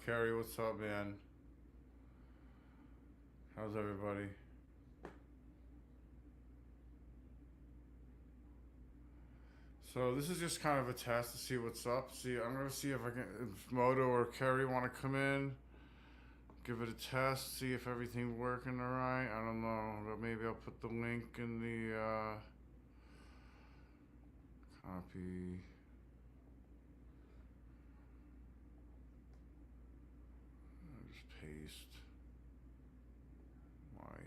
Kerry, what's up, man? How's everybody? So this is just kind of a test to see what's up. I'm gonna see if if Moto or Kerry want to come in, give it a test, see if everything's working all right. I don't know, but maybe I'll put the link in the copy. Just paste. Why?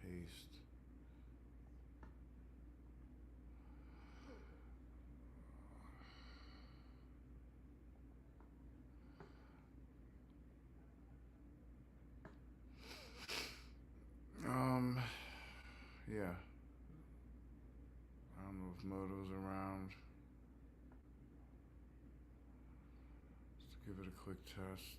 Paste. Yeah. I don't know if Moto's around. Just give it a quick test.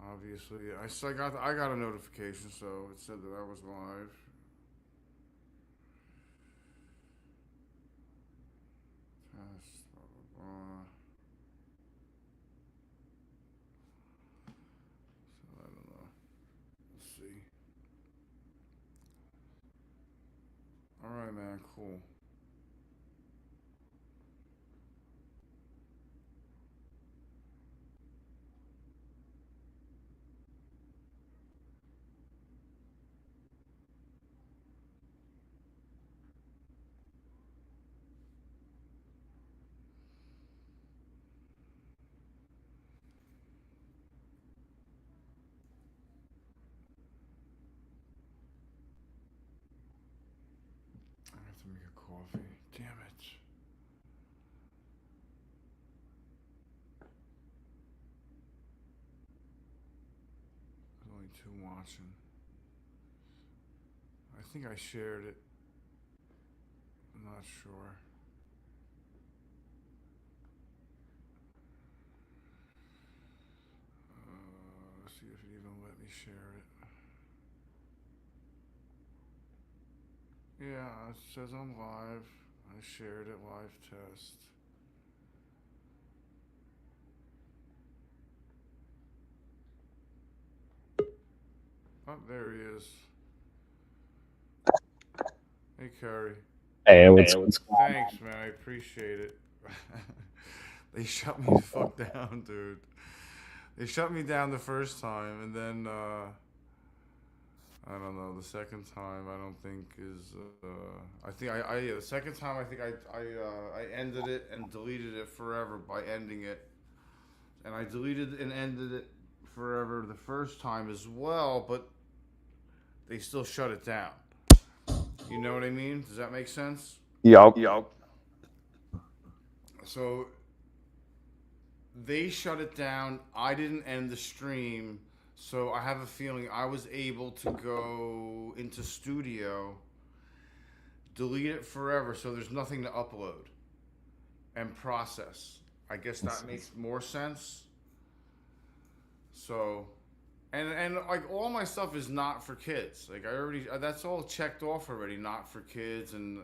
Obviously, I got a notification, so it said that I was live. Test, blah, blah, blah. So I don't know. Let's see. All right, man. Cool. I have to make a coffee. Damn it. There's only two watching. I think I shared it. I'm not sure. Let's see if it even let me share it. Yeah, it says I'm live. I shared it, live test. Oh, there he is. Hey, Kerry. Hey, what's Thanks, man. I appreciate it. They shut me the fuck down, dude. They shut me down the first time, and then I don't know. The second time, I don't think is. I think the second time, I think I ended it and deleted it forever by ending it, and I deleted and ended it forever the first time as well, but they still shut it down. You know what I mean? Does that make sense? Yup. So they shut it down. I didn't end the stream, so I have a feeling I was able to go into studio, delete it forever, so there's nothing to upload and process. I guess that makes more sense. So, and like all my stuff is not for kids. Like that's all checked off already. Not for kids, and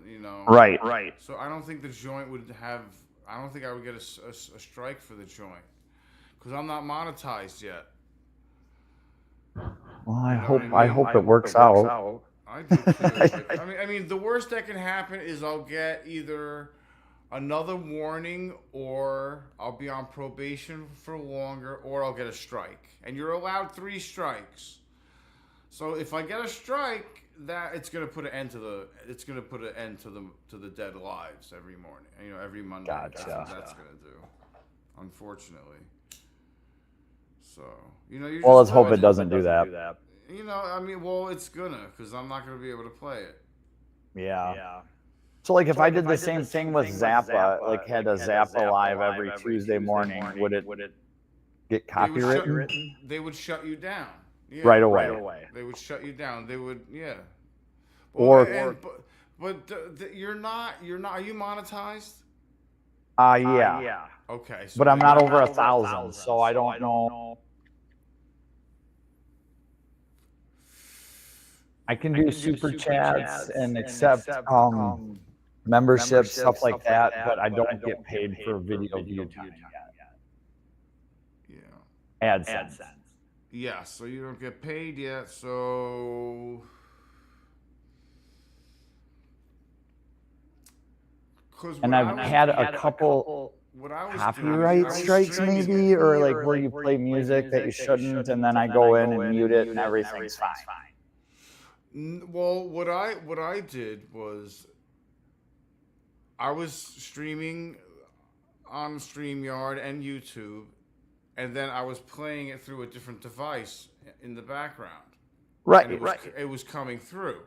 Right. So I don't think the joint would have. I don't think I would get a strike for the joint because I'm not monetized yet. Well, I hope it works out. I do too. I mean, the worst that can happen is I'll get either another warning, or I'll be on probation for longer, or I'll get a strike. And you're allowed 3 strikes. So if I get a strike, that it's gonna put an end to the dead lives every morning. Every Monday. Gotcha. That's what that's gonna do. Unfortunately. So you. Well, let's hope it doesn't do that. I mean, well, it's gonna, because I'm not gonna be able to play it. Yeah. So, like, if I did the same thing with Zappa, like had a Zappa live every Tuesday morning, would it get copywritten? They would shut you down. Yeah. Right away. They would shut you down. They would, yeah. But you're not. Are you monetized? Yeah. Okay. So but I'm not over 1,000, so I don't know. I can do super chats and accept memberships, stuff like that, but I don't get paid for video view time yet. Yeah. AdSense. Yeah, so you don't get paid yet, so... And I've had a couple copyright strikes maybe, or like where you play music that you shouldn't, and then I go in and mute it and everything's fine. Well, what I did was I was streaming on StreamYard and YouTube, and then I was playing it through a different device in the background. Right, it was coming through.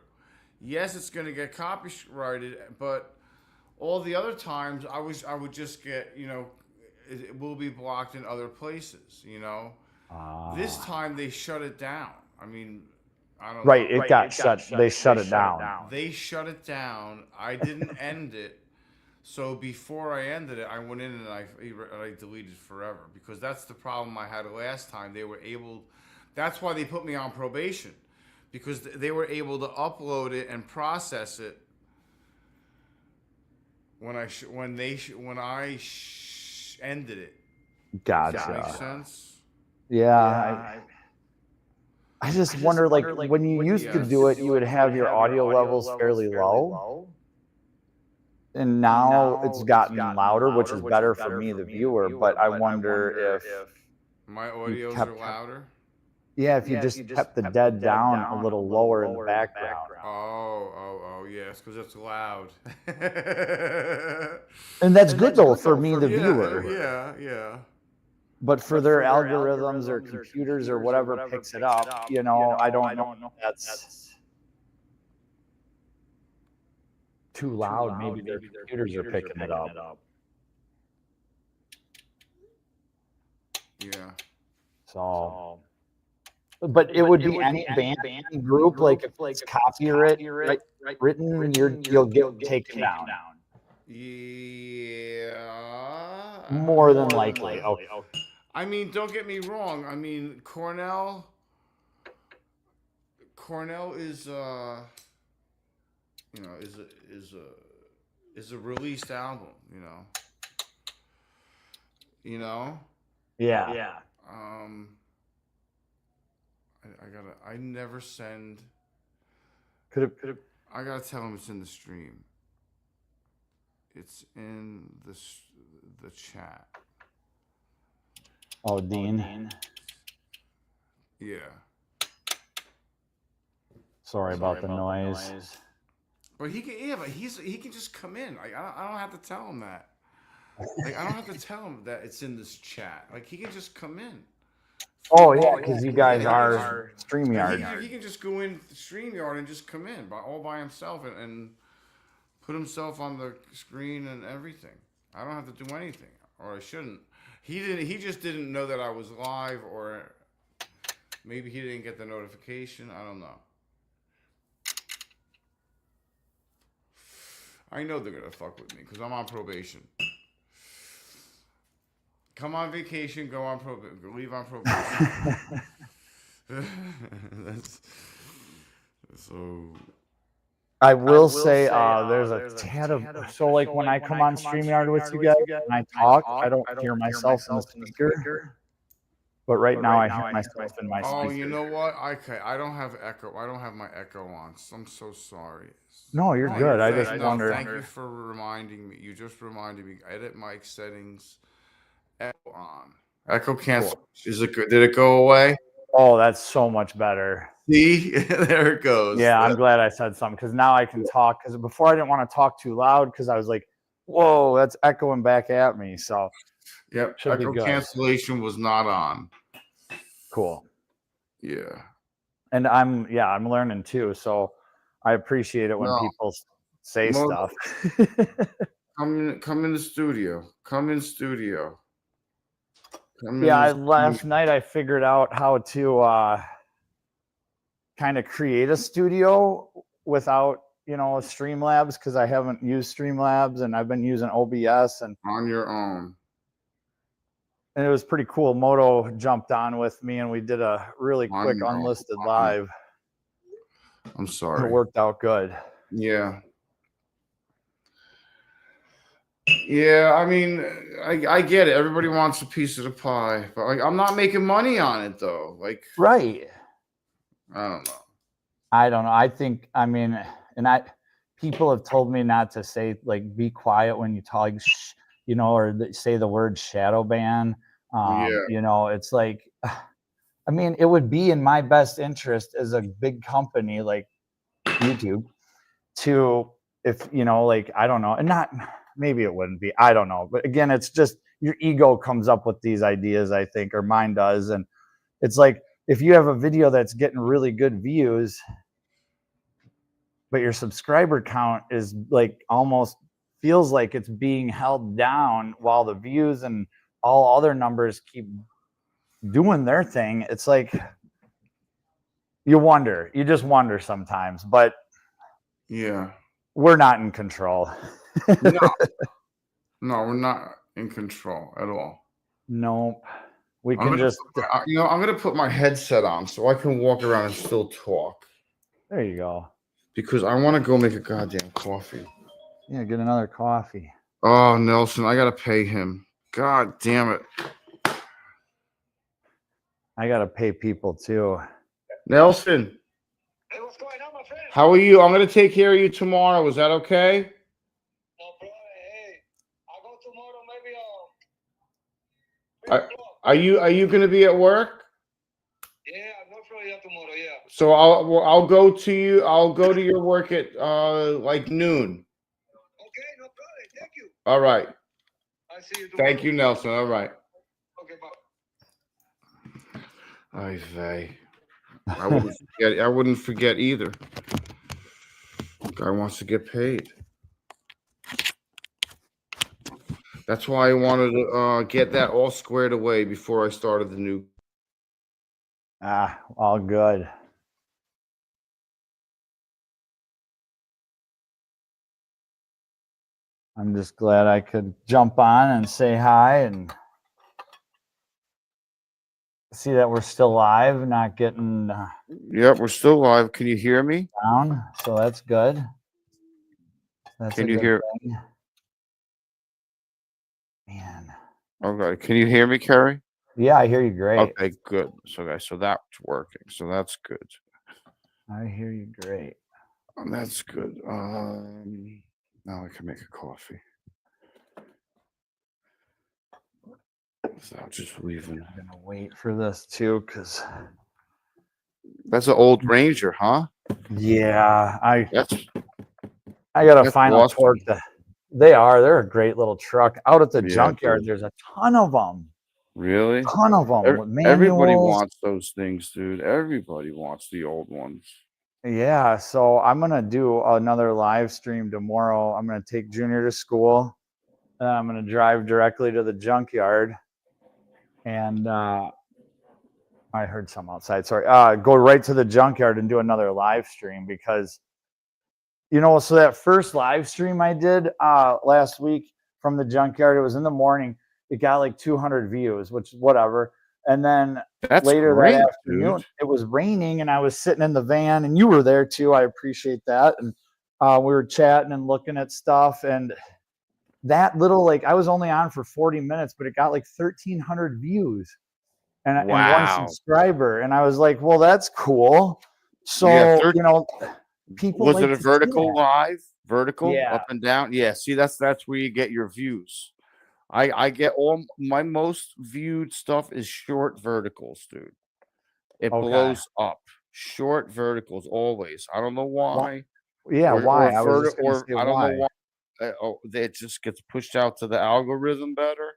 Yes, it's going to get copyrighted, but all the other times I would just get, it will be blocked in other places, This time they shut it down. I mean, I don't know. Right, it got shut. They shut it down. They shut it down. I didn't end it. So before I ended it, I went in and I deleted forever, because that's the problem I had last time. That's why they put me on probation, because they were able to upload it and process it when I ended it. Gotcha. Does that make sense? Yeah. I just wonder, like, when you used to do it, you would have your audio levels fairly low. And now it's gotten louder, which is better for me, the viewer. But I wonder if my audios are louder. Yeah, if you just kept the dead down a little lower in the background. Oh, yes, because it's loud. And that's good though for me, the viewer. Yeah. But for their algorithms or computers or whatever picks it up, I don't know if that's too loud. Maybe their computers are picking it up. Yeah. So, but it would be any band group, like if it's copyright written, you'll get taken down. Yeah. More than likely. Okay. I mean, don't get me wrong. I mean, Cornell is is a released album, Yeah. I never send. I gotta tell him it's in the stream. It's in the chat. Oh, Dean. Yeah. Sorry about the noise. But he can just come in. Like, I don't have to tell him that. Like, I don't have to tell him that it's in this chat. Like, he can just come in. Oh yeah, because you guys are StreamYard. He can just go in StreamYard and just come in all by himself and put himself on the screen and everything. I don't have to do anything, or I shouldn't. He just didn't know that I was live, or maybe he didn't get the notification. I don't know. I know they're gonna fuck with me because I'm on probation. Come on vacation, go on probation, leave on probation. So. I will say there's a tad of, so like when I come on StreamYard with you guys and I talk, I don't hear myself in the speaker. But right now I hear myself in my speaker. Oh, you know what? Okay, I don't have echo. I don't have my echo on. So I'm so sorry. No, you're good. I just wonder. Thank you for reminding me. You just reminded me. Edit mic settings. Echo on. Echo cancel. Is it good? Did it go away? Oh, that's so much better. See? There it goes. Yeah, I'm glad I said something because now I can talk. Because before I didn't want to talk too loud because I was like, whoa, that's echoing back at me. So, yep, echo cancellation was not on. Cool. Yeah. And I'm learning too. So I appreciate it when people say stuff. Come in the studio. Last night I figured out how to kind of create a studio without, Streamlabs, because I haven't used Streamlabs and I've been using OBS and on your own. And it was pretty cool. Moto jumped on with me and we did a really quick unlisted live. I'm sorry. It worked out good. Yeah. Yeah, I mean, I get it. Everybody wants a piece of the pie, but like, I'm not making money on it though. Like, Right. I don't know. I don't know. I think, I mean, people have told me not to say, like, be quiet when you talk, you know, or say the word shadow ban. Yeah, You know, it's like, I mean, it would be in my best interest as a big company like YouTube to, if, you know, like, I don't know, and not, maybe it wouldn't be, I don't know. But again, it's just your ego comes up with these ideas, I think, or mine does. And it's like, if you have a video that's getting really good views, but your subscriber count is like almost feels like it's being held down while the views and all other numbers keep doing their thing, it's like you just wonder sometimes, but yeah. we're not in control. No, no, we're not in control at all. Nope. We I'm can gonna, just, I'm gonna put my headset on so I can walk around and still talk there you go. because I want to go make a goddamn coffee. Yeah, get another coffee. Oh, Nelson, I gotta pay him. God damn it, I gotta pay people too. Nelson. Hey, what's going on, my friend? How are you? I'm gonna take care of you tomorrow. Is that okay? No problem. Hey, I'll go tomorrow, maybe Are, 3 o'clock. are you gonna be at work? Yeah, I'll go for you tomorrow. Yeah. So I'll go to you. I'll go to your work at like noon. Okay, no problem. Thank you. All right. I'll see you tomorrow. Thank you, Nelson. All right. Okay, bye. Ay vey. I wouldn't forget. I wouldn't forget either. Guy wants to get paid. That's why I wanted to get that all squared away before I started the new. All good. I'm just glad I could jump on and say hi and see that we're still live, not getting Yep, we're still live. Can you hear me? down. So that's good. That's Can a you good hear? thing. Man. Okay. Can you hear me, Kerry? Yeah, I hear you great. Okay, good. So guys, so that's working. So that's good. I hear you great. That's good. Now I can make a coffee. Without just leaving. I'm gonna wait for this too, because That's an old Ranger, huh? yeah, I That's got a that's final awesome. torque. They're a great little truck. Out at the Yeah, junkyard, dude. there's a ton of them. Really? Ton of them with Everybody manuals. wants those things, dude. Everybody wants the old ones. Yeah, so I'm gonna do another live stream tomorrow. I'm gonna take Junior to school, and I'm gonna drive directly to the junkyard, and I heard some outside. Sorry. Go right to the junkyard and do another live stream because, you know, so that first live stream I did last week from the junkyard, it was in the morning. It got like 200 views, which whatever. And then That's later great, that afternoon, dude. it was raining and I was sitting in the van and you were there too. I appreciate that. And we were chatting and looking at stuff. And that little, like, I was only on for 40 minutes, but it got like 1,300 views and one Wow. subscriber. And I was like, well, that's cool. So, Yeah, you know, people was like it a to see vertical that. live? Vertical, Yeah. up and down? Yeah, see, that's where you get your views. I get all my most viewed stuff is short verticals, dude. It Okay. blows up. Short verticals always. I don't know why. Yeah, why? I was just gonna say I don't know why. why. It just gets pushed out to the algorithm better.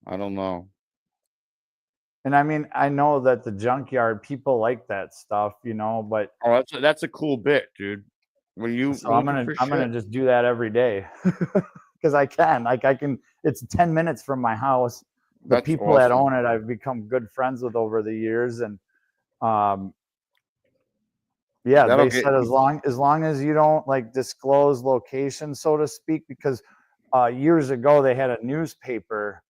I don't know. And I mean, I know that the junkyard people like that stuff, you know, but Oh, that's a cool bit, dude. When you so I'm gonna just do that every day because I can. Like I can. It's 10 minutes from my house. The That's people that awesome. own it, I've become good friends with over the years, and yeah, That'll they get said as long as you don't like disclose location, so to speak, because years ago they had a newspaper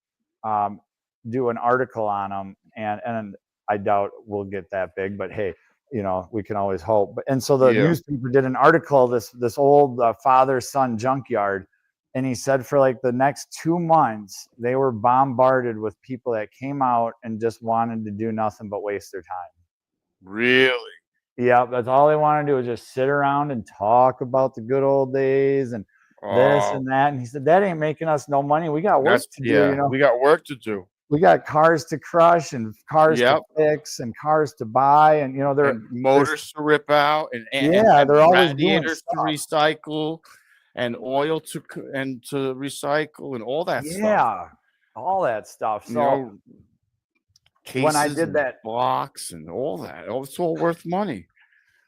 do an article on them, and I doubt we'll get that big, but hey, you know, we can always hope. And so the yeah. newspaper did an article, this old father son junkyard, And he said for like the next 2 months, they were bombarded with people that came out and just wanted to do nothing but waste their time. Really? Yeah, that's all they want to do is just sit around and talk about the good old days and this and that. And he said, that ain't making us no money. We got work to do, you know. We got work to do. We got cars to crush and cars to fix and cars to buy, and you know, they're motors to rip out and they're always doing radiators to recycle and oil to recycle and all that stuff. Yeah, all that stuff. So when I did that, blocks and all that, it's all worth money.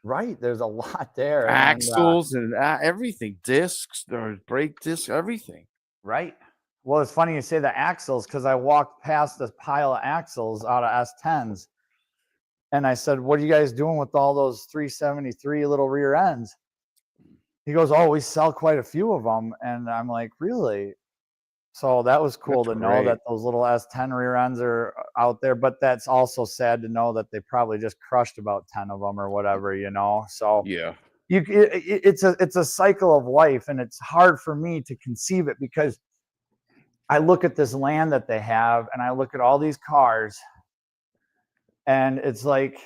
Right, there's a lot there. Axles and everything, discs, brake discs, everything. Right. Well, it's funny you say the axles because I walked past this pile of axles out of S10s, and I said, "What are you guys doing with all those 373 little rear ends?" He goes, "Oh, we sell quite a few of them," and I'm like, "Really?" So that was cool to know that those little S10 rear ends are out there, but that's also sad to know that they probably just crushed about 10 of them or whatever, you know. So yeah, it's a cycle of life, and it's hard for me to conceive it because I look at this land that they have and I look at all these cars, and it's like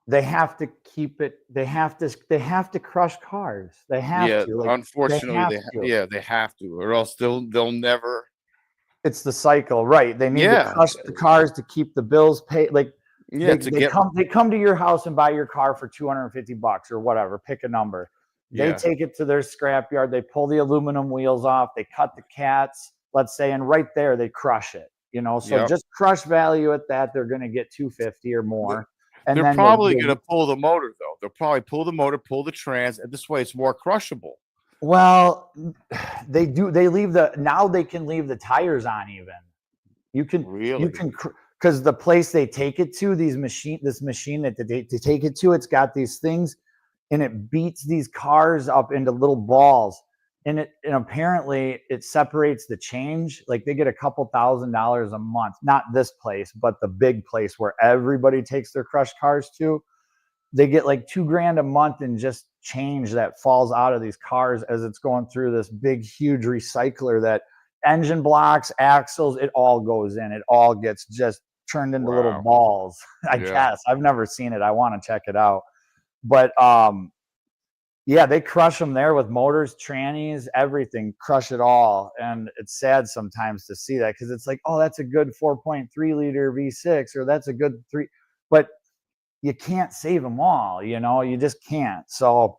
they have to keep it, they have to crush cars. They have to. Like, unfortunately, they have to, or else they'll never. It's the cycle, right? They need to crush the cars to keep the bills paid. Like they come to your house and buy your car for $250 or whatever, pick a number. They take it to their scrapyard, they pull the aluminum wheels off, they cut the cats, let's say, and right there they crush it, you know. So just crush value at that, they're going to get $250 or more. And they're probably going to pull the motor, though. They'll probably pull the motor, pull the trans, and this way it's more crushable. Well, they do. They leave now they can leave the tires on even. You can because the place they take it to, this machine that they take it to, it's got these things, and it beats these cars up into little balls, and apparently it separates the change. Like they get a couple $1,000s a month. Not this place, but the big place where everybody takes their crushed cars to. They get like $2,000 a month in just change that falls out of these cars as it's going through this big, huge recycler. That engine blocks, axles, it all goes in. It all gets just turned into little balls. I guess I've never seen it. I want to check it out. But they crush them there with motors, trannies, everything, crush it all. And it's sad sometimes to see that because it's like, oh, that's a good 4.3 liter V6, or that's a good 3, but you can't save them all, you know, you just can't. So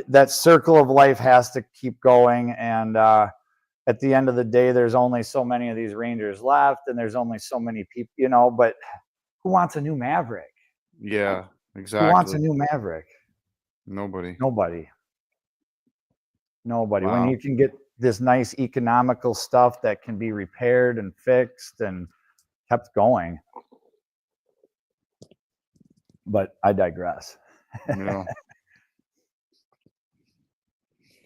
that circle of life has to keep going. And at the end of the day, there's only so many of these Rangers left, and there's only so many people, you know. But who wants a new Maverick? Yeah, exactly. Who wants a new Maverick? Nobody. When you can get this nice economical stuff that can be repaired and fixed and kept going. But I digress. Yeah.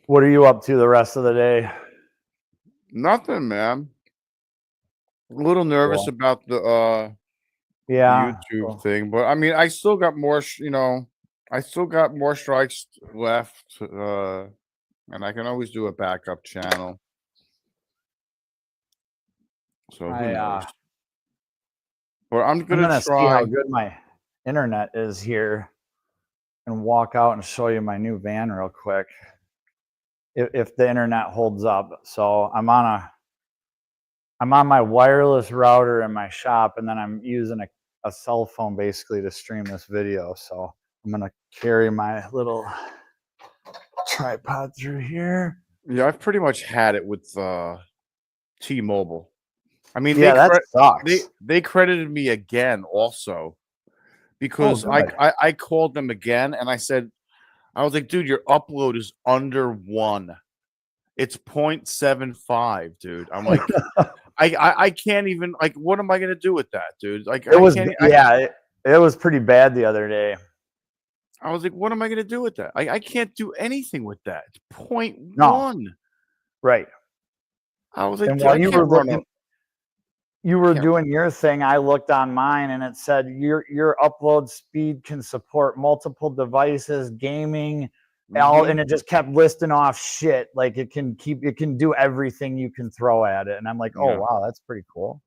What are you up to the rest of the day? Nothing, man. A little nervous about the YouTube thing, but I mean, I still got more, I still got more strikes left, and I can always do a backup channel. So who knows? But I'm gonna see how good my internet is here and walk out and show you my new van real quick. If the internet holds up. So I'm on my wireless router in my shop, and then I'm using a cell phone basically to stream this video. So I'm gonna carry my little tripod through here. Yeah, I've pretty much had it with T-Mobile. I mean, that sucks. They credited me again also because I called them again and I said, I was like, dude, your upload is under 1. It's 0.75, dude. I'm like, I can't even, like, what am I gonna do with that, dude? Like, it was pretty bad the other day. I was like, what am I gonna do with that? I can't do anything with that. It's 0.1. No. Right. I was like, and while you were doing your thing, I looked on mine and it said your upload speed can support multiple devices, gaming, and it just kept listing off shit. Like it can do everything you can throw at it. And I'm like, oh wow, that's pretty cool.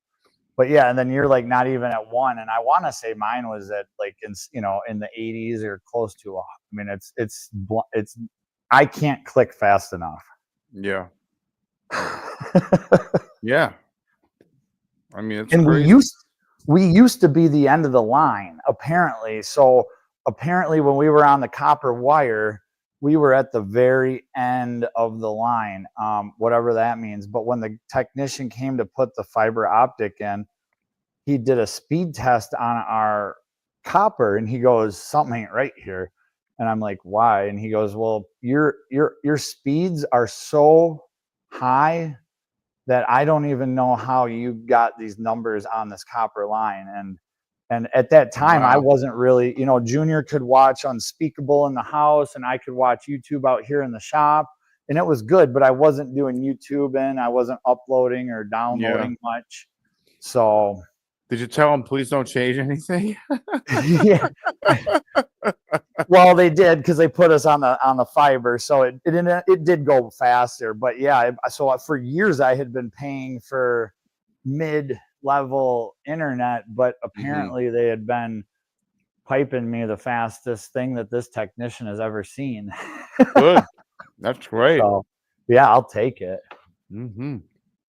But yeah, and then you're like not even at 1, and I want to say mine was at like in the 80s or close to. I mean, it's I can't click fast enough. Yeah. Yeah. I mean, it's and crazy. we used to be the end of the line, apparently. So apparently, when we were on the copper wire, we were at the very end of the line, whatever that means. But when the technician came to put the fiber optic in, he did a speed test on our copper, and he goes, something ain't right here. And I'm like, why? And he goes, well, your speeds are so high that I don't even know how you got these numbers on this copper line. And at that time, I wasn't really, Junior could watch Unspeakable in the house, and I could watch YouTube out here in the shop, and it was good, but I wasn't doing YouTube, and I wasn't uploading or downloading much. So did you tell him, please don't change anything? Yeah. Well, they did, because they put us on the fiber, so it did go faster. But yeah, so for years I had been paying for mid-level internet, but apparently they had been piping me the fastest thing that this technician has ever seen. Good, that's great. So yeah, I'll take it. Mm-hmm.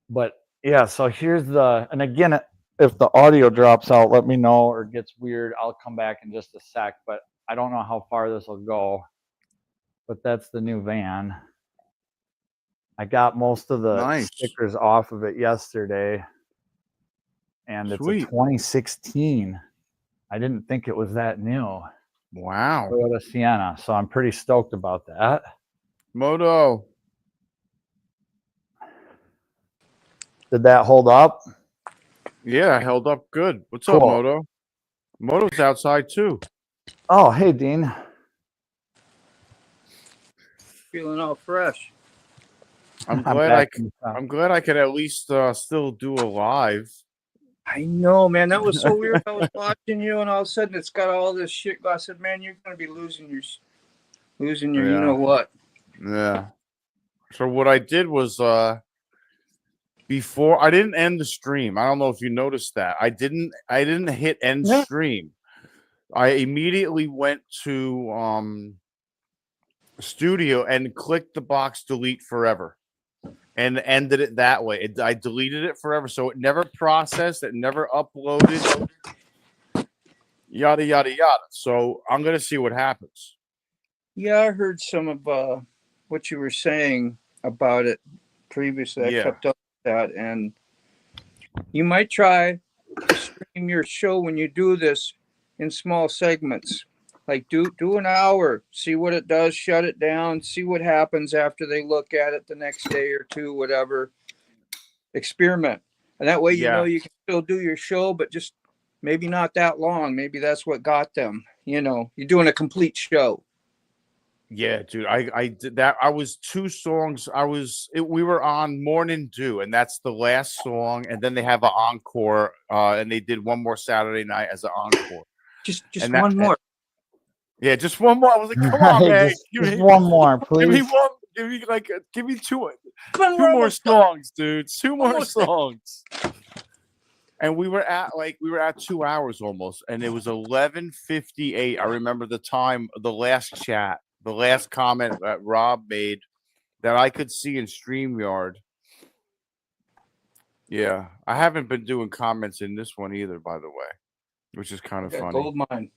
But yeah, so here's and again, if the audio drops out, let me know, or gets weird, I'll come back in just a sec. But I don't know how far this will go. But that's the new van. I got most of the stickers off of it yesterday. And it's a 2016. I didn't think it was that new. Wow. Toyota Sienna. So I'm pretty stoked about that. Moto. Did that hold up? Yeah, I held up good. What's up, Moto? Moto's outside too. Oh, hey, Dean. Feeling all fresh. I'm glad I could at least still do a live. I know, man. That was so weird. I was watching you, and all of a sudden it's got all this shit. I said, man, you're gonna be losing your you know what? Yeah. So what I did was before I didn't end the stream. I don't know if you noticed that. I didn't hit end stream. I immediately went to studio and clicked the box delete forever and ended it that way. I deleted it forever, so it never processed, it never uploaded, yada yada yada. So I'm gonna see what happens. Yeah, I heard some of what you were saying about it previously. I kept up with that, and you might try to stream your show when you do this in small segments. Like do an hour, see what it does, shut it down, see what happens after they look at it the next day or two, whatever. Experiment. And that way you know you can still do your show, but just maybe not that long. Maybe that's what got them. You're doing a complete show. Yeah, dude, I did that. I was 2 songs. We were on Morning Dew, and that's the last song, and then they have an encore, and they did one more Saturday night as an encore. Just one more. Yeah, just one more. I was like, come on, man. Give me one more, please. Give me one. Give me two more songs, dude. 2 more songs. And we were at 2 hours almost, and it was 11:58. I remember the time, the last chat, the last comment that Rob made that I could see in StreamYard. Yeah, I haven't been doing comments in this one either, by the way, which is kind of funny. Gold mine.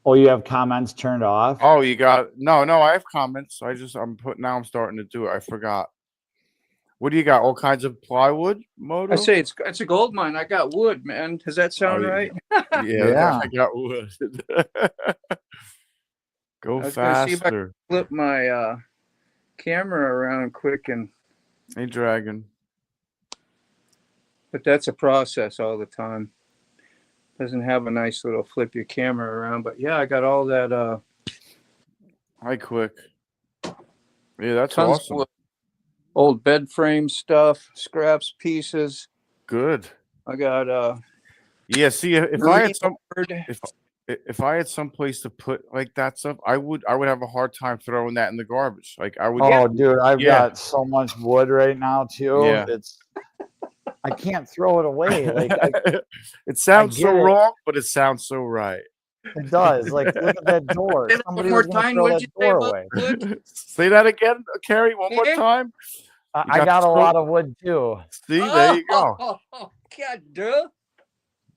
Oh, you have comments turned off? Oh, you got no. I have comments. I'm starting to do it. I forgot. What do you got? All kinds of plywood, Moto? I say it's a gold mine. I got wood, man. Does that sound right? Yeah, I got wood. Go faster. See if I can flip my camera around quick and. Hey, Dragon. But that's a process all the time. Doesn't have a nice little flip your camera around, but yeah, I got all that. Hi, quick. Yeah, that's tons awesome. Of old bed frame stuff, scraps, pieces. Good. I got yeah. See, if I had some, if I had some place to put like that stuff, I would have a hard time throwing that in the garbage. Like I would. Oh, dude, I've Yeah. got so much wood right now too. Yeah. I can't throw it away. Like it sounds so get it. wrong, but it sounds so right. It does. Like, look at that door. Say that Somebody one was more gonna time. throw What'd that you say door about away. wood? Say that again, Carrie, one more Yeah. time. I got a lot of wood too. See, there you go. Oh, God, duh.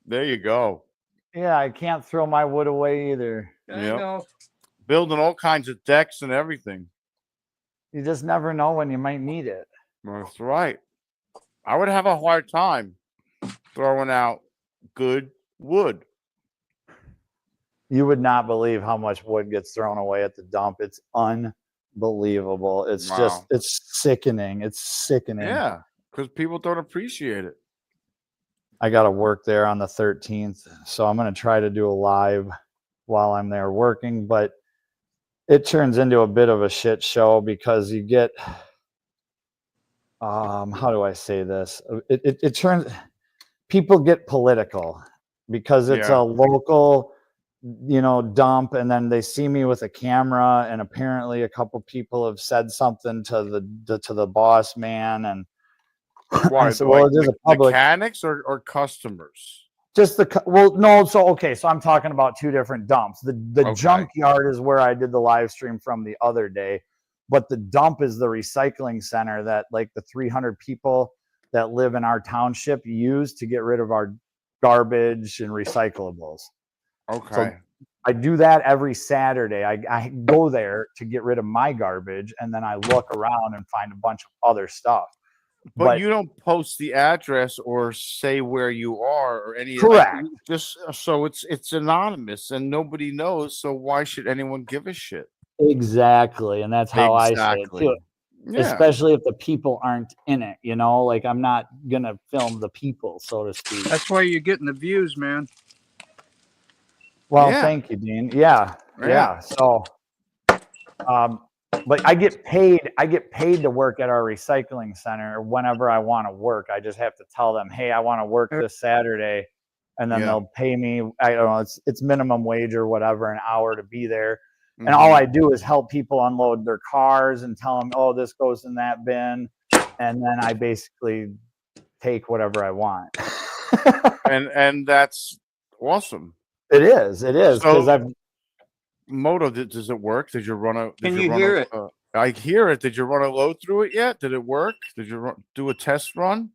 There you go. Yeah, I can't throw my wood away either. I Yep. know. Building all kinds of decks and everything. You just never know when you might need it. That's right. I would have a hard time throwing out good wood. You would not believe how much wood gets thrown away at the dump. It's unbelievable. It's just, it's sickening. It's sickening. Yeah, because people don't appreciate it. I got to work there on the 13th, so I'm going to try to do a live while I'm there working, but it turns into a bit of a shit show because you get, how do I say this? It turns, people get political because it's a local, dump, and then they see me with a camera, and apparently a couple people have said something to the boss man, and why? So, well, it is a public mechanics or customers. Just no. So I'm talking about two different dumps. The junkyard is where I did the live stream from the other day, but the dump is the recycling center that like the 300 people that live in our township use to get rid of our garbage and recyclables. Okay. So I do that every Saturday. I go there to get rid of my garbage, and then I look around and find a bunch of other stuff. But you don't post the address or say where you are or any. Correct. Like, just so it's anonymous and nobody knows. So why should anyone give a shit? Exactly, and that's how I say it too. Yeah. Especially if the people aren't in it, like I'm not gonna film the people, so to speak. That's why you're getting the views, man. Well, thank you, Dean. Yeah. So, but I get paid to work at our recycling center whenever I want to work. I just have to tell them, hey, I want to work this Saturday, and then they'll pay me. I don't know, it's minimum wage or whatever, an hour to be there. And all I do is help people unload their cars and tell them, oh, this goes in that bin, and then I basically take whatever I want. and that's awesome. It is because I've. Moto, does it work? Did you run a? Can you hear it? I hear it. Did you run a load through it yet? Did it work? Did you do a test run?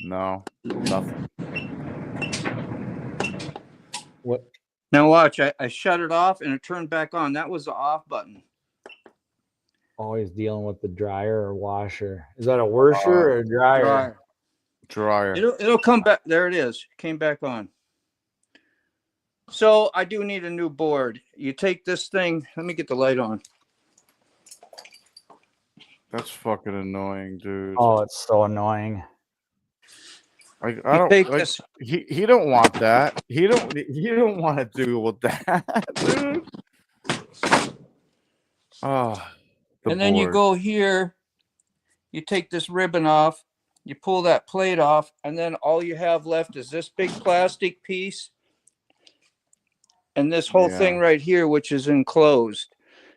No, nothing. What? Now watch. I shut it off and it turned back on. That was the off button. Always dealing with the dryer or washer. Is that a washer or a dryer? Dryer. It'll come back. There it is. Came back on. So I do need a new board. You take this thing. Let me get the light on. That's fucking annoying, dude. Oh, it's so annoying. I don't take like, this. He don't want that. He don't want to deal with that, dude. Oh. And then you go here. You take this ribbon off. You pull that plate off, and then all you have left is this big plastic piece. And this whole thing right here, which is enclosed,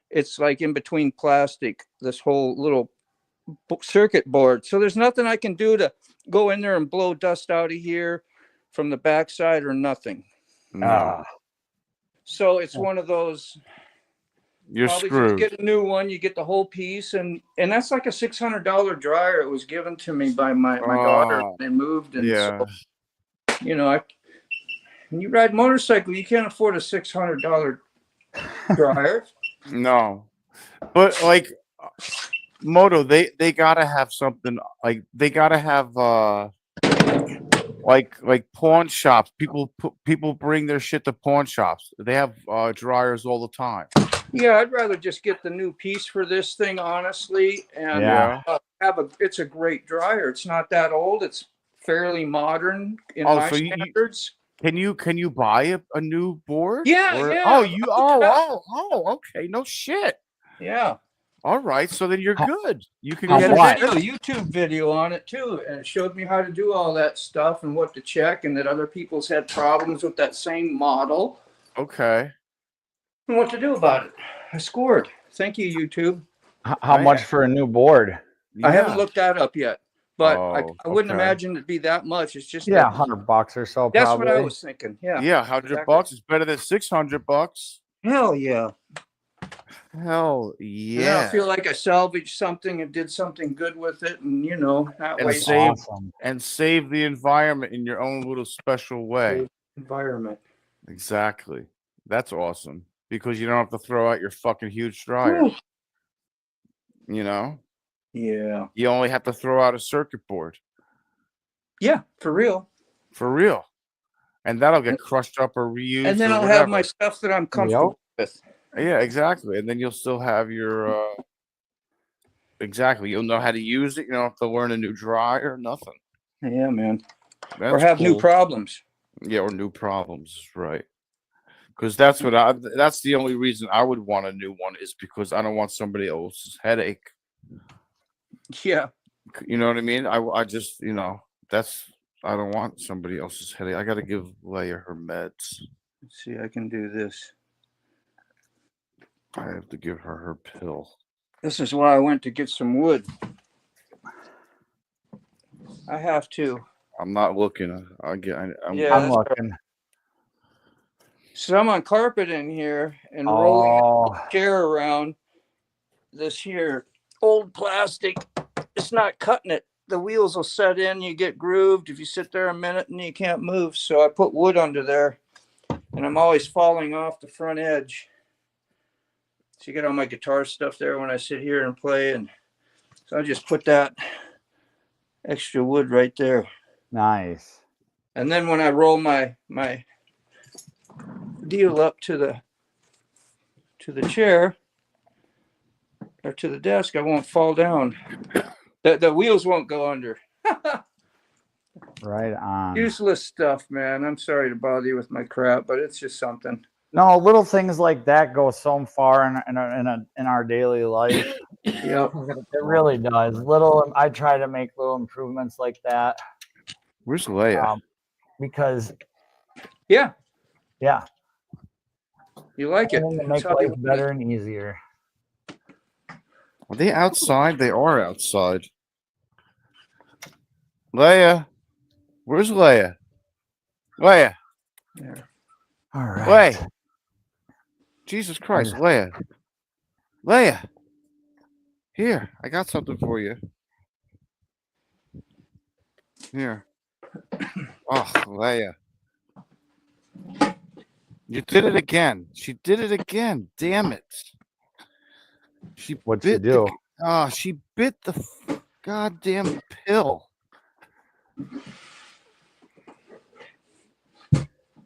it's like in between plastic, this whole little circuit board. So there's nothing I can do to go in there and blow dust out of here from the backside or nothing. No. So it's one of those. You're probably screwed. Just get a new one. You get the whole piece, and that's like a $600 dryer. It was given to me by my daughter. They moved, and so, when you ride motorcycle, you can't afford a $600 dryer. No, but like Moto, they gotta have something like they gotta have like pawn shops. People bring their shit to pawn shops. They have dryers all the time. Yeah, I'd rather just get the new piece for this thing, honestly, and it's a great dryer. It's not that old. It's fairly modern in my standards. Can you buy a new board? Yeah, or, yeah. Oh, okay. No shit. Yeah. All right, so then you're good. You can How get There's a much? YouTube video on it too, and it showed me how to do all that stuff and what to check, and that other people's had problems with that same model Okay. and what to do about it. I scored. Thank you, YouTube. How much for a new board? I haven't looked that up yet, but I wouldn't okay. imagine it'd be that much. It's just Yeah, $100 or so. that's probably. what I was thinking. Yeah. Yeah, $100 is better than $600. Hell yeah. Hell And then I'll yeah. feel like I salvaged something and did something good with it, and that And way save Awesome. and save the environment in your own little special way. environment. Exactly. That's awesome because you don't have to throw out your fucking huge dryer. Whew. You know, Yeah. you only have to throw out a circuit board Yeah, for real. for real, and that'll get crushed up or reused. And then or I'll whatever. have my stuff that I'm comfortable with. Yeah, exactly. And then you'll still have your exactly. You'll know how to use it. You don't have to learn a new dryer, nothing. Yeah, man. That's or have new cool. problems. Yeah, or new problems, right? Because that's that's the only reason I would want a new one is because I don't want somebody else's headache. Yeah. You know what I mean? I just, I don't want somebody else's headache. I got to give Leia her meds. Let's see, I can do this. I have to give her her pill. This is why I went to get some wood. I have to. I'm not looking. I'm looking. So I'm on carpet in here and rolling the chair around this here old plastic. It's not cutting it. The wheels will set in. You get grooved if you sit there a minute and you can't move. So I put wood under there, and I'm always falling off the front edge. So you get all my guitar stuff there when I sit here and play, and so I just put that extra wood right there. Nice. And then when I roll my deal up to the chair or to the desk, I won't fall down. The wheels won't go under. Right on. Useless stuff, man. I'm sorry to bother you with my crap, but it's just something. No, little things like that go so far in our daily life. Yep. It really does. I try to make little improvements like that. Where's Leia? Because yeah, you like it. To make life better and easier. Are they outside? They are outside. Leia, where's Leia? Leia. There. All right. Leia. Jesus Christ, Leia. Leia. Here, I got something for you. Here. Oh, Leia. You did it again. She did it again. Damn it. What'd she do? She bit the goddamn pill.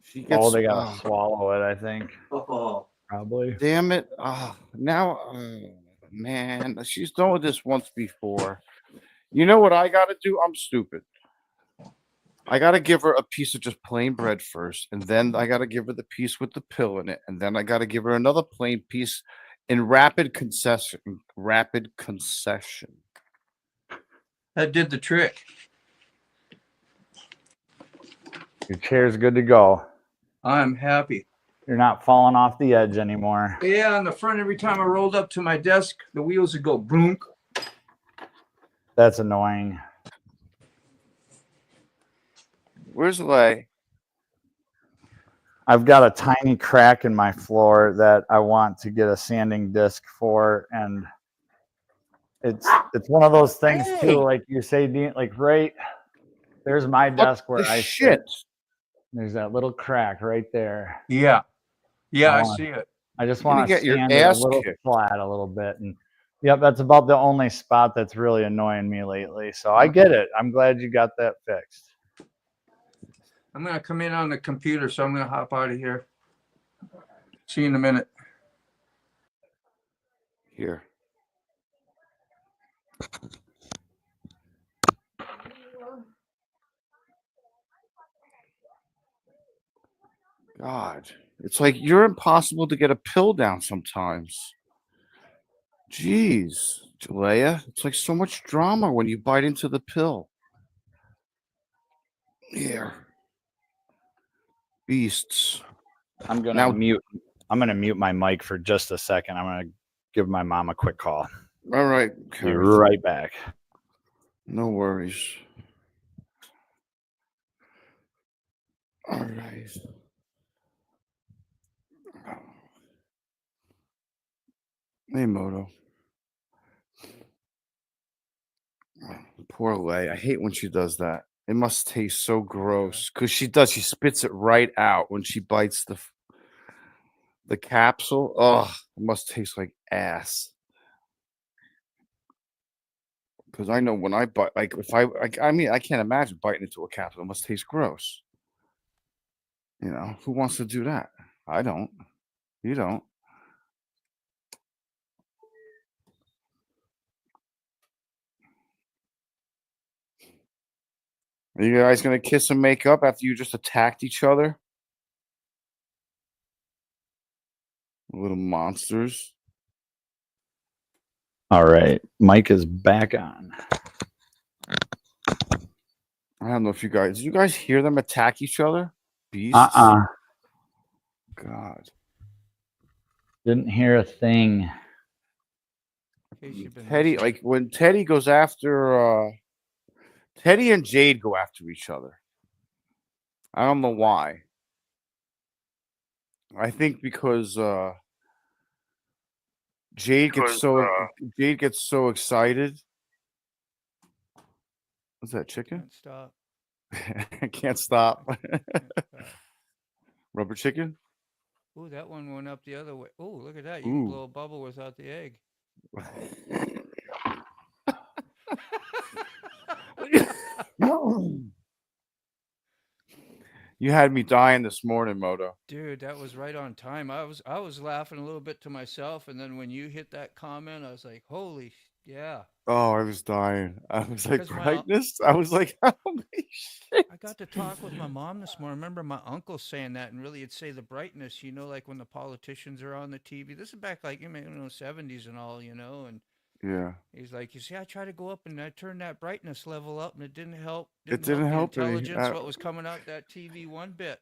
She gets, they gotta swallow it, I think. Oh, probably. Damn it. Now, man, she's done with this once before. You know what I gotta do? I'm stupid. I gotta give her a piece of just plain bread first, and then I gotta give her the piece with the pill in it, and then I gotta give her another plain piece in rapid concession. That did the trick. Your chair's good to go. I'm happy. You're not falling off the edge anymore. Yeah, on the front, every time I rolled up to my desk, the wheels would go boom. That's annoying. Where's Lay? I've got a tiny crack in my floor that I want to get a sanding disc for, and it's one of those things too. Like you say, Dean, like right there's my desk where I sit. There's that little crack right there. Yeah, I see it. I just want to stand it a little flat a little bit, and yep, that's about the only spot that's really annoying me lately. So I get it. I'm glad you got that fixed. I'm going to come in on the computer, so I'm going to hop out of here. See you in a minute. Here. God, it's like you're impossible to get a pill down sometimes. Jeez, Jalea, it's like so much drama when you bite into the pill. Here. Beasts. I'm gonna mute my mic for just a second. I'm gonna give my mom a quick call. All right. Be right back. No worries. All right. Hey, Moto. Poor Lay. I hate when she does that. It must taste so gross because she does. She spits it right out when she bites the capsule. Oh, it must taste like ass. Because I know when I bite, like if I mean, I can't imagine biting into a capsule. It must taste gross. You know, who wants to do that? I don't. You don't. Are you guys gonna kiss and make up after you just attacked each other? Little monsters. All right, Mike is back on. I don't know if you guys. Did you guys hear them attack each other? Beasts. God. Didn't hear a thing. Teddy, like when Teddy goes after Teddy and Jade go after each other. I don't know why. I think because Jade gets so excited. What's that, chicken? Can't stop. I can't stop. Can't stop. Rubber chicken? Ooh, that one went up the other way. Ooh, look at that. You Ooh. can blow a bubble without the egg. You had me dying this morning, Moto. Dude, that was right on time. I was laughing a little bit to myself, and then when you hit that comment, I was like, "Holy, yeah!" Oh, I was dying. I was like, 'Cause brightness. I was like, holy shit. I got to talk with my mom this morning. I remember my uncle saying that, and really, it'd say the brightness. You know, like when the politicians are on the TV. This is back like 70s and all. And Yeah. he's like, you see, I tried to go up and I turned that brightness level up, and it didn't help. It didn't help the any. intelligence. What was coming out that TV one bit.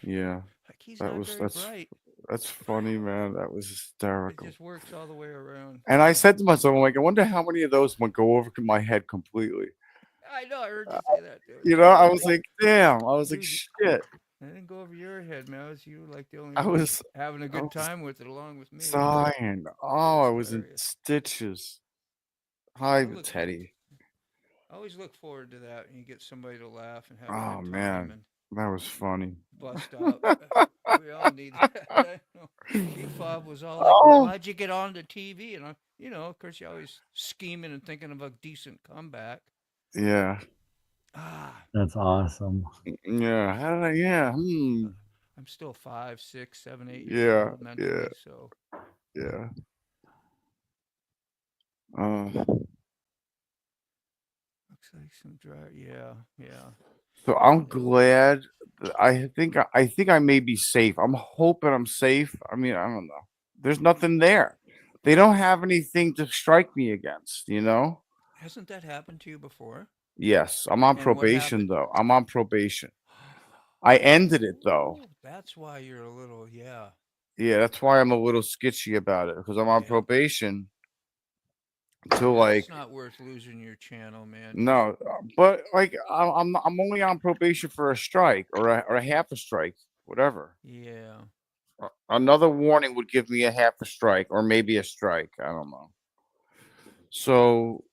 Yeah. Like he's not very bright. That's funny, man. That was It hysterical. just works all the way around. And I said to myself, I'm like, I wonder how many of those would go over my head completely. I know. I heard you say that too. You know, I was like, damn. I was like, Dude, shit. I didn't go over your head, man. You were like the only I one was having a good time with it along with me. dying. Oh, I was in hilarious. stitches. Hi, Well, Teddy. I always look forward to that. And you get somebody to laugh and have a Oh, good time man. and That was funny. bust out. We all need that. B-Fob was all like, well, how'd you get on the TV? And of course, you're always scheming and thinking of a decent comeback. Yeah. That's awesome. Yeah. How did I? Yeah. I'm still 5, 6, 7, 8 years old mentally, yeah. so. Yeah. Looks like some dry. Yeah. So I'm glad. I think I may be safe. I'm hoping I'm safe. I mean, I don't know. There's nothing there. They don't have anything to strike me against, you know? Hasn't that happened to you before? Yes, I'm on probation though. I'm on probation. I ended it though. That's why you're a little, yeah. Yeah, that's why I'm a little sketchy about it because I'm on probation. Until It's not worth losing your channel, man. No, but like I'm only on probation for a strike or a half a strike, whatever. Yeah. Another warning would give me a half a strike or maybe a strike. I don't know. So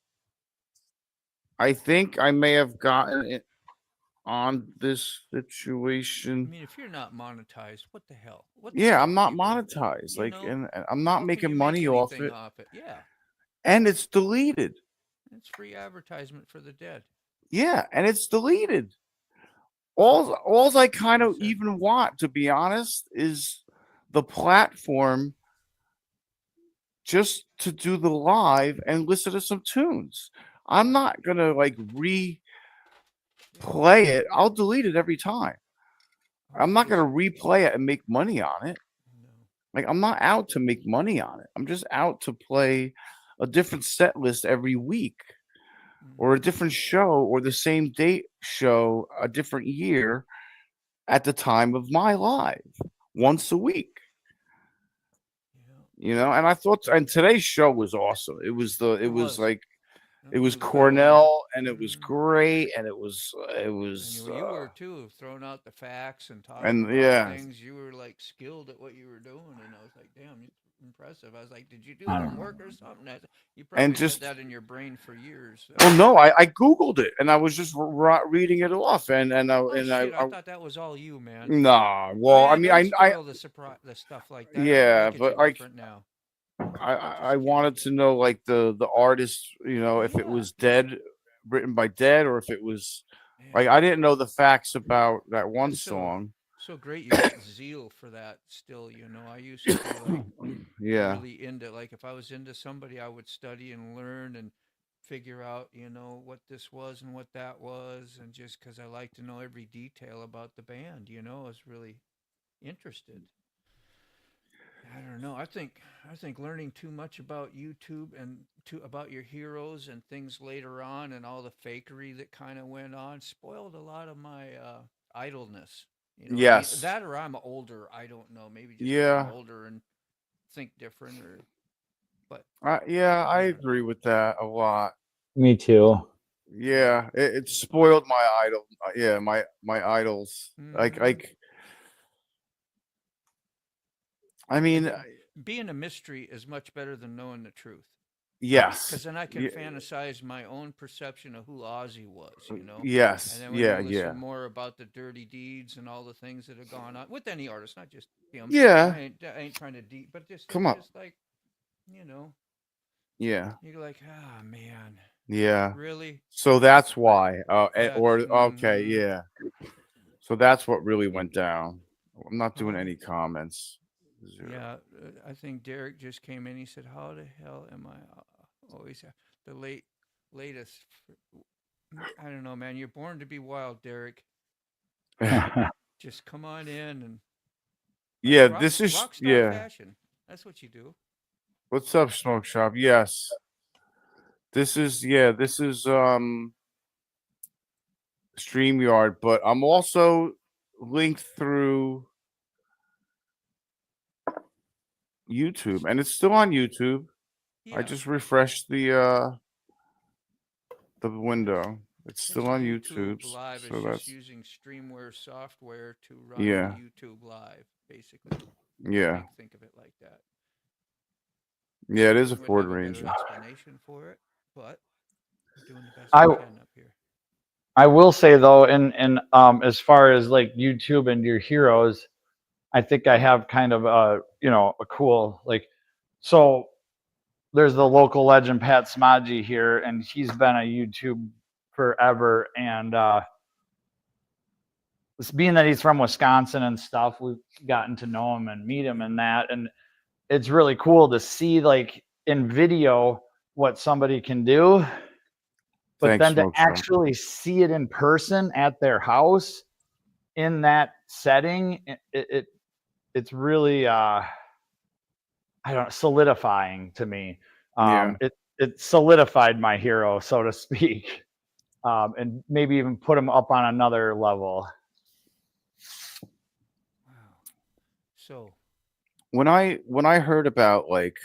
I think I may have gotten it on this situation. I mean, if you're not monetized, what the hell? I'm not monetized. And I'm not making money off it. Yeah. And it's deleted. It's free advertisement for the dead. Yeah, and it's deleted. All I kind of even want, to be honest, is the platform just to do the live and listen to some tunes. I'm not gonna replay it. I'll delete it every time. I'm not gonna replay it and make money on it. Like, I'm not out to make money on it. I'm just out to play a different set list every week, or a different show, or the same date show a different year at the time of my live, once a week. Yeah. And I thought, and today's show was awesome. It was like, That it was was a good one. Cornell, and it was great, and it was And you were too throwing out the facts and talking and about yeah, things. You were like skilled at what you were doing, and I was like, "Damn, it's impressive." I was like, "Did you do I don't homework know. or something?" You and probably had just that in your brain for years. well, no, I googled it, and I was just reading it off, Oh shit! I thought that was all you, man. nah. Oh Well, I yeah, mean, don't spoil the stuff like that. I gotta yeah, look at you but like different now. I'm I just kidding. wanted to know like the artist, if it Yeah, was Dead, written by Dead, or if it was like, man. I didn't know the facts about that one That's song. so great. You got zeal for that still. I used to be like Yeah, really into, like, if I was into somebody, I would study and learn and figure out what this was and what that was, and just because I like to know every detail about the band, I was really interested. I don't know. I think learning too much about YouTube and about your heroes and things later on, and all the fakery that kind of went on, spoiled a lot of my idleness. You know what I mean? yes, That, or I'm older. I don't know. Maybe just because I'm yeah, older and think different, or but yeah, I I don't agree know. with that a lot. Me too. Yeah. Yeah, it spoiled my idol. Yeah, my idols. Mm-hmm. I And mean, being a mystery is much better than knowing the truth. Because yes, then I can fantasize my own perception of who Ozzy was. And yes, then when yeah, you yeah, listen more about the dirty deeds and all the things that have gone on with any artist, not just him. yeah. I ain't trying to deep, but just Come it's on, just like, you know, yeah, you're like, ah, man, yeah. really? So that's why. That's Or okay, mm-hmm. yeah. So that's what really went down. I'm not doing How? any comments. Zero. Yeah, I think Derek just came in. He said, "How the hell am I always the latest?" I don't know, man. You're born to be wild, Derek. Just come on in and like Yeah, this is rock star yeah. fashion. That's what you do. What's up, Smoke Shop? Yes. This is StreamYard, but I'm also linked through YouTube, and it's still on YouTube. I Yeah, just refreshed the window. It's that's still what on YouTube YouTube, Live is. so Just that's using Streamware software to run the yeah, YouTube Live, basically. yeah, Think of it like that. yeah. It is a Wouldn't Ford have a better Ranger. explanation for it, but we're doing the best I we can up here. I will say though, in as far as like YouTube and your heroes, I think I have kind of a cool like so there's the local legend Pat Smodgy here, and he's been a YouTube forever, and being that he's from Wisconsin and stuff, we've gotten to know him and meet him and that, and it's really cool to see like in video what somebody can do, but Thanks, then to Smoke Shop. actually see it in person at their house in that setting, it's really I don't know, solidifying to me. Yeah. It solidified my hero, so to speak, and maybe even put him up on another level. Wow. So, When I heard about like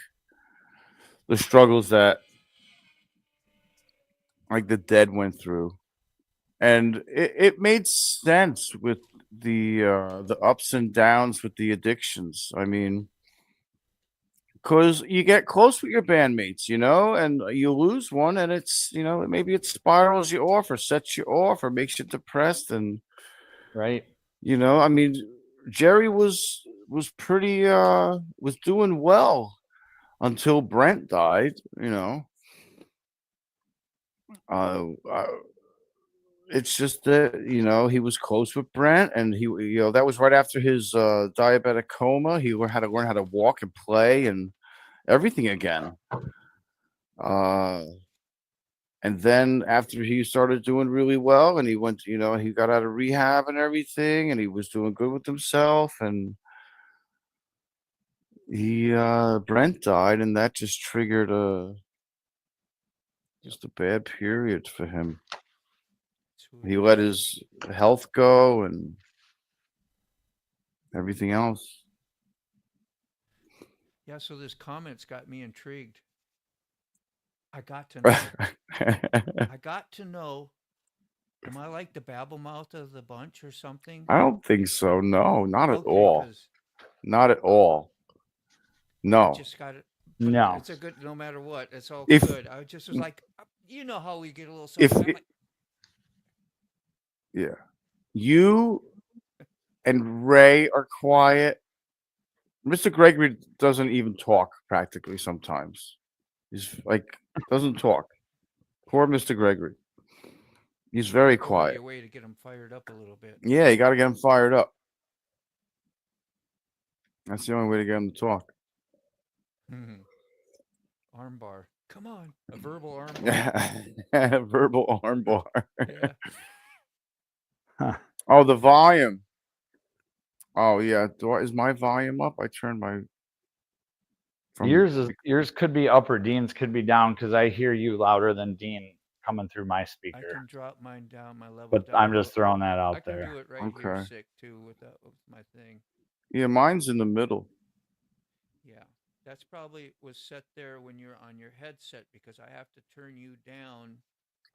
the struggles that like the Dead went through, and it made sense with the ups and downs with the addictions. I mean, because you get close with your bandmates, and you lose one, and it's maybe it spirals you off, or sets you off, or makes you depressed, and Right. I mean, Jerry was pretty was doing well until Brent died. Uh, it's just that he was close with Brent, and that was right after his diabetic coma. He had to learn how to walk and play and everything again. Uh, and then after he started doing really well, and he went, he got out of rehab and everything, and he was doing good with himself, and Brent died, and that just triggered just a bad period for him. He let his health go and everything else. Yeah, so this comment's got me intrigued. I got to know. I got to know. Am I like the babble mouth of the bunch or something? I don't think so. No, not at Okay, all. 'cause Not at all. I No. just got it. No. It's a good, no matter what. It's all If- good. I just was like, you know how we get a little If something. I'm it- like, Yeah. You and Ray are quiet. Mr. Gregory doesn't even talk practically sometimes. He's like, doesn't talk. Poor Mr. Gregory. He's very go out of quiet. your way to get him fired up a little bit. Yeah, you got to get him fired up. That's the only way to get him to talk. Armbar. Come on. A verbal armbar. Verbal armbar. Yeah. Oh, the volume. Oh, yeah. Is my volume up? I turned my. Yours could be up or Dean's could be down because I hear you louder than Dean coming through my I speaker. can drop mine down, my level But down. I'm just throwing that out I can there. do it right here, Okay. sick too, with my thing. Yeah, mine's in the middle. Yeah, that's probably was set there when you're on your headset because I have to turn you down.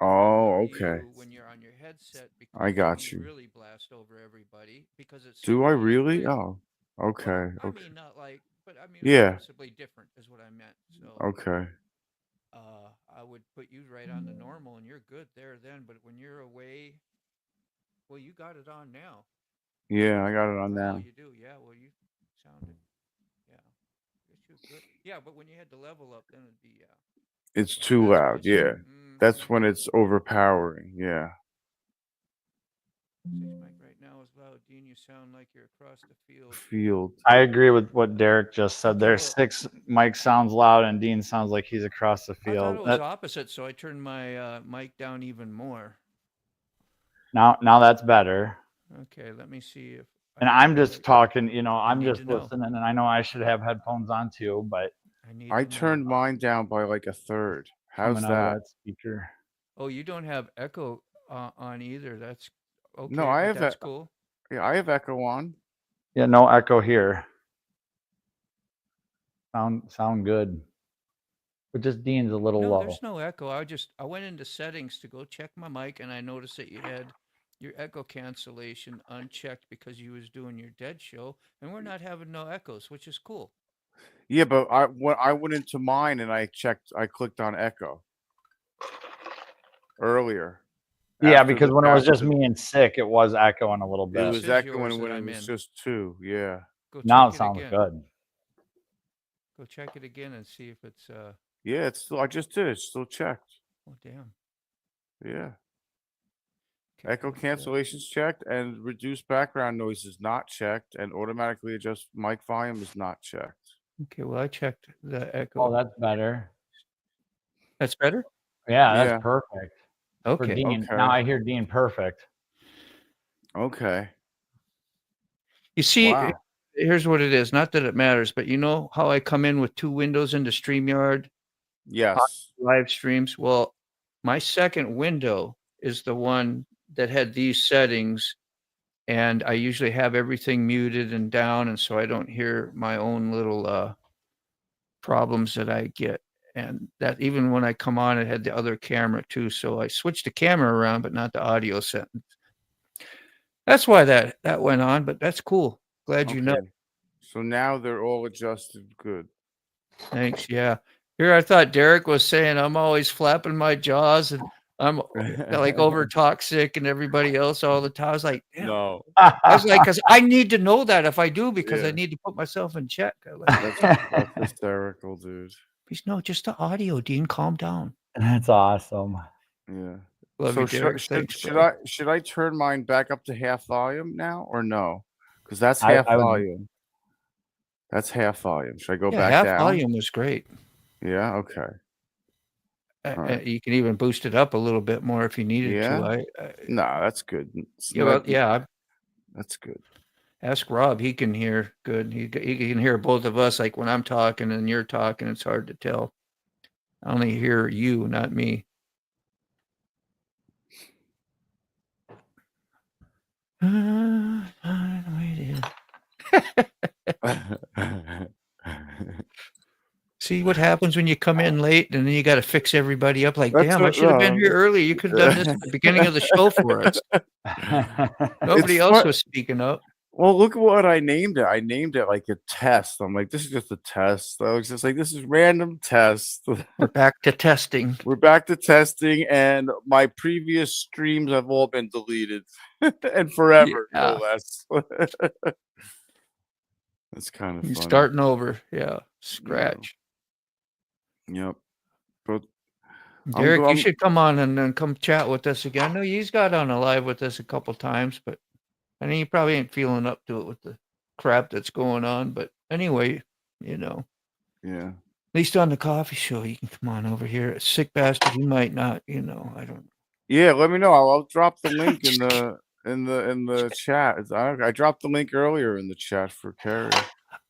Oh, okay. When you're on your headset, because I got you. really blast over everybody because it's. Do I so really? quick. Oh, okay. Well, I Okay. mean, not like, but I mean, Yeah. noticeably different is what I meant. So. Okay. I would put you right on the normal, and you're good there then. But when you're away, well, you got it on now. Yeah, I got it on Oh, now. you do, yeah. Well, you sounded, yeah. Guess you're good. Yeah, but when you had to level up, then it'd be It's too loud. Yeah, that's when it's overpowering. Yeah. Six mic right now is loud. Dean, you sound like you're across the field. I agree with what Derek just said there. Six, Mike sounds loud and Dean sounds like he's across the field. I thought it was opposite, so I turned my mic down even more. Now that's better. Okay, let me see if. And I'm just talking, I'm just listening, and I know I should have headphones on too, but I turned mine down by like a third. How's that? Speaker. Oh, you don't have echo on either. That's okay. No, I have that's cool. Yeah, I have echo on. Yeah, no echo here. Sound good. But just Dean's a little low. There's no echo. I went into settings to go check my mic, and I noticed that you had your echo cancellation unchecked because you was doing your dead show, and we're not having no echoes, which is cool. Yeah, but I went into mine and I clicked on echo earlier. Yeah, because when it was just me and sick, it was echoing a little bit. It was echoing when it was just two. Yeah. Now it sounds good. Go check it again and see if it's. Yeah, it's still. I just did. It's still checked. Oh damn. Yeah. Echo cancellations checked, and reduce background noise is not checked, and automatically adjust mic volume is not checked. Okay, well I checked the echo. Oh, that's better. That's better? Yeah, that's perfect. Okay. For Dean. Now I hear Dean perfect. Okay. You see, here's what it is. Not that it matters, but you know how I come in with two windows into StreamYard? Yes. Live streams. Well, my second window is the one that had these settings, and I usually have everything muted and down, and so I don't hear my own little problems that I get. And that even when I come on, it had the other camera too. So I switched the camera around, but not the audio settings. That's why that went on, but that's cool. Glad you know. So now they're all adjusted good. Thanks. Yeah. Here I thought Derek was saying I'm always flapping my jaws and I'm like over toxic and everybody else all the time. I was like, no. I was like, because I need to know that if I do, because I need to put myself in check. That's hysterical, dude. He's no, just the audio, Dean. Calm down. That's awesome. Yeah. Love you, Derek. Should I turn mine back up to half volume now or no? Because that's half volume. That's half volume. Should I go back down? Half volume was great. Yeah. Okay. Right. You can even boost it up a little bit more if you needed to. No, that's good. Yeah, that's good. Ask Rob. He can hear good. He can hear both of us. Like when I'm talking and you're talking, it's hard to tell. I only hear you, not me. See what happens when you come in late and then you got to fix everybody up. Like, That's damn, I what, should have been here earlier. You could have done this at the beginning of the show for us. Nobody It's else fun- was speaking up. Well, look at what I named it. I named it like a test. I'm like, this is just a test. I was just like, this is random test. We're back to testing. We're back to testing, and my previous streams have all been deleted and forever, no less. That's kind of You're funny. starting over. Yeah. Scratch. Yep. But Derek, you should come on and then come chat with us again. I know he's got on a live with us a couple times, but I know you probably ain't feeling up to it with the crap that's going on. But anyway, you know. Yeah. At least on the coffee show, you can come on over here. Sick bastard, you might not, you know. I don't. Yeah, let me know. I'll drop the link in the chat. I dropped the link earlier in the chat for Carrie.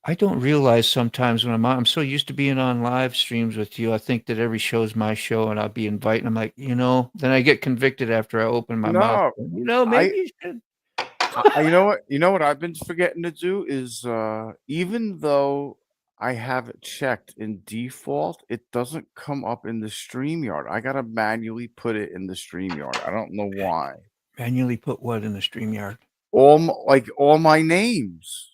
I don't realize sometimes when I'm so used to being on live streams with you. I think that every show's my show, and I'll be inviting. I'm like, you know. Then I get convicted after I open my mouth. You know, maybe you should. You know what I've been forgetting to do is even though I have it checked in default, it doesn't come up in the StreamYard. I gotta manually put it in the StreamYard. I don't know why. Manually put what in the StreamYard? All my names.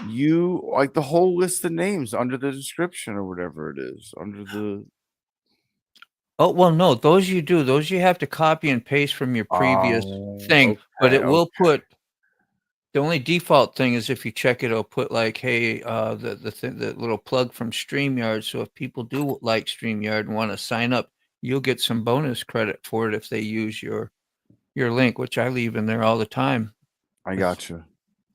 You like the whole list of names under the description or whatever it is under the. Oh, well, no, those you do. Those you have to copy and paste from your previous thing, but it will put. The only default thing is if you check it, it'll put like, hey, the little plug from StreamYard. So if people do like StreamYard and want to sign up, you'll get some bonus credit for it if they use your link, which I leave in there all the time. I gotcha.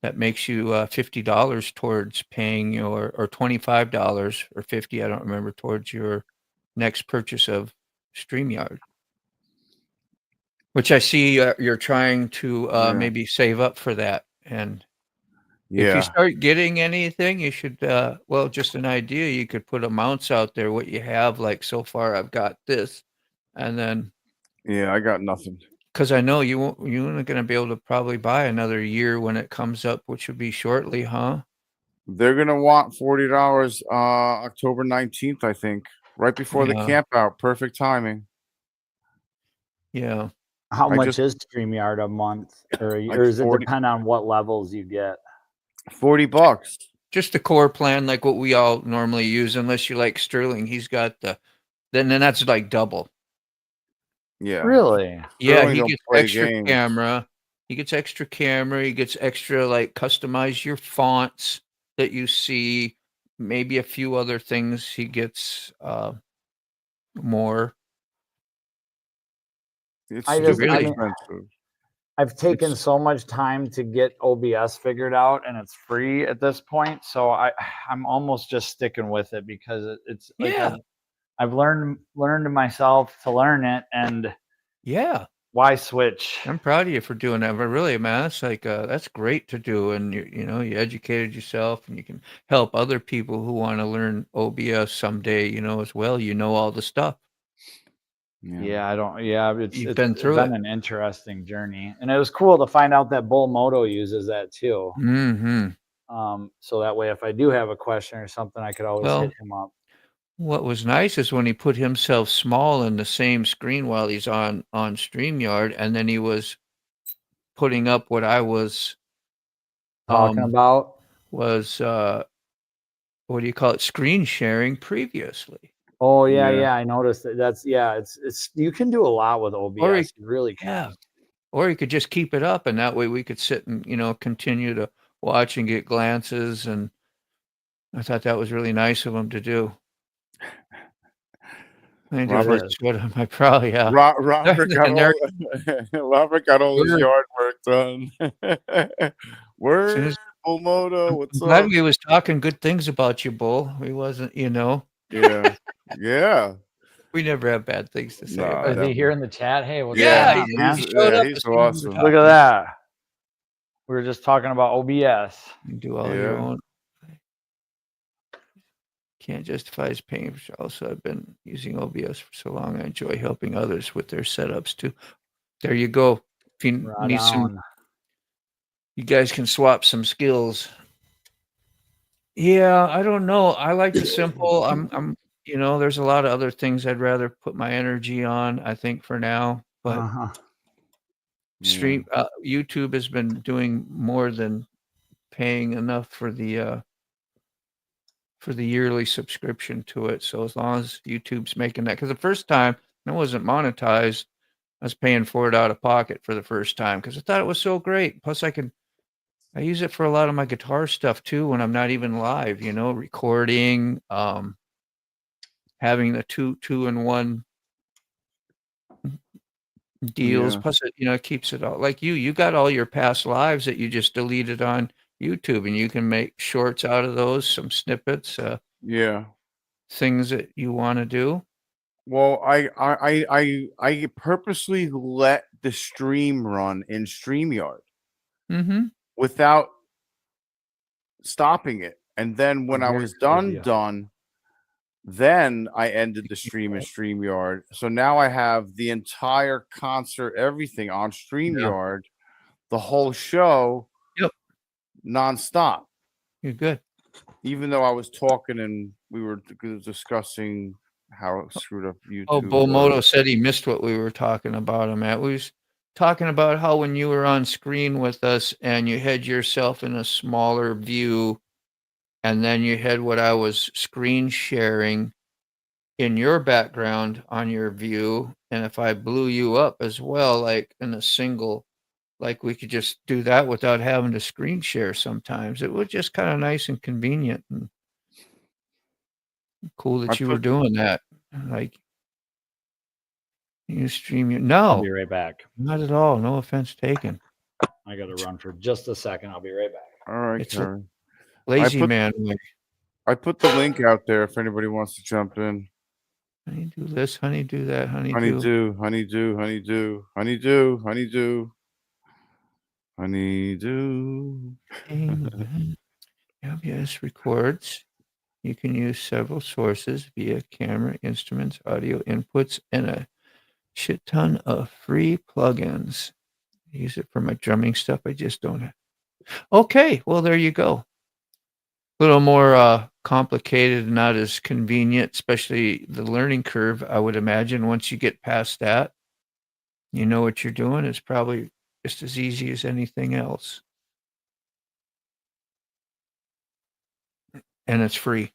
That makes you $50 towards paying your, or $25 or $50, I don't remember, towards your next purchase of StreamYard. Which I see you're trying to maybe save up for that. And if you start getting anything, you should, well, just an idea, you could put amounts out there, what you have, like so far I've got this. And then. Yeah, I got nothing. Because I know you're not going to be able to probably buy another year when it comes up, which would be shortly, huh? They're going to want $40 October 19th, I think, right before the camp out. Perfect timing. Yeah. How much is StreamYard a month? Or does it depend on what levels you get? $40. Just the core plan, like what we all normally use, unless you like Sterling. He's got then that's like double. Yeah. Really? Yeah, he gets extra camera. He gets extra camera. He gets extra, like, customize your fonts that you see. Maybe a few other things. He gets more. It's really expensive. I've taken so much time to get OBS figured out, and it's free at this point. So I'm almost just sticking with it because it's like I've learned myself to learn it, and why switch? I'm proud of you for doing that. But really, man, that's like that's great to do, and you educated yourself, and you can help other people who want to learn OBS someday, as well. You know all the stuff. Yeah, I don't. Yeah, it's been an interesting journey, and it was cool to find out that Bull Moto uses that too. Mm-hmm. So that way, if I do have a question or something, I could always hit him up. What was nice is when he put himself small in the same screen while he's on StreamYard, and then he was putting up what I was talking about was what do you call it? Screen sharing previously. Oh yeah, I noticed that. That's it's you can do a lot with OBS. You really can. Yeah. Or you could just keep it up, and that way we could sit and continue to watch and get glances, and I thought that was really nice of him to do. Robert, I probably Robert got all his yard work done. Where's Bull Moto? What's up? Glad he was talking good things about you, Bull. He wasn't, Yeah. We never have bad things to say. Is he here in the chat? Hey, what's he's man? showed up. He's awesome. Look at that. We were just talking about OBS. You do all your own. Can't justify as paying for. Also, I've been using OBS for so long. I enjoy helping others with their setups too. There you go. If you need some, you guys can swap some skills. Yeah, I don't know. I like the simple. I'm there's a lot of other things I'd rather put my energy on, I think, for now. But YouTube has been doing more than paying enough for the yearly subscription to it. So as long as YouTube's making that, because the first time it wasn't monetized, I was paying for it out of pocket for the first time because I thought it was so great. Plus, I use it for a lot of my guitar stuff too when I'm not even live. Recording, having the two-in-one deals. Yeah. Plus, it keeps it all like you got all your past lives that you just deleted on YouTube, and you can make shorts out of those, some snippets, things that you want to do. Well, I purposely let the stream run in StreamYard without stopping it, and then when I was done, then I ended the stream in StreamYard. So now I have the entire concert, everything on StreamYard, the whole show, nonstop. You're good. Even though I was talking and we were discussing how it screwed up YouTube. Oh, Bomoto said he missed what we were talking about him at. We was talking about how when you were on screen with us and you had yourself in a smaller view, and then you had what I was screen sharing in your background on your view. And if I blew you up as well, like in a single, like we could just do that without having to screen share sometimes. It was just kind of nice and convenient and cool that you were doing that. Like, you stream your I'll be right back. Not at all. No offense taken. I got to run for just a second. I'll be right back. All right, It's Karen. lazy man. I put the link out there if anybody wants to jump in. Honey, do this. Honey, do that. Honey, do. Honey, do. Honey, do. Honey, do. Honey, do. Honey, do. OBS records. You can use several sources via camera, instruments, audio inputs, and a shit ton of free plugins. I use it for my drumming stuff. I just don't have. Okay, well, there you go. A little more complicated, not as convenient, especially the learning curve, I would imagine. Once you get past that, you know what you're doing. It's probably just as easy as anything else. And it's free.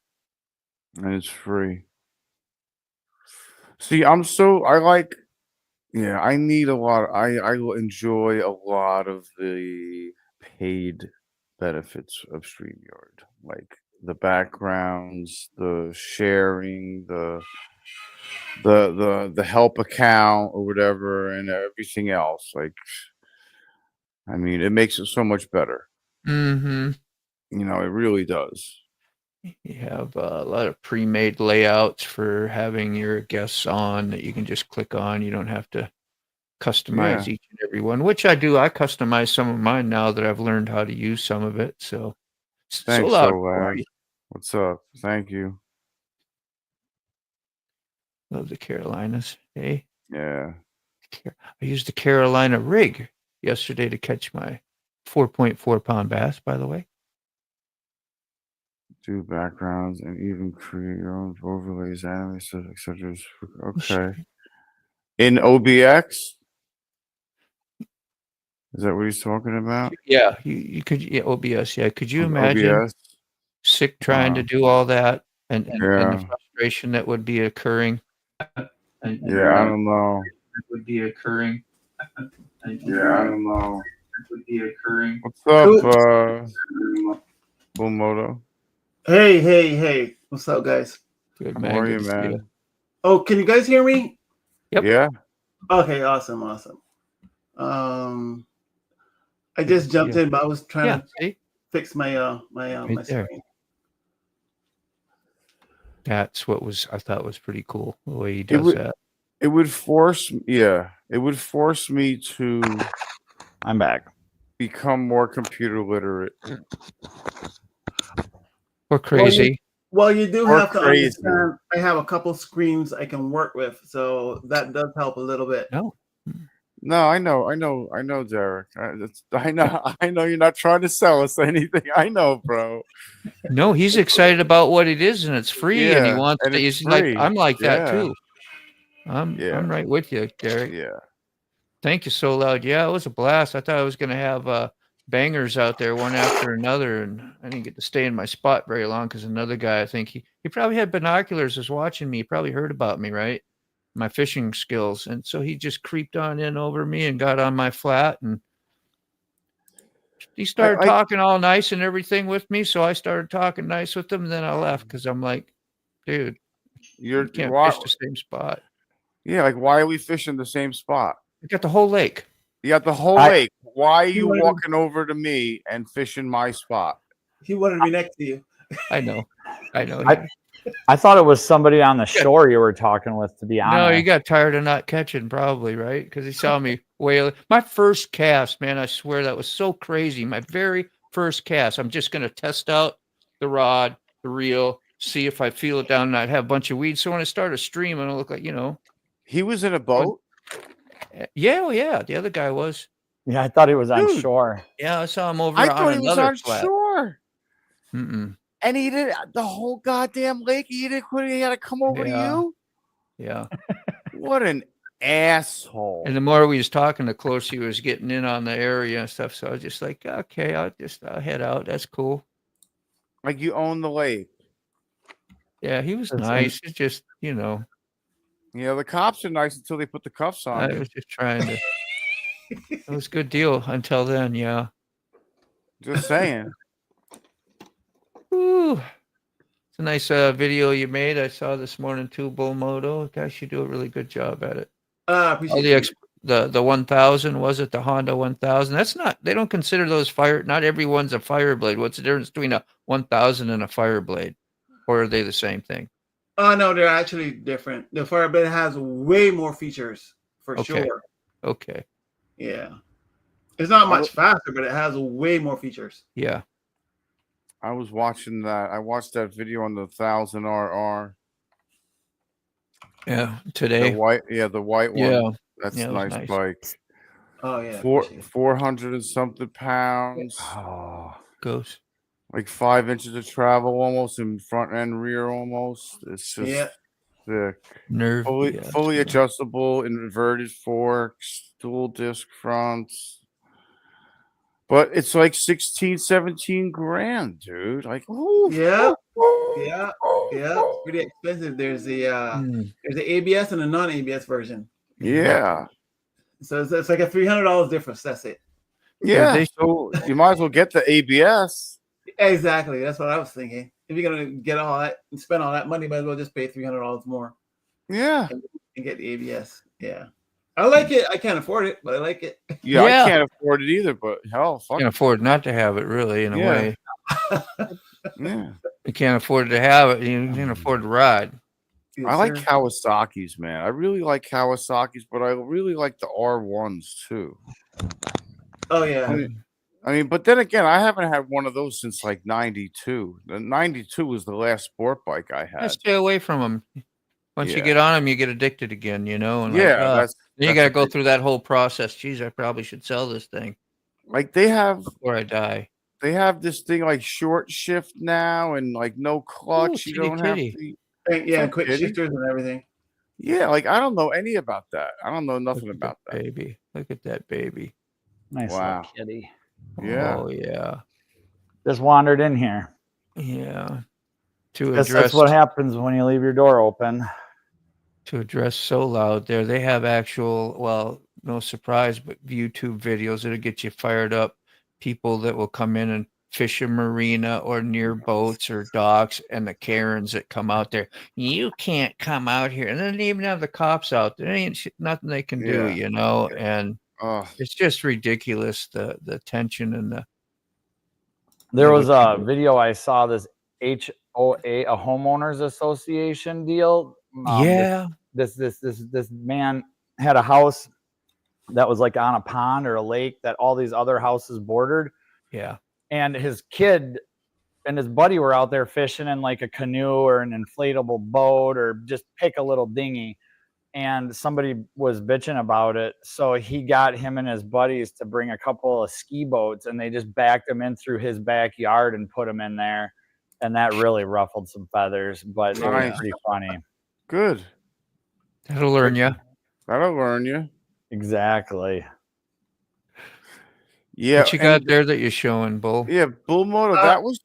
See, I need a lot. I will enjoy a lot of the paid benefits of StreamYard, like the backgrounds, the sharing, the help account or whatever, and everything else. Like, I mean, it makes it so much better. Mm-hmm. It really does. You have a lot of pre-made layouts for having your guests on that you can just click on. You don't have to customize each and every one, which I do. I customize some of mine now that I've learned how to use some of it. So, thanks, what's up? Thank you. Love the Carolinas. Hey. Yeah. I used the Carolina rig yesterday to catch my 4.4 pound bass, by the way. Do backgrounds and even create your own overlays, animes, etc. Okay. In OBX? Is that what he's talking about? Yeah, you could. Yeah, OBS. Yeah, could you imagine sick trying to do all that and the frustration that would be occurring? I don't know. Would be occurring. I don't know. Would be occurring. What's up, Bullmoto? Hey. What's up, guys? Good, man. How are you, man? Oh, can you guys hear me? Yep. Yeah. Okay, awesome. I just jumped in, but I was trying to fix my my screen. That's what I thought was pretty cool, the way he does that. It would force me to. I'm back. become more computer literate. Or crazy. Well, you do Or have to crazy. understand. I have a couple screens I can work with, so that does help a little bit. No. No, I know, Derek. I know you're not trying to sell us anything. I know, bro. No, he's excited about what it is, and it's free, and he wants and to. it's He's like, free. I'm like that Yeah. too. I'm right with you, Derek. Yeah. Thank you so loud. Yeah, it was a blast. I thought I was going to have bangers out there one after another, and I didn't get to stay in my spot very long because another guy, I think he probably had binoculars, was watching me. He probably heard about me, right? My fishing skills, and so he just creeped on in over me and got on my flat, and he started talking all nice and everything with me. So I started talking nice with him, and then I left because I'm like, dude, you can't fish the same spot. Yeah, like why are we fishing the same spot? You got the whole lake. You got the whole lake. Why are you walking over to me and fishing my spot? He wanted to be next to you. I know. I thought it was somebody on the shore you were talking with, to be honest. No, he got tired of not catching, probably, right? Because he saw me whaling. My first cast, man, I swear that was so crazy. My very first cast. I'm just going to test out the rod, the reel, see if I feel it down and I'd have a bunch of weeds. So when I started streaming, it'll look like, He was in a boat? Yeah, well, yeah. The other guy was. Yeah, I thought he was on shore. Yeah, I saw him over I on thought he was another on flat. shore. Mm-mm. And he did the whole goddamn lake. He had to come over to you? Yeah. What an asshole. And the more we was talking, the closer he was getting in on the area and stuff. So I was just like, okay, I'll head out. That's cool. Like you own the lake. Yeah, he was nice. It's just, Yeah, the cops are nice until they put the cuffs on. I was just trying to. It was a good deal until then, yeah. Just saying. Ooh. It's a nice video you made. I saw this morning too, Bull Moto. Gosh, you do a really good job at it. Appreciate the 1000, was it the Honda 1000? That's not, they don't consider those not everyone's a Fireblade. What's the difference between a 1000 and a Fireblade? Or are they the same thing? Oh, no, they're actually different. The Fireblade has way more features for sure. Okay. Yeah. It's not much faster, but it has way more features. Yeah. I was watching that. I watched that video on the 1000RR. Yeah, today. The white one. Yeah. That's a nice bike. Oh, yeah. 400 and something pounds. Oh. Goes. Like 5 inches of travel almost in front and rear almost. It's just sick. Nerve. Fully adjustable, inverted forks, dual disc fronts. But it's like 16, 17 grand, dude. Like, yeah. It's pretty expensive. There's the ABS and a non-ABS version. Yeah. So it's like a $300 difference. That's it. Yeah. So you might as well get the ABS. Exactly. That's what I was thinking. If you're gonna get all that and spend all that money, might as well just pay $300 more. Yeah. And get the ABS. Yeah. I like it. I can't afford it, but I like it. Yeah, I can't afford it either, but hell, fuck. Can't afford not to have it, really, in a way. Yeah. You can't afford to have it. You can't afford to ride. Yes, I like Kawasaki's, man. I really like Kawasaki's, but I really like the R1s too. Oh yeah. I mean, but then again, I haven't had one of those since like '92. The '92 was the last sport bike I had. Stay away from them. Once you get on them, you get addicted again, And then you got to go through that whole process. Geez, I probably should sell this thing. Like they have before I die. They have this thing like short shift now, and like no clutch. You don't have to. Yeah, quick shifters and everything. Yeah, like I don't know any about that. I don't know nothing about that. Baby, look at that baby. Nice little kitty. Yeah. Oh yeah. Just wandered in here. Yeah. That's what happens when you leave your door open. To address So Loud there, they have actual, well, no surprise, but YouTube videos that'll get you fired up. People that will come in and fish a marina or near boats or docks, and the Karens that come out there. You can't come out here. And then they even have the cops out there. There ain't nothing they can do, and it's just ridiculous, the tension and the. There was a video I saw, this HOA, a homeowners association deal. Yeah. This man had a house that was like on a pond or a lake that all these other houses bordered. Yeah. And his kid and his buddy were out there fishing in like a canoe or an inflatable boat or just pick a little dinghy. And somebody was bitching about it. So he got him and his buddies to bring a couple of ski boats, and they just backed them in through his backyard and put them in there. And that really ruffled some feathers, but it was pretty funny. Good. That'll learn you. That'll learn you. Exactly. Yeah. What you got there that you're showing, Bull? Yeah, Bull Moto.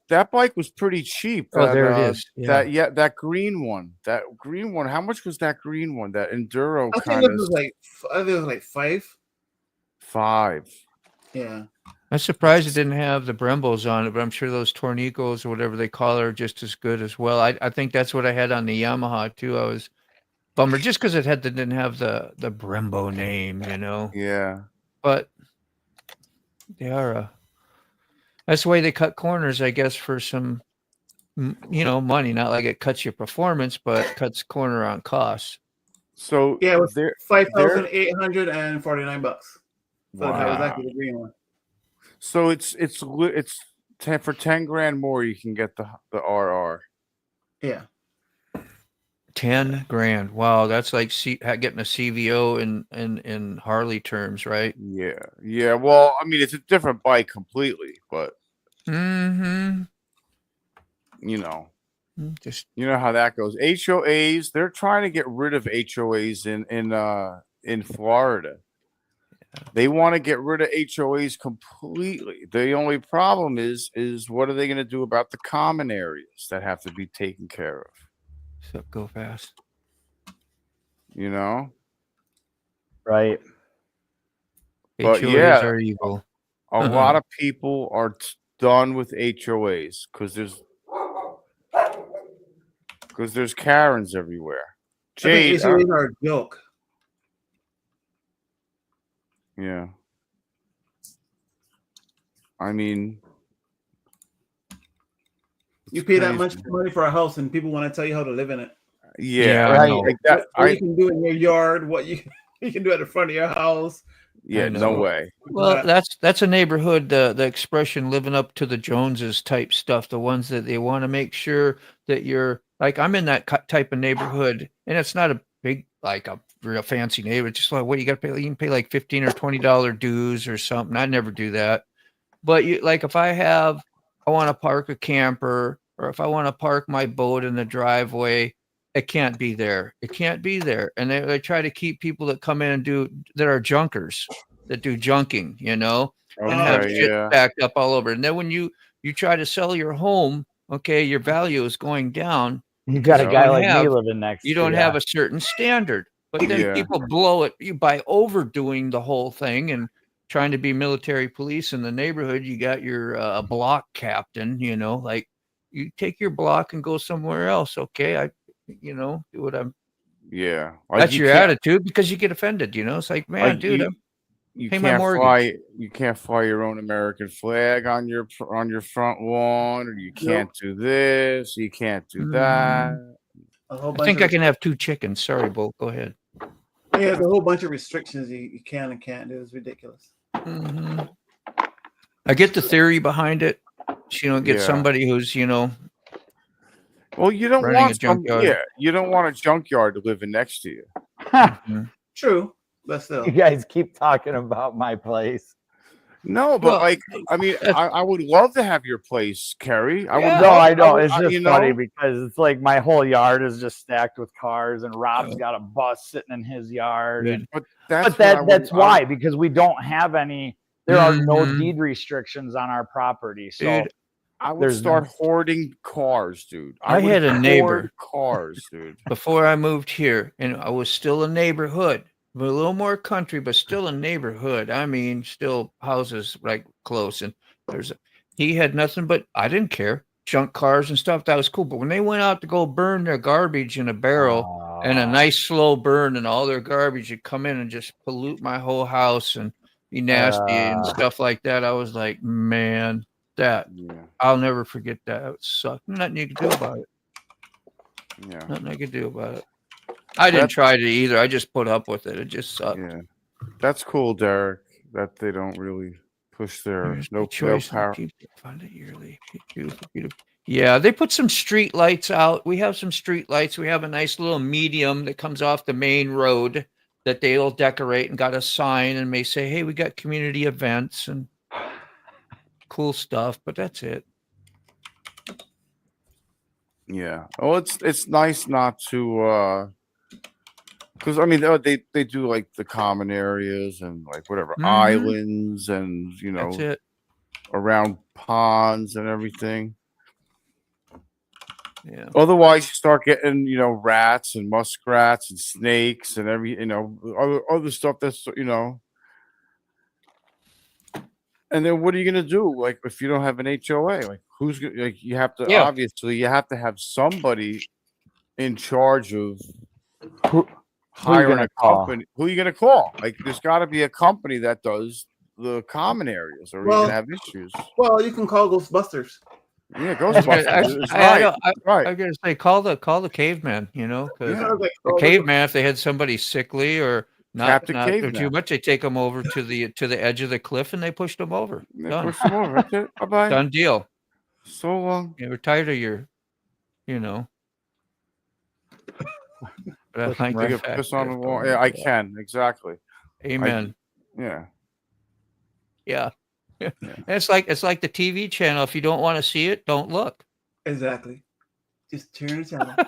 That bike was pretty cheap. Oh, there it is. Yeah. That green one. That green one. How much was that green one? That enduro I kind think of. I think it was like 5. 5. Yeah. I'm surprised it didn't have the Brembos on it, but I'm sure those Tornicos or whatever they call it are just as good as well. I think that's what I had on the Yamaha too. I was bummer just because didn't have the Brembo name, you know. Yeah. But they are that's the way they cut corners, I guess, for some money. Not like it cuts your performance, but cuts corner on costs. So yeah, it was $5,849. So that was actually the green one. So it's 10 for 10 grand more. You can get the RR. Yeah. 10 grand. Wow, that's like getting a CVO in Harley terms, right? Yeah. Yeah. Well, I mean, it's a different bike completely, but just you know how that goes. HOAs, they're trying to get rid of HOAs in Florida. They want to get rid of HOAs completely. The only problem is what are they going to do about the common areas that have to be taken care of? So go fast. You know? Right. But HOAs yeah, are evil. A lot of people are done with HOAs because there's Karens everywhere. Jade, HOAs are a joke. Yeah. I mean, you pay that much money for a house, and people want to tell you how to live in it. Yeah, right. Like that. What you can do in your yard, what you can do at the front of your house. Yeah, no way. Well, that's a neighborhood. The expression "living up to the Joneses" type stuff. The ones that they want to make sure that you're like. I'm in that type of neighborhood, and it's not a big like a real fancy neighborhood. Just like what you got to pay. You can pay like $15 or $20 dues or something. I never do that. But you like if I want to park a camper or if I want to park my boat in the driveway, it can't be there. It can't be there. And they try to keep people that come in and that are junkers, that do junking, and have shit backed up all over. And then when you try to sell your home, okay, your value is going down. You got a guy like me living next to you. You don't have a certain standard. But then people blow it by overdoing the whole thing and trying to be military police in the neighborhood. You got your block captain, like you take your block and go somewhere else. Okay. Do what I'm. Yeah. That's your attitude because you get offended, It's like, man, dude, you pay can't my mortgage. You can't fly your own American flag on your front lawn, or you can't do this, you can't do that. I think I can have 2 chickens. Sorry, Bo. Go ahead. Yeah, there's a whole bunch of restrictions you can and can't do. It's ridiculous. I get the theory behind it. Get somebody who's, well, you don't want you don't want a junkyard to live next to you. True, but still, you guys keep talking about my place. No, but I would love to have your place, Kerry. I know. It's just funny because it's like my whole yard is just stacked with cars, and Rob's got a bus sitting in his yard. But that's why, because we don't have any. There are no deed restrictions on our property, so. Dude, I would start hoarding cars, dude. I had a neighbor. Cars, dude. Before I moved here, and I was still a neighborhood. A little more country, but still a neighborhood. I mean, still houses right close. And he had nothing but, I didn't care, junk cars and stuff. That was cool. But when they went out to go burn their garbage in a barrel and a nice slow burn and all their garbage would come in and just pollute my whole house and be nasty and stuff like that, I was like, man, I'll never forget that. It sucked. Nothing you can do about it. Yeah. Nothing I could do about it. I didn't try to either. I just put up with it. It just sucked. Yeah. That's cool, Derek. That they don't really push their Here's no the choice and power. people fund it yearly. Yeah, they put some street lights out. We have some street lights. We have a nice little medium that comes off the main road that they'll decorate and got a sign and may say, "Hey, we got community events and cool stuff," but that's it. Yeah. Oh, it's nice not to because I mean they do like the common areas and like whatever islands and That's it. around ponds and everything. Yeah. Otherwise, you start getting rats and muskrats and snakes and other stuff that's. And then what are you gonna do? Like if you don't have an HOA, like who's gonna like you have to obviously you have to have somebody in charge of hiring a company. Who are you gonna call? Like there's got to be a company that does the common areas, or you're gonna have issues. Well, you can call Ghostbusters. Yeah, Ghostbusters. I gotta say, call the caveman. Because the caveman, if they had somebody sickly or not too much, they take them over to the edge of the cliff and they pushed them over. Done. Push them over. Okay, bye-bye. Done deal. So long. Yeah, we're tired of your, But I like to piss on the wall. Yeah, I can exactly. Amen. Yeah. It's like the TV channel. If you don't want to see it, don't look. Exactly. Just turn the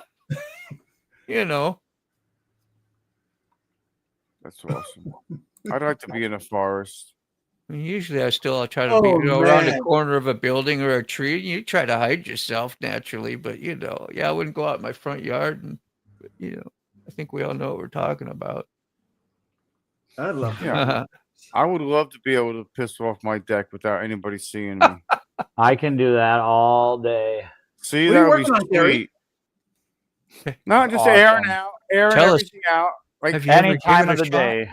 channel. That's awesome. I'd like to be in a forest. Usually, I try to be around the corner of a building or a tree. You try to hide yourself naturally, but I wouldn't go out in my front yard. And I think we all know what we're talking about. I'd love to. Yeah. I would love to be able to piss off my deck without anybody seeing me. I can do that all day. See, that would be sweet. No, just airing everything out. Like any time of the day.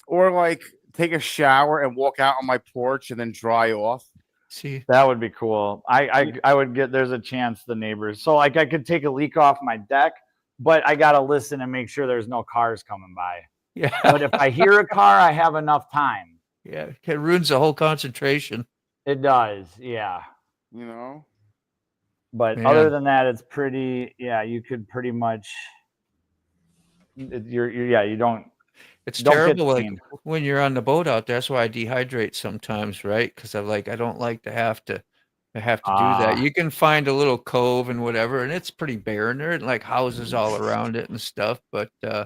Or like take a shower and walk out on my porch and then dry off. See, that would be cool. I would get, there's a chance the neighbors. So like I could take a leak off my deck, but I got to listen and make sure there's no cars coming by. Yeah. But if I hear a car, I have enough time. Yeah. It ruins the whole concentration. It does. Yeah. But other than that, it's pretty, you could pretty much, you don't. It's terrible like when you're on the boat out there. That's why I dehydrate sometimes, right? Because I don't like to have to do that. You can find a little cove and whatever, and it's pretty barren there, and like houses all around it and stuff. But as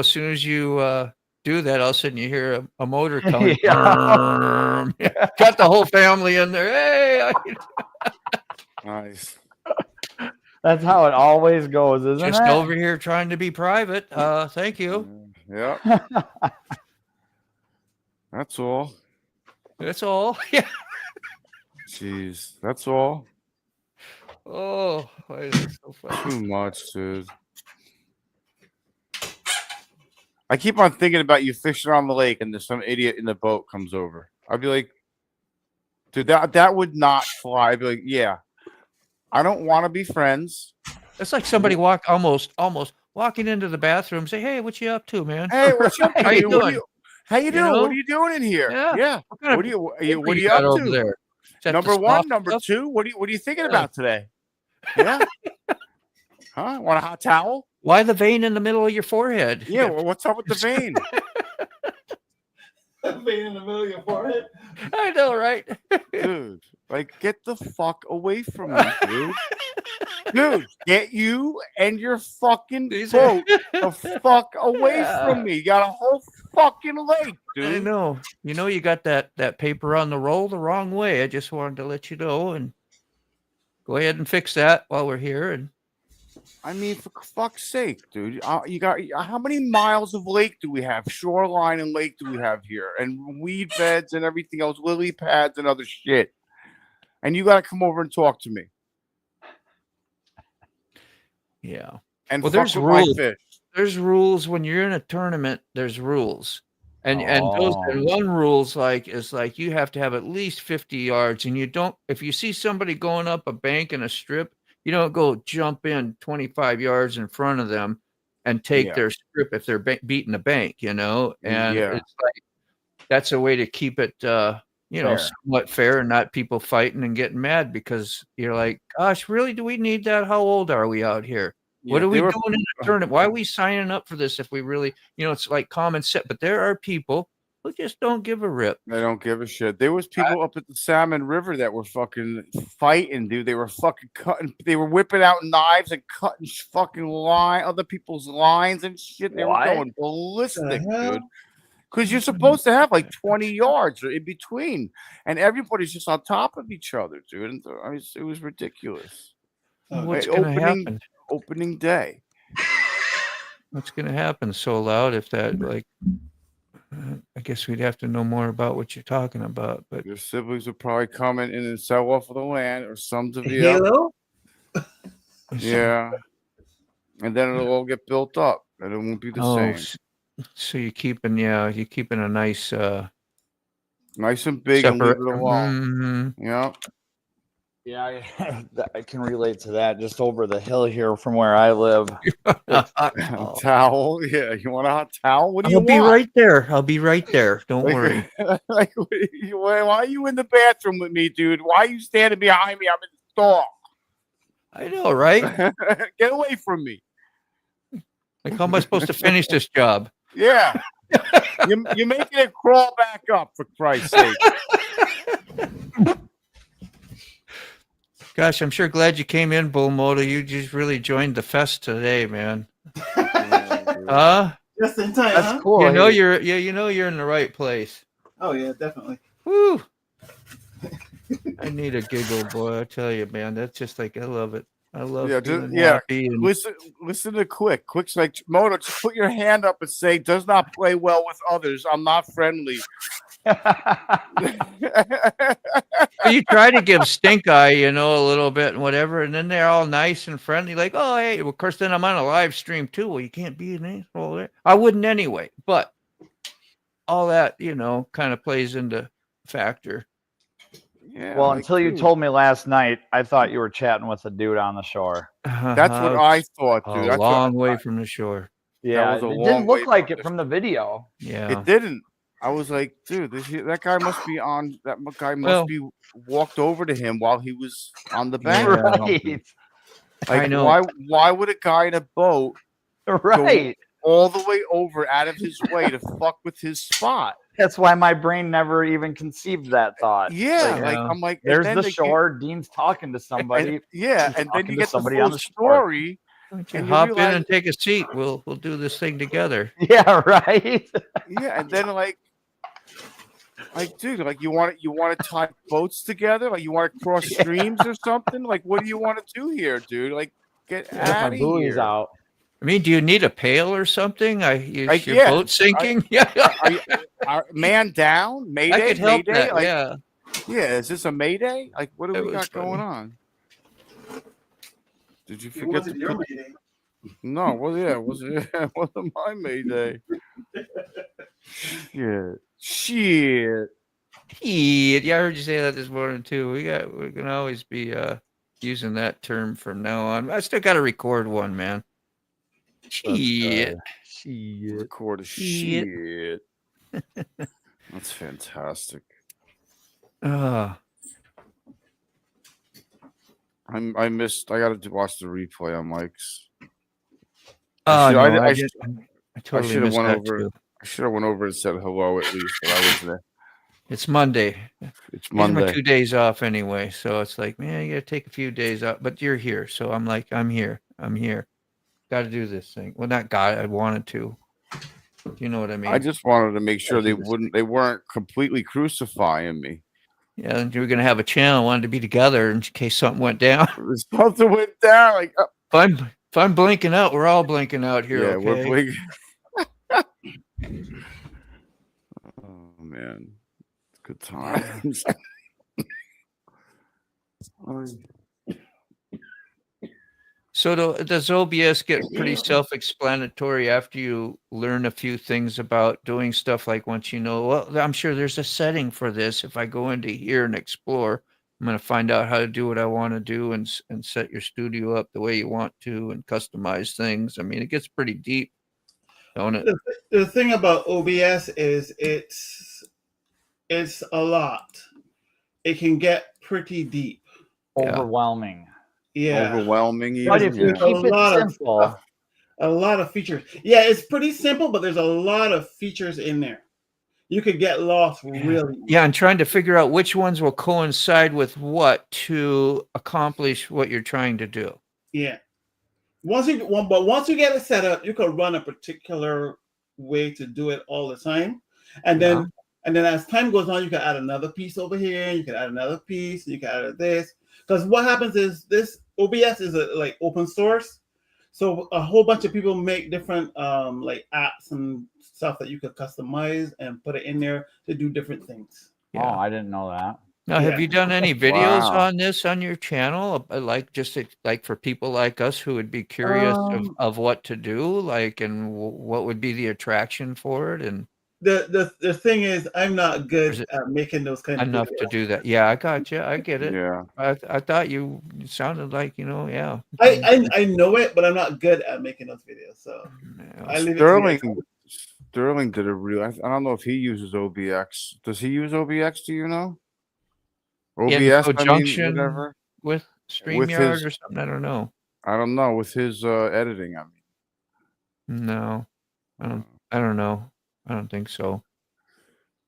soon as you do that, all of a sudden you hear a motor coming. Got the whole family in there. Hey, nice. That's how it always goes, isn't it? Just over here trying to be private. Thank you. Yeah. That's all. That's all. Yeah. Jeez, that's all. Oh, why is it so funny? Too much, dude. I keep on thinking about you fishing on the lake and there's some idiot in the boat comes over. I'd be like, dude, that would not fly. I'd be like, yeah, I don't want to be friends. It's like somebody almost walking into the bathroom, say, "Hey, what you up to, man? Hey, what you up to? How you doing? How you doing? What are you doing in here? Yeah. What are you up to over there? Number one, number two. What are you thinking about today? Yeah. Huh? Want a hot towel? Why the vein in the middle of your forehead? Yeah. Well, what's up with the vein? The vein in the middle of your forehead. I know, right? Dude, like, get the fuck away from me, dude. Dude, get you and your fucking boat the fuck away from me. You got a whole fucking lake, dude. I know. You got that paper on the roll the wrong way. I just wanted to let you know and go ahead and fix that while we're here. And I mean, for fuck's sake, dude. You got how many miles of lake do we have? Shoreline and lake do we have here? And weed beds and everything else, lily pads and other shit. And you got to come over and talk to me. Yeah. And there's rules. There's rules when you're in a tournament. There's rules, and one rules is you have to have at least 50 yards, and you don't. If you see somebody going up a bank in a strip, you don't go jump in 25 yards in front of them. and take Yeah. their strip if they're beating a bank, you know, and Yeah. it's like that's a way to keep it, you know, Fair. somewhat fair and not people fighting and getting mad because you're like, gosh, really, do we need that? How old are we out here? What Yeah, are we they were. doing in the tournament? Why are we signing up for this if we really, you know, it's like common sense. But there are people who just don't give a rip. They don't give a shit. There was people up at the Salmon River that were fucking fighting, dude. They were fucking cutting. They were whipping out knives and cutting fucking other people's lines and shit. They were What? going ballistic, hell? dude. Because you're supposed to have like 20 yards in between, and everybody's just on top of each other, dude. And I mean, it was ridiculous. What's Like, going to happen? Opening day. What's going to happen so loud if that, like, I guess we'd have to know more about what you're talking about. But Your siblings would probably come in and sell off of the land or some to be up. Halo? Yeah. And then it'll all get built up and it won't be the same. So you're keeping a nice, Nice and big and leave it alone. Mhm. Yeah. Yeah, I can relate to that. Just over the hill here from where I live. A towel. Yeah. You want a hot towel? What do you I'll be want? right there. I'll be right there. Don't worry. Like, why are you in the bathroom with me, dude? Why are you standing behind me? I'm in the stall. I know, right? Get away from me. Like, how am I supposed to finish this job? Yeah. You're making it crawl back up, for Christ's sake. Gosh, I'm sure glad you came in, Bull Moto. You just really joined the fest today, man. Just in time, That's huh? cool. You know you're in the right place. Oh yeah, definitely. Woo! I need a giggle, boy. I tell you, man. That's just like I love it. I love feeling happy. And Listen to Quick. Quick's like, Moto, just put your hand up and say, does not play well with others. I'm not friendly. you try to give stink eye, you know, a little bit and whatever, and then they're all nice and friendly, like, oh, hey, well, of course, then I'm on a live stream too. Well, you can't be an asshole there. I wouldn't anyway, but all that, you know, kind of plays into factor. Yeah, Well, like, until you dude, told me last night, I thought you were chatting with a dude on the shore. that's what I thought, dude. A That's long way from the shore. Yeah, was a it long didn't way look like from it the from the video. Yeah. It didn't. I was like, dude, that guy must be on. That guy must Well- be walked over to him while he was on the bank. or Right. something. I Like, know. why would a guy in a boat Right. all the way over out of his way to fuck with his spot? That's why my brain never even conceived that thought. Yeah, Like, like I'm like, and there's then the they shore. Dean's talking to somebody. yeah, He's and then talking you to get the somebody full on the shore. story. Why don't you and you hop in realize- and take a seat? We'll do this thing together. Yeah, right. Yeah, and then like, dude, like you want to tie boats together? Like you want to cross streams or something? Like, what do you want to do here, dude? Like, get Get out my of buoys here. out. I mean, do you need a pail or something? Is Like, your yeah, boat sinking? Yeah. Are man down? Mayday? I could help Mayday? that. Like, Yeah. yeah, is this a Mayday? Like, what do It we was got going funny. on? Did you It forget wasn't to your put? meeting. No, well, yeah, it wasn't my Mayday. Shit. Yeah, I heard you say that this morning too. We can always be using that term from now on. I still got to record one, man. Shit. Record a Shit. shit. That's fantastic. Ah, I missed. I got to watch the replay on Mike's. oh should- no, I- I, I did- I totally should've missed went that over- too. I should have went over and said hello at least, but I was there. It's Monday. It's These are my Monday. 2 days off anyway, so it's like, man, you got to take a few days off. But you're here, so I'm like, I'm here. Got to do this thing. Well, not got. I wanted to. You know what I mean? I just wanted to make sure they weren't completely crucifying me. Yeah, and we were gonna have a channel. Wanted to be together in case something went down. If something went down, like, If I'm blinking out, we're all blinking out here. yeah, okay? we're blinking. Oh man, good times. So does OBS get pretty self-explanatory after you learn a few things about doing stuff? Like once you know, well, I'm sure there's a setting for this. If I go into here and explore, I'm going to find out how to do what I want to do and set your studio up the way you want to and customize things. I mean, it gets pretty deep, don't it? The thing about OBS is it's a lot. It can get pretty deep. Overwhelming. Yeah. Overwhelming. But Even, if you yeah. keep it simple, a lot of features. Yeah, it's pretty simple, but there's a lot of features in there. You could get lost really. Yeah, and trying to figure out which ones will coincide with what to accomplish what you're trying to do. Yeah. Once you get it set up, you can run a particular way to do it all the time, and then as time goes on, you can add another piece over here. You can add another piece. You can add this, because what happens is this OBS is like open source, so a whole bunch of people make different like apps and stuff that you could customize and put it in there to do different things. Oh, I didn't know that. Now, have you done any videos on this on your channel? Like just like for people like us who would be curious of what to do, like, and what would be the attraction for it? And the thing is, I'm not good at making those kind of enough videos. to do that. Yeah, I got you. I get it. Yeah. I thought you sounded like, yeah. I know it, but I'm not good at making those videos. So I leave Sterling did a real. I don't know if he uses OBX. Does he use OBX? Do you know? OBS, in conjunction whatever. with StreamYard or something. I don't know. I don't know with his editing. I mean, no, I don't know. I don't think so.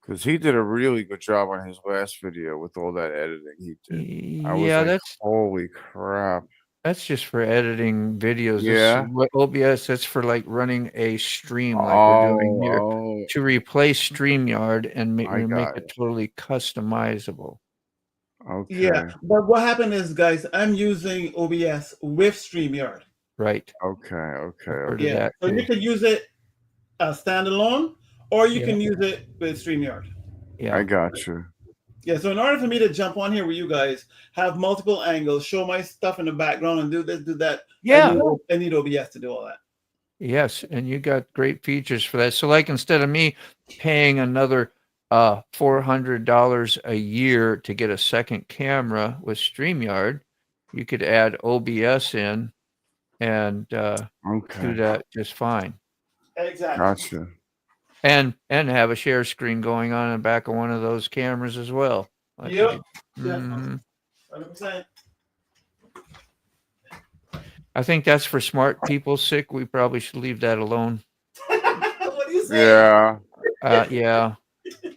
Because he did a really good job on his last video with all that editing he did. I was like, that's holy crap. That's just for editing videos. Yeah. What OBS, that's for like running a stream like we're doing here to replace StreamYard and make it totally customizable. Okay. Yeah, but what happened is, guys, I'm using OBS with StreamYard. Right. Okay. Yeah. So you can use it standalone, or you can use it with StreamYard. Yeah. I got you. Yeah, so in order for me to jump on here with you guys, have multiple angles, show my stuff in the background, and do this, do that. Yeah. I need OBS to do all that. Yes, and you got great features for that. So like instead of me paying another $400 a year to get a second camera with StreamYard, you could add OBS in and do that just fine. Exactly. Gotcha. And have a share screen going on in the back of one of those cameras as well. Yep. 100%. I think that's for smart people sick. We probably should leave that alone. What do you say? Yeah. Yeah.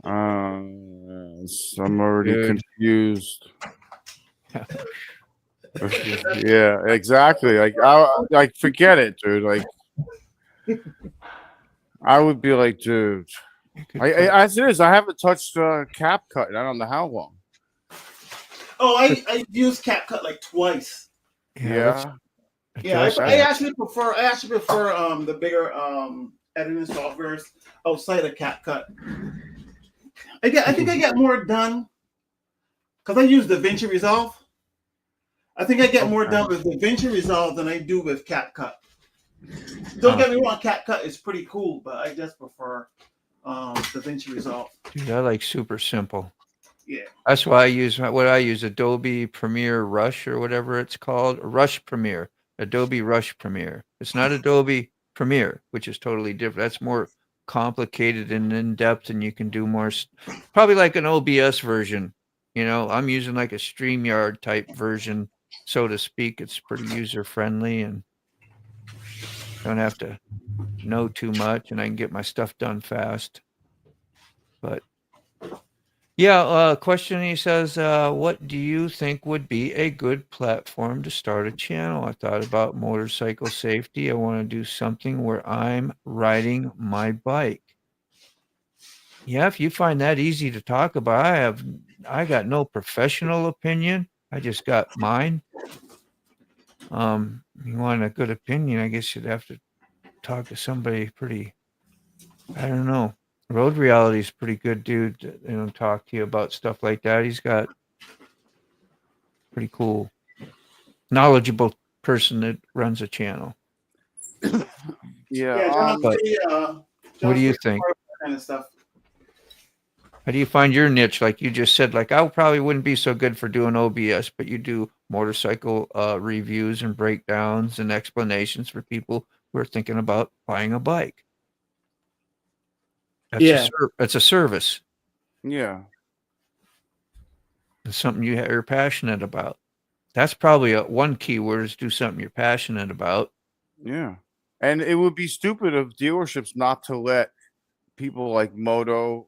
I'm already confused. Yeah, exactly. Like forget it, dude. Like I would be like, dude. As it is, I haven't touched CapCut. I don't know how long. Oh, I used CapCut like twice. Yeah. Yeah, I actually prefer the bigger editing softwares outside of CapCut. I think I get more done because I use DaVinci Resolve. I think I get more done with DaVinci Resolve than I do with CapCut. Don't get me wrong, CapCut is pretty cool, but I just prefer DaVinci Resolve. Dude, I like super simple. Yeah. That's why I use Adobe Premiere Rush or whatever it's called. Rush Premiere. Adobe Rush Premiere. It's not Adobe Premiere, which is totally different. That's more complicated and in-depth, and you can do more, probably like an OBS version. I'm using like a StreamYard type version, so to speak. It's pretty user-friendly and don't have to know too much, and I can get my stuff done fast. But yeah, question, he says, what do you think would be a good platform to start a channel? I thought about motorcycle safety. I want to do something where I'm riding my bike. Yeah, if you find that easy to talk about, I got no professional opinion. I just got mine. You want a good opinion, I guess you'd have to talk to somebody pretty, I don't know. Road Reality is pretty good dude to talk to you about stuff like that. He's got pretty cool, knowledgeable person that runs a channel. Yeah. But what do you think? Kind of stuff. How do you find your niche? Like you just said, like I probably wouldn't be so good for doing OBS, but you do motorcycle reviews and breakdowns and explanations for people who are thinking about buying a bike. Yeah. That's a service. Yeah. It's something you're passionate about. That's probably one key word is do something you're passionate about. Yeah. And it would be stupid of dealerships not to let people like Moto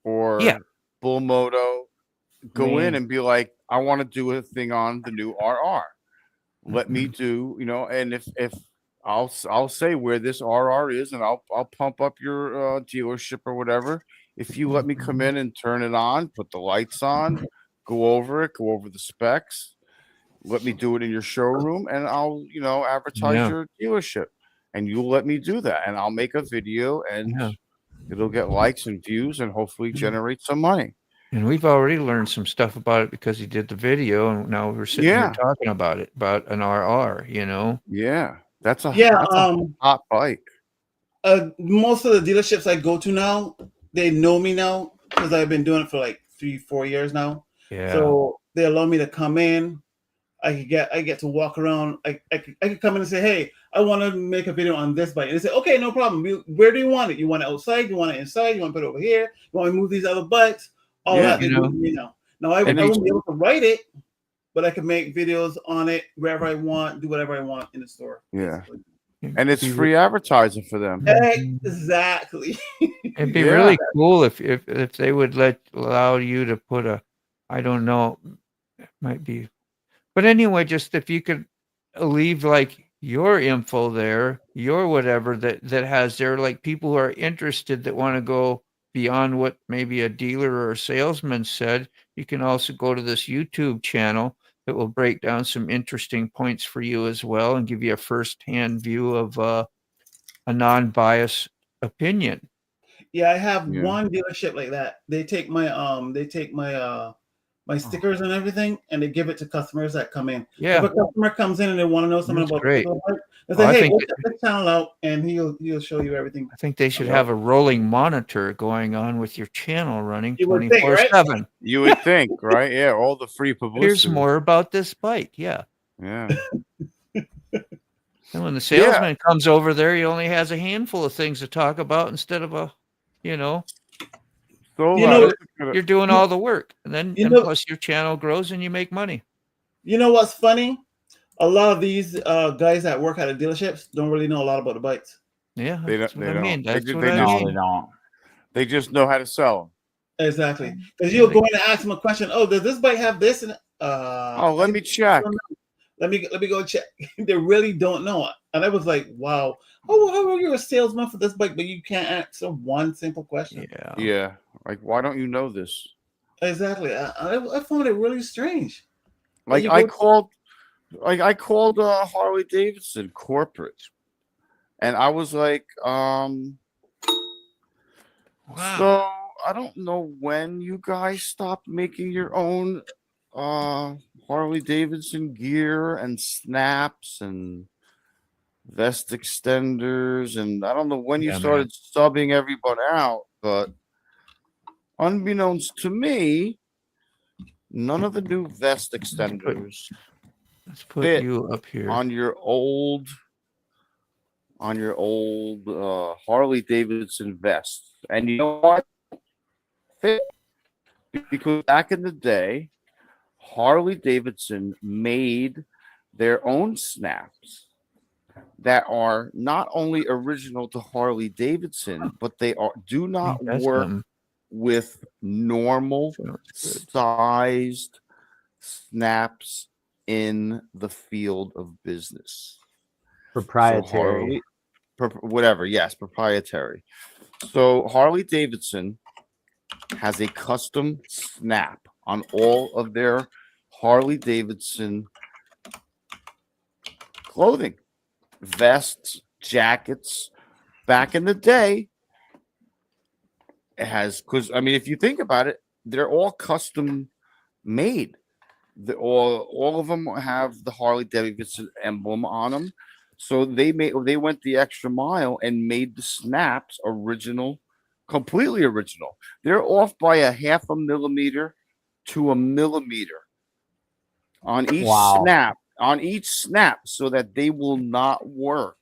or Bull Moto go in and be like, I want to do a thing on the new RR. Let me do, and if I'll say where this RR is, and I'll pump up your dealership or whatever. If you let me come in and turn it on, put the lights on, go over the specs, let me do it in your showroom, and I'll advertise your dealership, and you'll let me do that, and I'll make a video, and it'll get likes and views, and hopefully generate some money. And we've already learned some stuff about it because he did the video, and now we're sitting here talking about it, about an RR, Yeah, that's a hot bike. Most of the dealerships I go to now, they know me now because I've been doing it for like 3-4 years now. Yeah. So they allow me to come in. I get to walk around. I could come in and say, hey, I want to make a video on this bike. And they say, okay, no problem. Where do you want it? You want it outside? You want it inside? You want to put it over here? You want to move these other bikes? All that. Now I won't be able to write it, but I can make videos on it wherever I want, do whatever I want in the store. Yeah. And it's free advertising for them. Exactly. It'd be really cool if they would allow you to put I don't know, it might be. But anyway, just if you could leave like your info there, your whatever that has there, like people who are interested that want to go beyond what maybe a dealer or a salesman said, you can also go to this YouTube channel that will break down some interesting points for you as well and give you a first-hand view of a non-biased opinion. Yeah, I have one dealership like that. They take my my stickers and everything, and they give it to customers that come in. Yeah. If a customer comes in and they want to know something about great. They say, hey, check this channel out, and he'll show you everything. I think they should have a rolling monitor going on with your channel running 24/7. Right? You would think, right? Yeah, all the free publicity. Here's more about this bike. Yeah. Yeah. And when the salesman comes over there, he only has a handful of things to talk about instead of So you're doing all the work, and then plus your channel grows and you make money. You know what's funny? A lot of these guys that work at the dealerships don't really know a lot about the bikes. Yeah, they that's don't. what I mean. That's They what I mean. They don't. They just know how to sell them. Exactly, because you'll go in and ask them a question. Oh, does this bike have this? And let me check. Let me go check. They really don't know. And I was like, wow. Oh, how are you a salesman for this bike, but you can't answer one simple question? Yeah. Like, why don't you know this? Exactly. I found it really strange. Like I called Harley Davidson corporate, and I was like, so I don't know when you guys stopped making your own Harley Davidson gear and snaps and vest extenders, and I don't know when you started subbing everybody out, but unbeknownst to me, none of the new vest extenders let's put you up here on your old Harley Davidson vest. And you know what? Fit, because back in the day, Harley Davidson made their own snaps that are not only original to Harley Davidson, but they do not work with normal sized snaps in the field of business. Proprietary. Proprietary. So Harley Davidson has a custom snap on all of their Harley Davidson clothing, vests, jackets. Back in the day, it has, because I mean, if you think about it, they're all custom made. All of them have the Harley Davidson emblem on them, so they went the extra mile and made the snaps original completely original. They're off by a half a millimeter to a millimeter on each snap, so that they will not work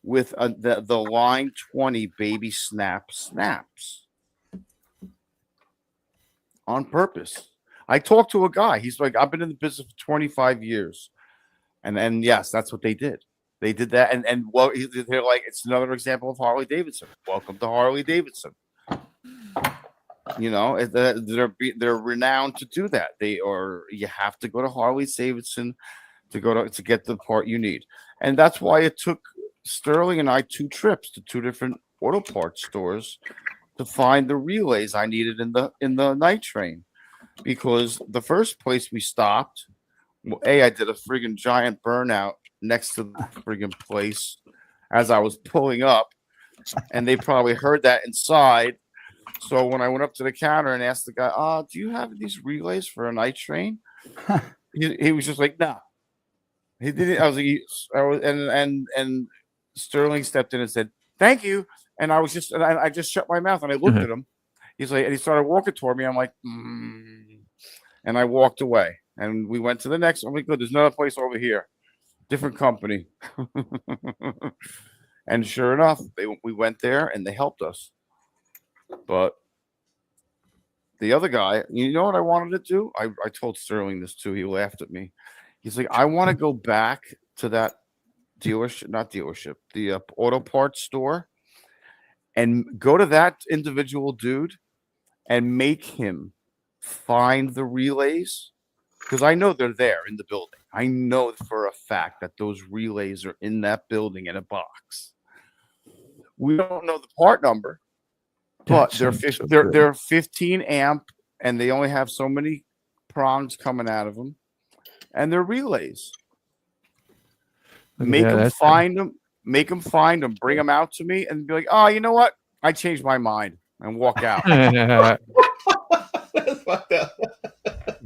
with the line 20 baby snaps on purpose. I talked to a guy. He's like, I've been in the business for 25 years. And yes, that's what they did. They did that. And well, they're like, it's another example of Harley Davidson. Welcome to Harley Davidson. You know, they're renowned to do that. You have to go to Harley Davidson to get the part you need. And that's why it took Sterling and I 2 trips to 2 different auto parts stores to find the relays I needed in the night train. Because the first place we stopped, I did a friggin' giant burnout next to the friggin' place as I was pulling up, and they probably heard that inside. So when I went up to the counter and asked the guy, do you have these relays for a night train? he was just like, no. He didn't. I was and Sterling stepped in and said, thank you. And I just shut my mouth and I looked at him. He's like, and he started walking toward me. I'm like, and I walked away. And we went to the next one. I'm like, good, there's another place over here. Different company. And sure enough, we went there and they helped us. But the other guy, you know what I wanted to do? I told Sterling this too. He laughed at me. He's like, I want to go back to that the auto parts store and go to that individual dude and make him find the relays. Because I know they're there in the building. I know for a fact that those relays are in that building in a box. We don't know the part number, but they're 15 amp, and they only have so many prongs coming out of them, and they're relays. Make them find them, bring them out to me, and be like, oh, you know what? I changed my mind, and walk out. That's fucked up.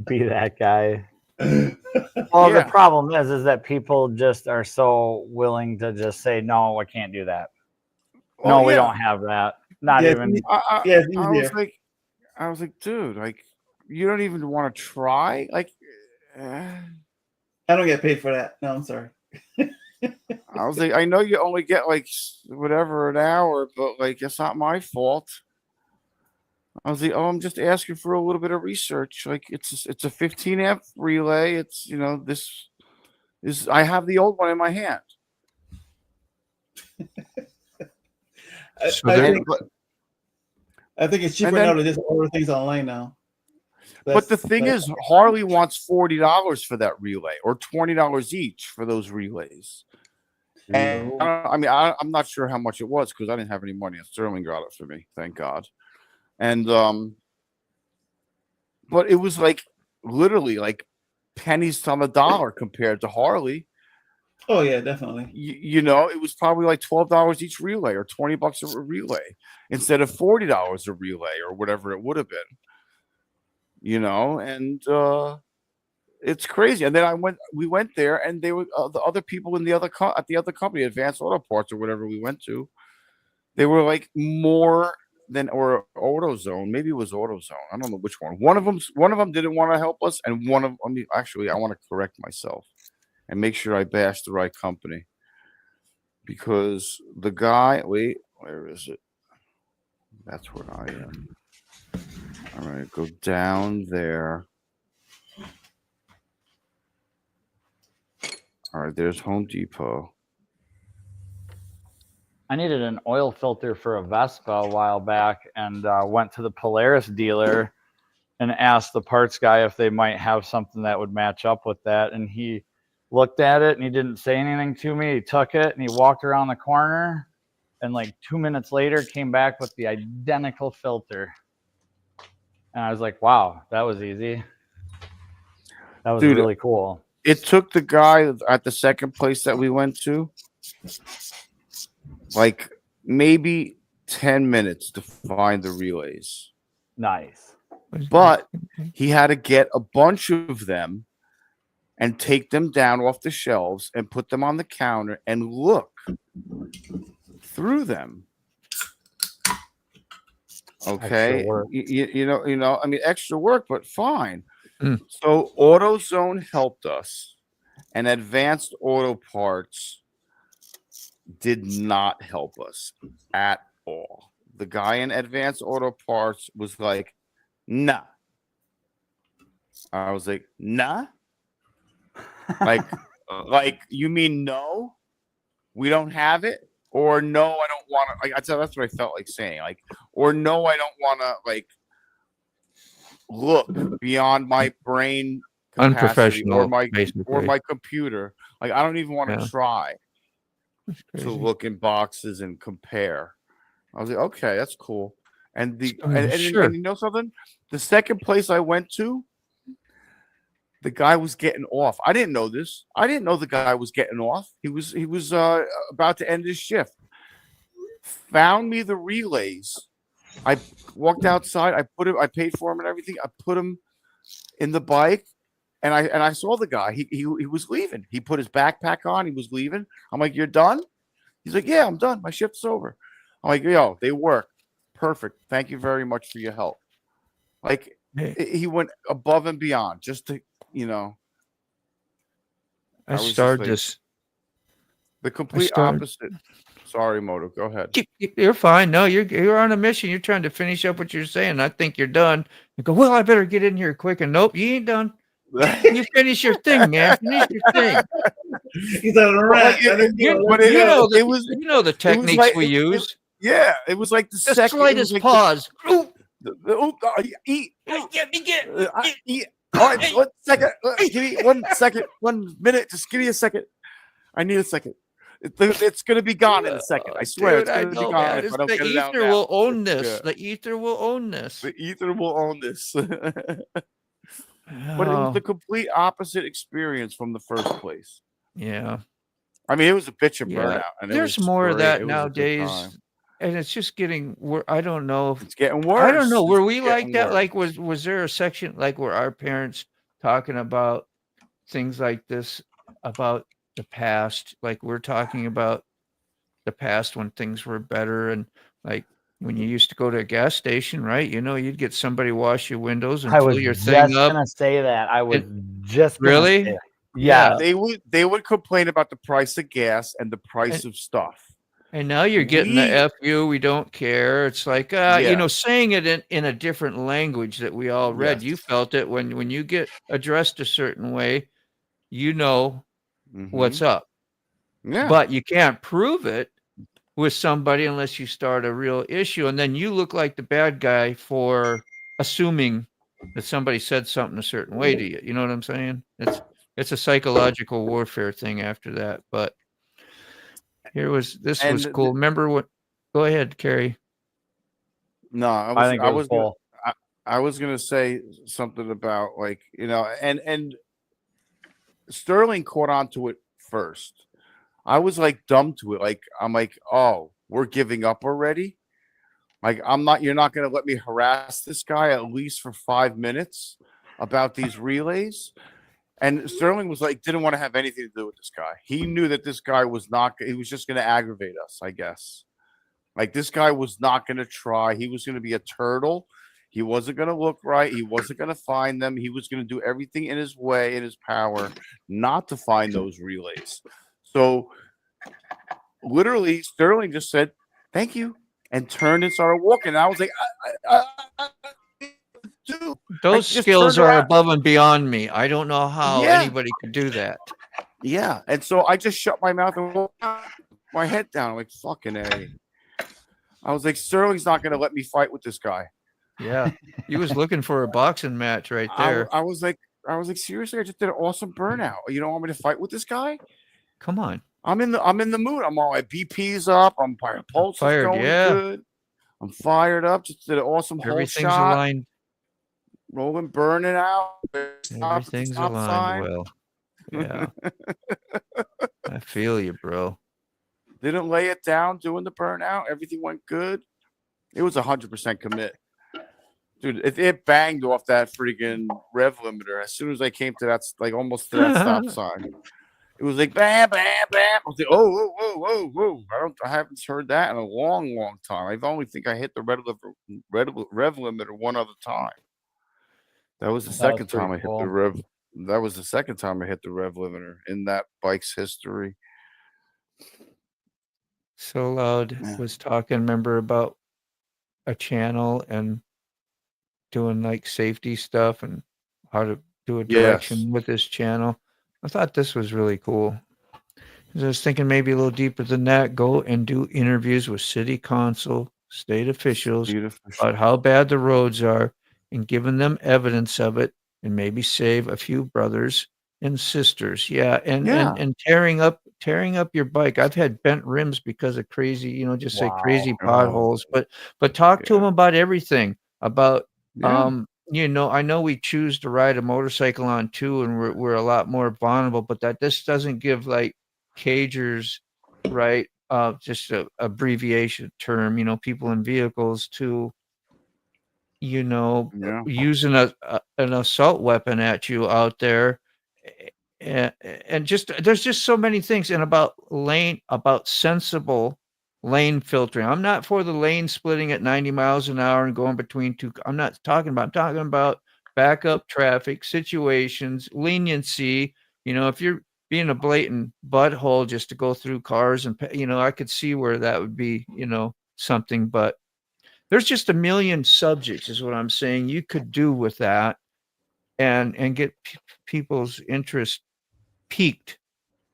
Be that guy. Well, the problem is that people just are so willing to just say, no, I can't do that. Well, no, we don't have that. Not even. I was like, dude, like, you don't even want to try? Like, I don't get paid for that. No, I'm sorry. I was like, I know you only get like whatever an hour, but like, it's not my fault. I was like, oh, I'm just asking for a little bit of research. Like, it's a 15 amp relay. It's, you know, this is, I have the old one in my hand. I think it's cheaper now to just order things online now. But the thing is, Harley wants $40 for that relay, or $20 each for those relays. And I'm not sure how much it was because I didn't have any money, and Sterling got it for me, thank God. And but it was like literally like pennies on the dollar compared to Harley. Oh yeah, definitely. You know, it was probably like $12 each relay, or $20 a relay, instead of $40 a relay, or whatever it would have been. You know, and it's crazy. And then we went there, and they were the other people in at the other company, Advanced Auto Parts or whatever we went to. They were like more than, or AutoZone, maybe it was AutoZone. I don't know which one. One of them didn't want to help us, and actually, I want to correct myself and make sure I bash the right company, because the guy. Wait, where is it? That's where I am. All right, go down there. All right, there's Home Depot. I needed an oil filter for a Vespa a while back, and went to the Polaris dealer and asked the parts guy if they might have something that would match up with that. And he looked at it and he didn't say anything to me. He took it and he walked around the corner, and like 2 minutes later came back with the identical filter. And I was like, wow, that was easy. That was really cool. It took the guy at the second place that we went to like maybe 10 minutes to find the relays. Nice. But he had to get a bunch of them and take them down off the shelves and put them on the counter and look through them. Okay, work. you know. I mean, extra work, but fine. Mm. So AutoZone helped us, and Advanced Auto Parts did not help us at all. The guy in Advanced Auto Parts was like, "Nah." I was like, "Nah." Like, like you mean no? We don't have it, or no, I don't want to. Like, that's what I felt like saying. Like, or no, I don't want to. Like, look beyond my brain capacity or Unprofessional, basically. my computer. Like, I don't even want to Yeah. try That's to crazy. look in boxes and compare. I was like, okay, that's cool. And Sure. and you know something? The second place I went to, the guy was getting off. I didn't know this. I didn't know the guy was getting off. He was about to end his shift. Found me the relays. I walked outside. I paid for him and everything. I put him in the bike, and I saw the guy. He was leaving. He put his backpack on. He was leaving. I'm like, "You're done?" He's like, "Yeah, I'm done. My shift's over." I'm like, "Yo, they work. Perfect. Thank you very much for your help." Like, he went above and beyond just to, you know. I was just started like this. the complete opposite. Sorry, Moto. Go ahead. You're fine. No, you're on a mission. You're trying to finish up what you're saying. I think you're done. You go, well, I better get in here quick. And nope, you ain't done. You finish your thing, man. Finish your thing. He's on a rant. You know the techniques we use. Yeah, it was like the second. Slightest pause. Eat. All right, 1 second. Give me 1 second. 1 minute. Just give me a second. I need a second. It's going to be gone in a second. I swear, Dude, it's going to be gone if I don't the get it out ether now. will own this. Yeah. The ether will own this. The ether will own this. But it was the complete opposite experience from the first place. Yeah. I mean, it was a bitch of burnout. And there's more of that nowadays. And it's just getting I don't know. It's getting worse. I don't know. Were we like that? Like, was there a section like where our parents talking about things like this about the past? Like, we're talking about the past when things were better, and like when you used to go to a gas station, right? You know, you'd get somebody wash your windows and fill your thing up. I was just gonna say that. I was just really. Say yeah, they would complain about the price of gas and the price of stuff. And now you're getting the F you, we don't care. It's like, you know, saying it in a different language that we all read. Yes. You felt it when you get addressed a certain way, you know what's up. Yeah. But you can't prove it with somebody unless you start a real issue. And then you look like the bad guy for assuming that somebody said something a certain way to you. You know what I'm saying? It's a psychological warfare thing after that. But this was cool. Remember what? Go ahead, Kerry. No, I was gonna say something about, like, you know, and Sterling caught on to it first. I was like dumb to it. Like, I'm like, oh, we're giving up already. Like, you're not gonna let me harass this guy at least for 5 minutes about these relays. And Sterling was like, didn't want to have anything to do with this guy. He knew that this guy was he was just going to aggravate us, I guess. Like, this guy was not going to try. He was going to be a turtle. He wasn't going to look right. He wasn't going to find them. He was going to do everything in his way, in his power, not to find those relays. So, literally, Sterling just said, thank you, and turned and started walking. And I was like, dude, those skills are above and beyond me. I don't know how anybody could do that. Yeah. And so I just shut my mouth and my head down. I'm like, fucking A. I was like, Sterling's not going to let me fight with this guy. Yeah. He was looking for a boxing match right there. I was like, seriously, I just did an awesome burnout. You don't want me to fight with this guy? Come on. I'm in the mood. I'm all, my BP's up. I'm fired. Pulse is going good. I'm fired up. Just did an awesome whole shot. Everything's aligned. Rolling, burning out. Everything's aligned well. Yeah. I feel you, bro. Didn't lay it down doing the burnout. Everything went good. It was 100% commit. Dude, it banged off that freaking rev limiter as soon as I came to that, like almost to that stop sign. It was like bam, bam, bam. I was like, oh, whoa, whoa, whoa, whoa. I haven't heard that in a long, long time. I only think I hit the rev limiter one other time. That was the That was second pretty time I hit the cool. rev. That was the second time I hit the rev limiter in that bike's history. So Loud Yeah. was talking, remember, about a channel and doing like safety stuff and how to do a direction Yes. with this channel. I thought this was really cool. I was thinking maybe a little deeper than that. Go and do interviews with city council, state officials about how bad the roads are and giving them evidence of it and maybe save a few brothers and sisters. Yeah. And tearing up your bike. I've had bent rims because of crazy, just say crazy potholes, but talk to them about everything about, I know we choose to ride a motorcycle on too, and we're a lot more vulnerable, but this doesn't give like cagers, right? Just a abbreviation term, people in vehicles to, using an assault weapon at you out there. And just there's just so many things and about sensible lane filtering. I'm not for the lane splitting at 90 miles an hour and going between two. I'm talking about backup traffic situations, leniency. If you're being a blatant butthole just to go through cars and, I could see where that would be, something, but there's just a million subjects is what I'm saying you could do with that and get people's interest peaked,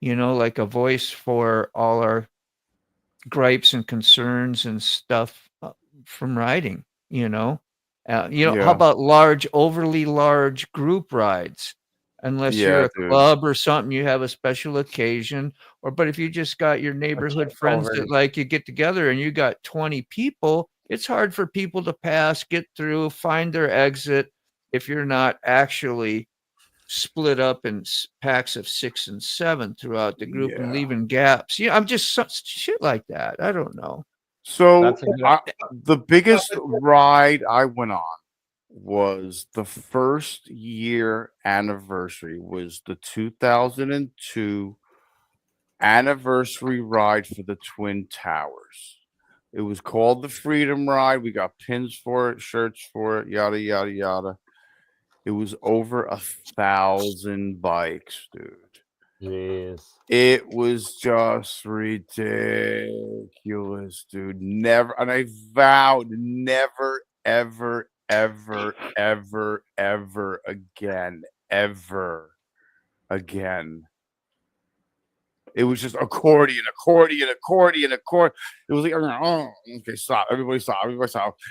like a voice for all our gripes and concerns and stuff from riding, how about overly large group rides? Unless you're a club or something, you have a special occasion, but if you just got your neighborhood friends that like you get together and you got 20 people, it's hard for people to pass, get through, find their exit if you're not actually split up in packs of 6 and 7 throughout the group and leaving gaps. I'm just shit like that. I don't know. So the biggest ride I went on was the first year anniversary was the 2002 anniversary ride for the Twin Towers. It was called the Freedom Ride. We got pins for it, shirts for it, yada yada yada. It was over 1,000 bikes, dude. Jeez. It was just ridiculous, dude. Never, and I vowed never, ever, ever, ever, ever again, ever again. It was just accordion. It was like, oh, okay, stop. Everybody stop.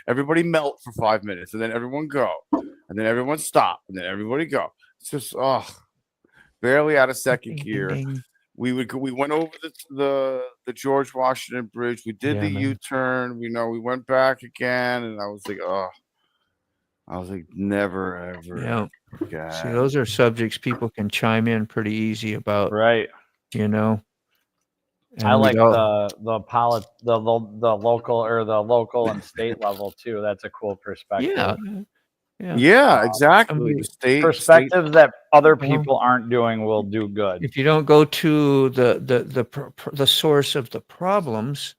Everybody melt for 5 minutes, and then everyone go, and then everyone stop, and then everybody go. It's just, barely out of second gear. We went over the George Washington Bridge. We did the U-turn. We went back again, and I was like, never ever again. See, those are subjects people can chime in pretty easy about, right? And I like the local or the local and state level too. That's a cool perspective. Yeah, exactly. The state perspectives that other people aren't doing will do good. If you don't go to the source of the problems,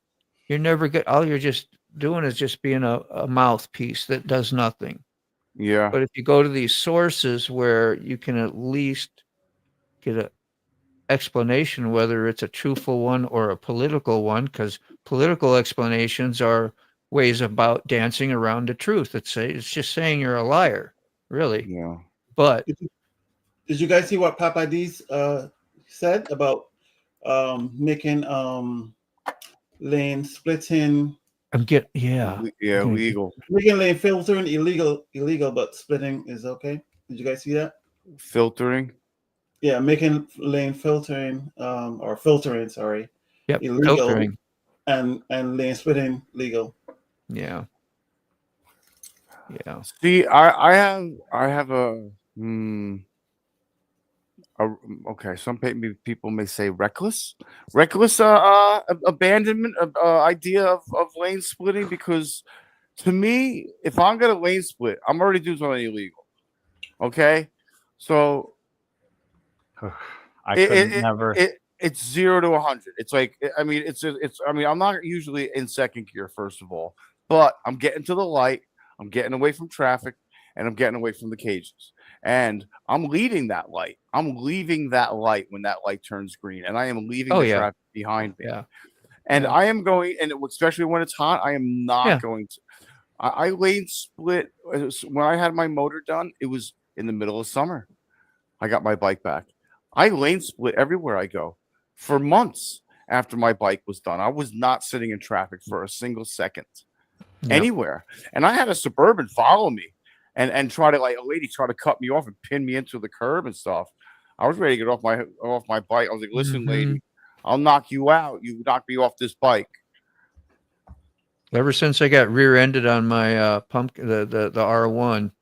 you're never get. All you're just doing is just being a mouthpiece that does nothing. Yeah. But if you go to these sources where you can at least get a explanation, whether it's a truthful one or a political one, because political explanations are ways about dancing around the truth. It's just saying you're a liar, really. Yeah. But did you guys see what Papa D's said about making lane splitting? Illegal. Making lane filtering illegal, but splitting is okay. Did you guys see that? Filtering. Yeah, making lane filtering or filtering, sorry. Yep, illegal, filtering. And lane splitting legal. Yeah. See, I have a okay. Some people may say reckless abandonment idea of lane splitting, because to me, if I'm gonna lane split, I'm already doing something illegal. Okay, so I could never. It's 0 to 100. It's like, I mean, I mean, I'm not usually in second gear, first of all, but I'm getting to the light, I'm getting away from traffic, and I'm getting away from the cages. And I'm leading that light. I'm leaving that light when that light turns green, and I am leaving the traffic behind me. Yeah. And I am going, and especially when it's hot, I am not going to. I lane split when I had my motor done. It was in the middle of summer. I got my bike back. I lane split everywhere I go for months after my bike was done. I was not sitting in traffic for a single second anywhere. And I had a Suburban follow me and try to, like, a lady try to cut me off and pin me into the curb and stuff. I was ready to get off my bike. I was like, listen, lady, I'll knock you out. You knock me off this bike. Ever since I got rear-ended on my the R1,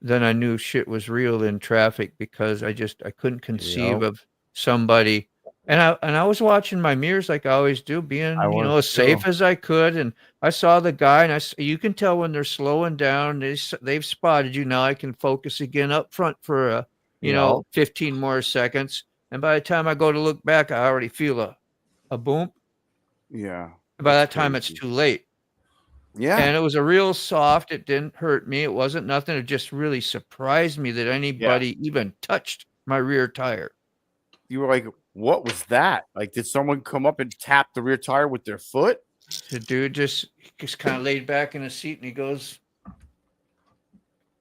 then I knew shit was real in traffic, because I couldn't conceive of somebody. And I was watching my mirrors like I always do, being as safe as I could. And I saw the guy, and you can tell when they're slowing down. They've spotted you. Now I can focus again up front for 15 more seconds. And by the time I go to look back, I already feel a boom. Yeah. By that time, it's too late. Yeah. And it was a real soft. It didn't hurt me. It wasn't nothing. It just really surprised me that anybody even touched my rear tire. You were like, what was that? Like, did someone come up and tap the rear tire with their foot? The dude just kind of laid back in his seat, and he goes,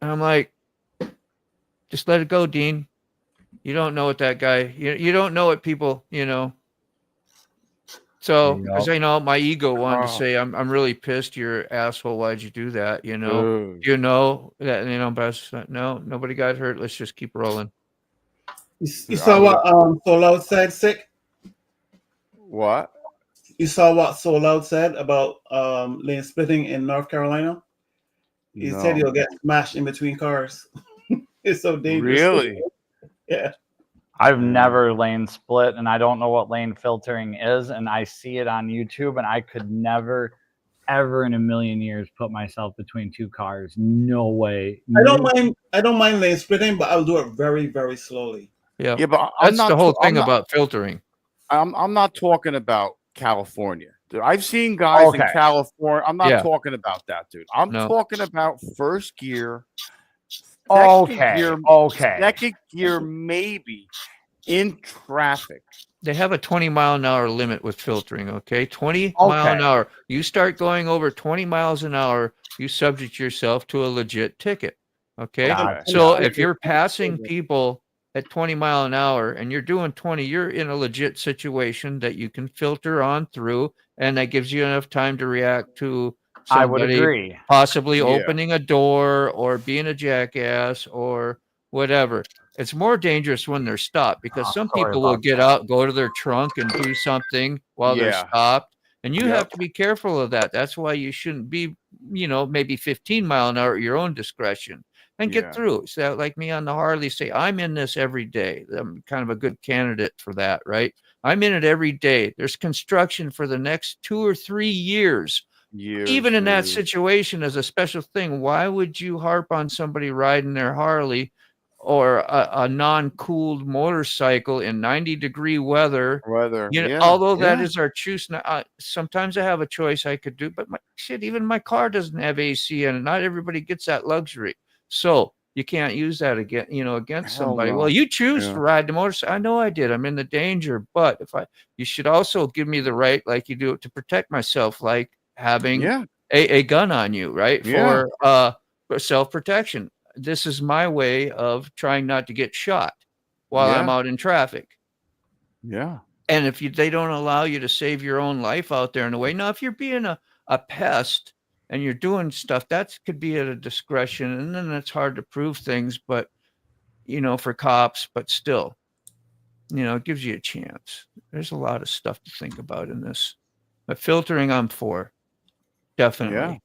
and I'm like, just let it go, Dean. You don't know what that guy, you don't know what people, So, because my ego wanted to say, I'm really pissed. You're an asshole. Why'd you do that? You know that, but I said, no, nobody got hurt. Let's just keep rolling. You saw what So Loud said, Sick? What? You saw what So Loud said about lane splitting in North Carolina? He said you'll get smashed in between cars. It's so dangerous. Really? Yeah. I've never lane split, and I don't know what lane filtering is, and I see it on YouTube, and I could never, ever in a million years put myself between two cars. No way. I don't mind lane splitting, but I'll do it very, very slowly. Yeah. Yeah, but that's the whole thing about filtering. I'm not talking about California. Dude, I've seen guys in California. I'm not talking about that, dude. I'm talking about first gear. Second gear, maybe in traffic. They have a 20-mile-an-hour limit with filtering. Okay, 20 mile an hour. You start going over 20 miles an hour, you subject yourself to a legit ticket. Okay, so if you're passing people at 20 mile an hour and you're doing 20, you're in a legit situation that you can filter on through, and that gives you enough time to react to somebody I would agree. Possibly opening a door or being a jackass or whatever. It's more dangerous when they're stopped, because some people will get out, go to their trunk, and do something while they're stopped. And you have to be careful of that. That's why you shouldn't be, maybe 15 mile an hour at your own discretion, and get through. So like me on the Harley, say, I'm in this every day. I'm kind of a good candidate for that, right? I'm in it every day. There's construction for the next 2 or 3 years. Even in that situation, as a special thing, why would you harp on somebody riding their Harley or a non-cooled motorcycle in 90-degree weather? Although that is our choice. Sometimes I have a choice I could do, but even my car doesn't have AC in it. Not everybody gets that luxury. So you can't use that against somebody. Well, you choose to ride the motorcycle. I know I did. I'm in the danger, but you should also give me the right, like you do, to protect myself, like having a gun on you, right? For self-protection. This is my way of trying not to get shot while I'm out in traffic. Yeah. And if they don't allow you to save your own life out there in a way, now if you're being a pest and you're doing stuff, that could be at a discretion, and then it's hard to prove things, but for cops, but still, it gives you a chance. There's a lot of stuff to think about in this. But filtering, I'm for. Definitely.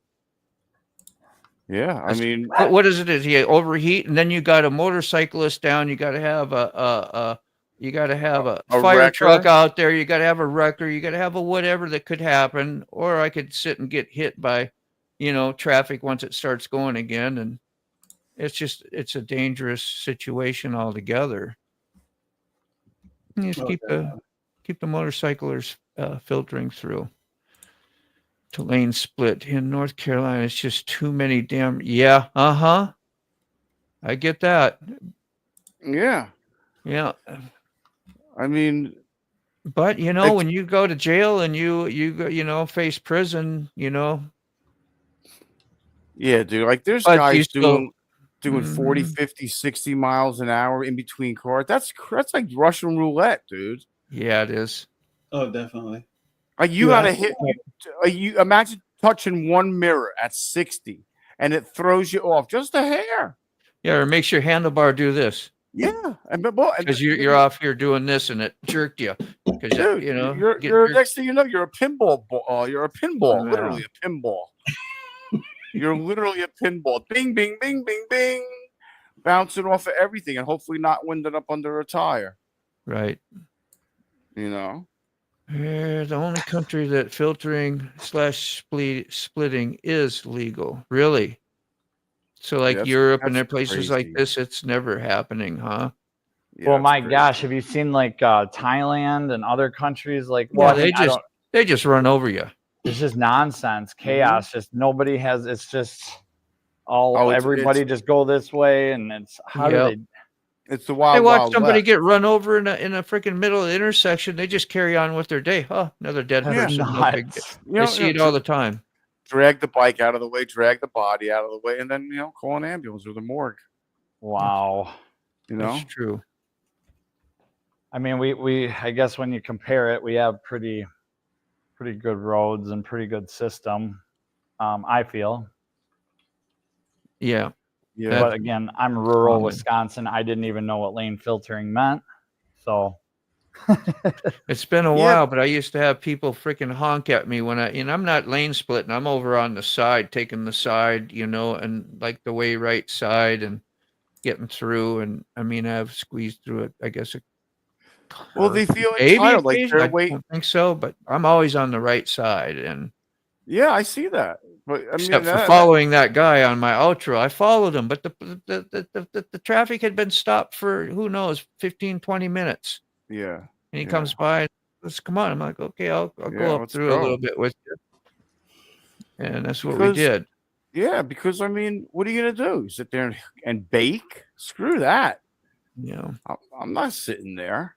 Yeah. I mean, what is it? Is he overheat, and then you got a motorcyclist down? You got to have a fire wrecker truck out there. You got to have a wrecker. You got to have a whatever that could happen, or I could sit and get hit by, traffic once it starts going again, and it's a dangerous situation altogether. You just keep the motorcyclers filtering through. To lane split in North Carolina, it's just too many damn. Yeah, I get that. Yeah. Yeah, I mean, but when you go to jail and you go, face prison, yeah, dude. Like there's but you guys still. doing 40, 50, 60 miles an hour in between cars. That's like Russian roulette, dude. Yeah, it is. Oh, definitely. Like you gotta hit. You imagine touching one mirror at 60, and it throws you off just a hair. Yeah, or makes your handlebar do this. Yeah, Because you're off here doing this, and it jerked you. Because dude, you're next thing you know, you're a pinball. You're a pinball, literally a pinball. You're literally a pinball. Bing, bing, bing, bing, bing, bouncing off of everything, and hopefully not winding up under a tire. Right. Yeah, the only country that filtering / splitting is legal. Really? So like Europe and places like this, it's never happening, huh? Yeah, well, my gosh, have you seen like Thailand and other countries? Like, well, they just run over you. It's just nonsense, chaos. Just nobody has. It's just everybody just go this way, and it's how do they? It's the wild. They watch somebody get run over in a freaking middle of the intersection. They just carry on with their day. Oh, another dead person. I see it all the time. Drag the bike out of the way, drag the body out of the way, and then call an ambulance or the morgue. Wow, that's true. I mean, we I guess when you compare it, we have pretty good roads and pretty good system. I feel. Yeah. Yeah. But again, I'm rural Wisconsin. I didn't even know what lane filtering meant. So it's been a while, but I used to have people freaking honk at me when I'm not lane splitting. I'm over on the side, taking the side, and like the way right side and getting through. And I mean, I've squeezed through it, I guess. Well, they feel entitled, like I don't think so, but I'm always on the right side. And yeah, I see that. But except for following that guy on my outro, I followed him, but the traffic had been stopped for who knows 15, 20 minutes. Yeah. And he comes by, let's come on. I'm like, okay, I'll go up through a little bit with you. And that's what we did. Yeah, because I mean, what are you gonna do? Sit there and bake? Screw that. Yeah. I'm not sitting there.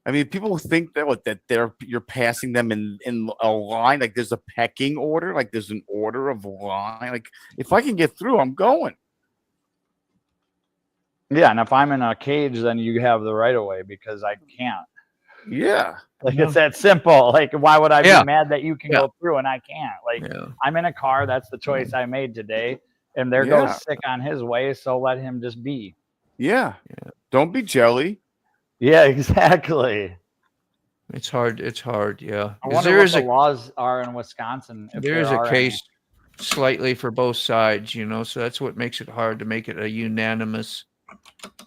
I mean, people think that you're passing them in a line, like there's a pecking order, like there's an order of line. Like if I can get through, I'm going. Yeah, and if I'm in a cage, then you have the right of way because I can't. Yeah. Like it's that simple. Like why would I be mad that you can go through and I can't? Like I'm in a car, that's the choice I made today. And there goes Sick on his way, so let him just be. Yeah. Don't be jelly. Yeah, exactly. It's hard. Yeah. I wonder what the laws are in Wisconsin. There is a case slightly for both sides, so that's what makes it hard to make it a unanimous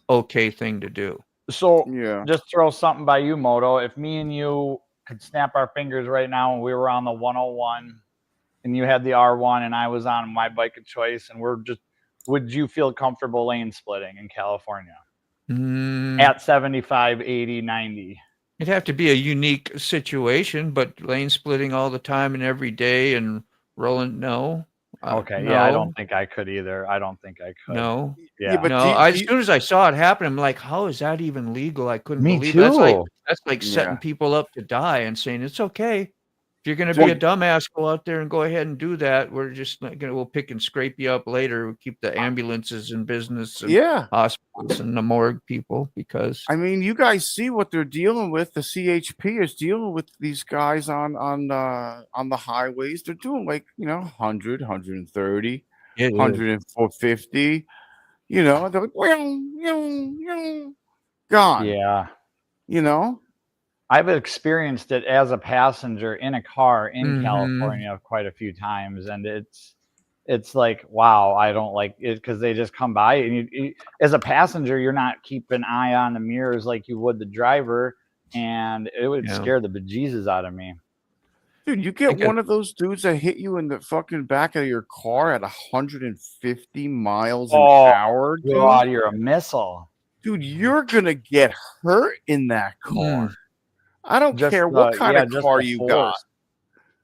okay thing to do. So just throw something by you, Moto. If me and you could snap our fingers right now and we were on the 101 and you had the R1 and I was on my bike of choice and would you feel comfortable lane splitting in California? At 75, 80, 90? It'd have to be a unique situation, but lane splitting all the time and every day and rolling, no. Okay, no. Yeah, I don't think I could either. I don't think I could. No. Yeah, but no. As soon as I saw it happen, I'm like, how is that even legal? I couldn't believe too. It. That's like setting people up to die and saying it's okay. If you're going to be a dumbass, go out there and go ahead and do that. We're just not we'll pick and scrape you up later. We'll keep the ambulances in business and hospitals and the morgue people because I mean, you guys see what they're dealing with. The CHP is dealing with these guys on the highways. They're doing like 100, 130, 150. They're like gone. Yeah. I've experienced it as a passenger in a car in California quite a few times, and it's like, wow, I don't like it because they just come by, and you, as a passenger, you're not keeping an eye on the mirrors like you would the driver, and it would scare the bejesus out of me. Dude, you get one of those dudes that hit you in the fucking back of your car at 150 miles an hour. God, you're a missile. dude, you're gonna get hurt in that car. I don't Just care what kind of just car the you got. force.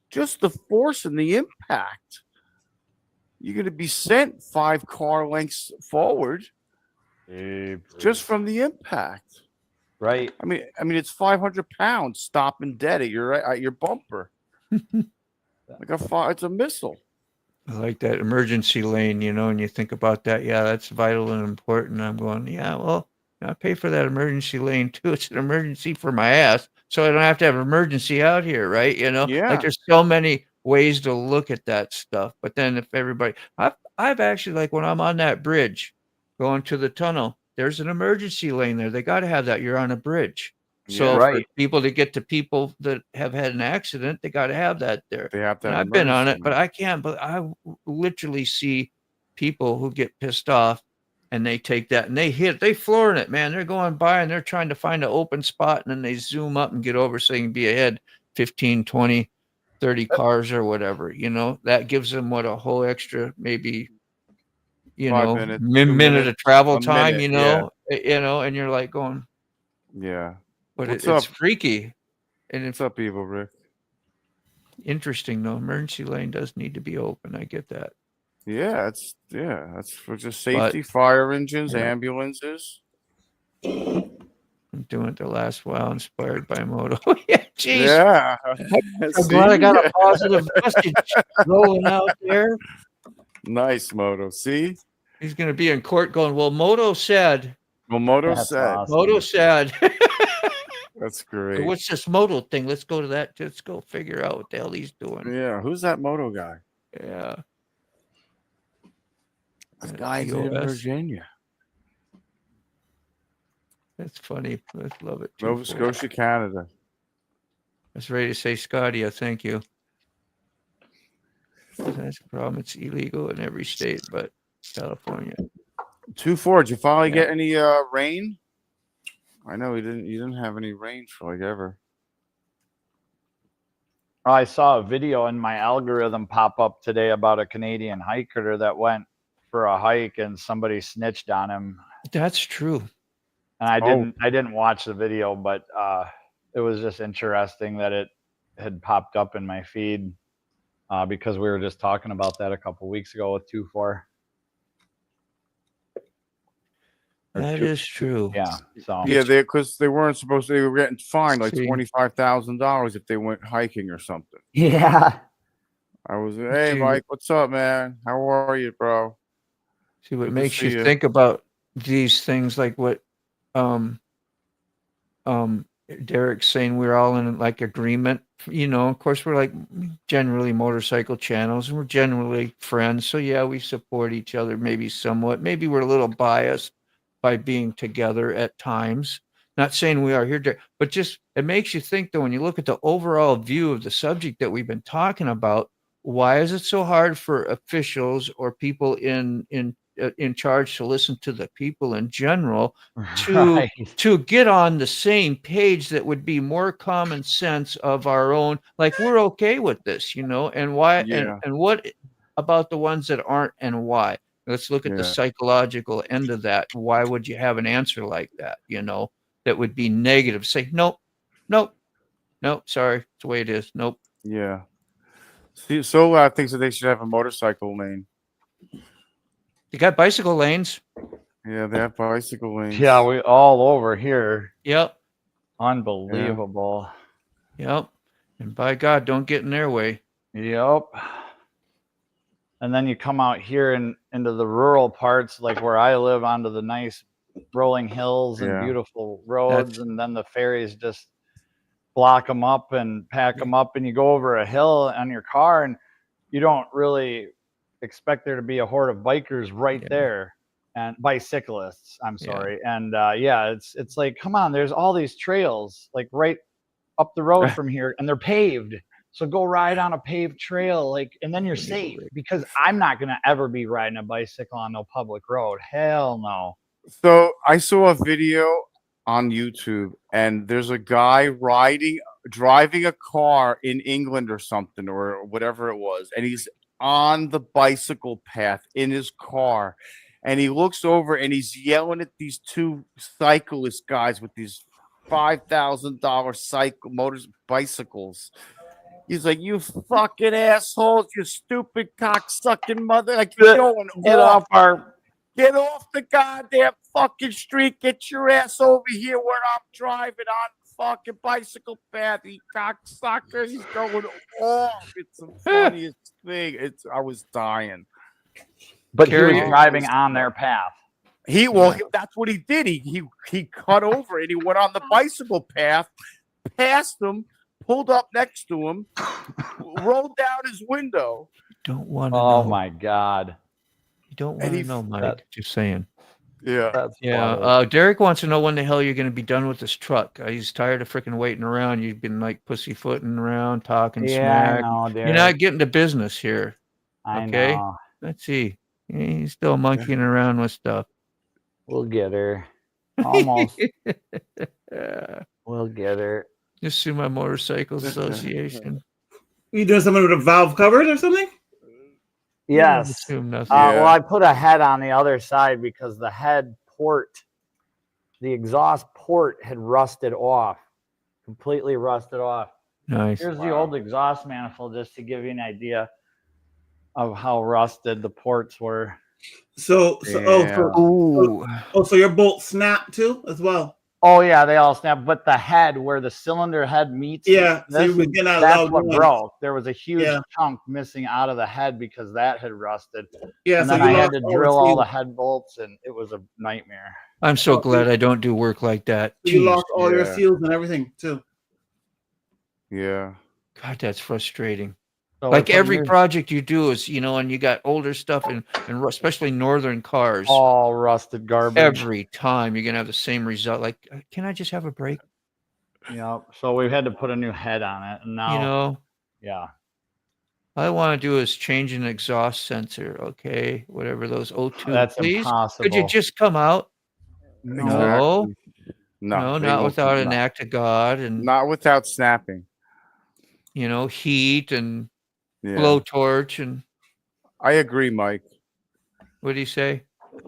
Just the force and the impact. You're gonna be sent 5 car lengths forward just from the impact. Right. I mean, it's 500 pounds stopping dead at your bumper. It's a missile. I like that emergency lane, you know, and you think about that. Yeah, that's vital and important. I'm going, yeah, well, I pay for that emergency lane too. It's an emergency for my ass, so I don't have to have an emergency out here, right? You know, Yeah. like there's so many ways to look at that stuff. But then if everybody, I've actually, like when I'm on that bridge going to the tunnel, there's an emergency lane there. They got to have that. You're on a bridge. So Yeah. for Right. people to get to people that have had an accident, they got to have that there. They have to And have I've been on emergency it, but I can't. But I literally see people who get pissed off, and they take that and they flooring it, man. They're going by and they're trying to find an open spot, and then they zoom up and get over so you can be ahead 15, 20, 30 cars or whatever. You know, that gives them a whole extra maybe 5 minutes, 2 minute minutes, of travel a time. minute, And you're like going, yeah. but What's it's up? freaky. And What's it's up, Evil Rick? interesting though. Emergency lane does need to be open. I get that. That's for just safety, fire engines, yeah. ambulances. I'm doing it the last while, inspired by Moto. Yeah, jeez. Yeah. I'm glad I got a positive message rolling out there. Nice, Moto. See? He's going to be in court going, well, Moto said. Well, Moto That's said. awesome. Moto said. That's great. What's this Moto thing? Let's go to that. Let's go figure out what the hell he's doing. Yeah, who's that Moto guy? Yeah. This guy's in Virginia. That's funny. Let's love it. Nova Scotia, Canada. I was ready to say, Scotty, I thank you. That's the problem. It's illegal in every state, but California. 2-4. Did you finally get any rain? I know you didn't have any rain for like ever. I saw a video in my algorithm pop up today about a Canadian hiker that went for a hike and somebody snitched on him. That's true. And I didn't watch the video, but it was just interesting that it had popped up in my feed because we were just talking about that a couple weeks ago with 2-4. That is true. Yeah. So yeah, because they weren't supposed to. They were getting fined like $25,000 if they went hiking or something. Yeah. I was, hey Mike, what's up, man? How are you, bro? See what makes you think about these things, like what Derek's saying. We're all in like agreement. You know, of course, we're like generally motorcycle channels, and we're generally friends. So yeah, we support each other, maybe somewhat. Maybe we're a little biased by being together at times. Not saying we are here, but just it makes you think though when you look at the overall view of the subject that we've been talking about. Why is it so hard for officials or people in charge to listen to the people in general to get on the same page that would be more common sense of our own? Like, we're okay with this, you know, and why and what about the ones that aren't and why? Let's look at the psychological end of that. Why would you have an answer like that, you know, that would be negative? Say, nope, sorry, it's the way it is. Nope. Yeah. See, Solad thinks that they should have a motorcycle lane. You got bicycle lanes. Yeah, they have bicycle lanes. Yeah, we all over here. Yep. Unbelievable. Yep. And by God, don't get in their way. Yep. And then you come out here and into the rural parts, like where I live, onto the nice rolling hills and beautiful roads, and then the ferries just block them up and pack them up, and you go over a hill on your car, and you don't really expect there to be a horde of bikers right there, and bicyclists. I'm sorry, and it's like, come on, there's all these trails like right up the road from here, and they're paved. So go ride on a paved trail, like, and then you're safe, because I'm not gonna ever be riding a bicycle on no public road. Hell no. So I saw a video on YouTube, and there's a guy driving a car in England or something, or whatever it was, and he's on the bicycle path in his car, and he looks over and he's yelling at these two cyclist guys with these $5,000 bicycles. He's like, "You fucking assholes, you stupid cocksucking mother! Like, you're going get off the goddamn fucking street. Get your ass over here where I'm driving on the fucking bicycle path. You cocksucker! He's going off. It's the funniest thing. I was dying. But he was driving on their path. That's what he did. He cut over and he went on the bicycle path, passed him, pulled up next to him, rolled down his window. Don't want to Oh know. my God. You don't want to know, Mike. Just saying. Yeah. Derek wants to know when the hell you're going to be done with this truck. He's tired of freaking waiting around. You've been like pussyfooting around, talking smack. I know, You're not getting to business here. I Okay. know. Let's see. He's still monkeying around with stuff. We'll get her. Almost. We'll get her. Just sue my motorcycle association. You doing something with a valve covered or something? Yes. Assume nothing. Well, I put a head on the other side because the head port, the exhaust port had rusted off, completely rusted off. Nice. Here's the old exhaust manifold just to give you an idea of how rusted the ports were. So your bolt snapped too as well. Oh yeah, they all snapped, but the head where the cylinder head meets, so that's what broke. There was a huge chunk missing out of the head because that had rusted. Yeah, and then I had to drill all the head bolts, and it was a nightmare. I'm so glad I don't do work like that. You lost all your seals and everything too. Yeah. God, that's frustrating. So like every project you do is, and you got older stuff and especially northern cars. All rusted garbage. Every time you're going to have the same result. Like, can I just have a break? Yeah. So we've had to put a new head on it. And now, yeah. All I want to do is change an exhaust sensor. Okay. Whatever those O2. That's please. impossible. Could you just come out? No. No, not without an act of God. And not without snapping. Heat and blowtorch and. I agree, Mike. What did he say?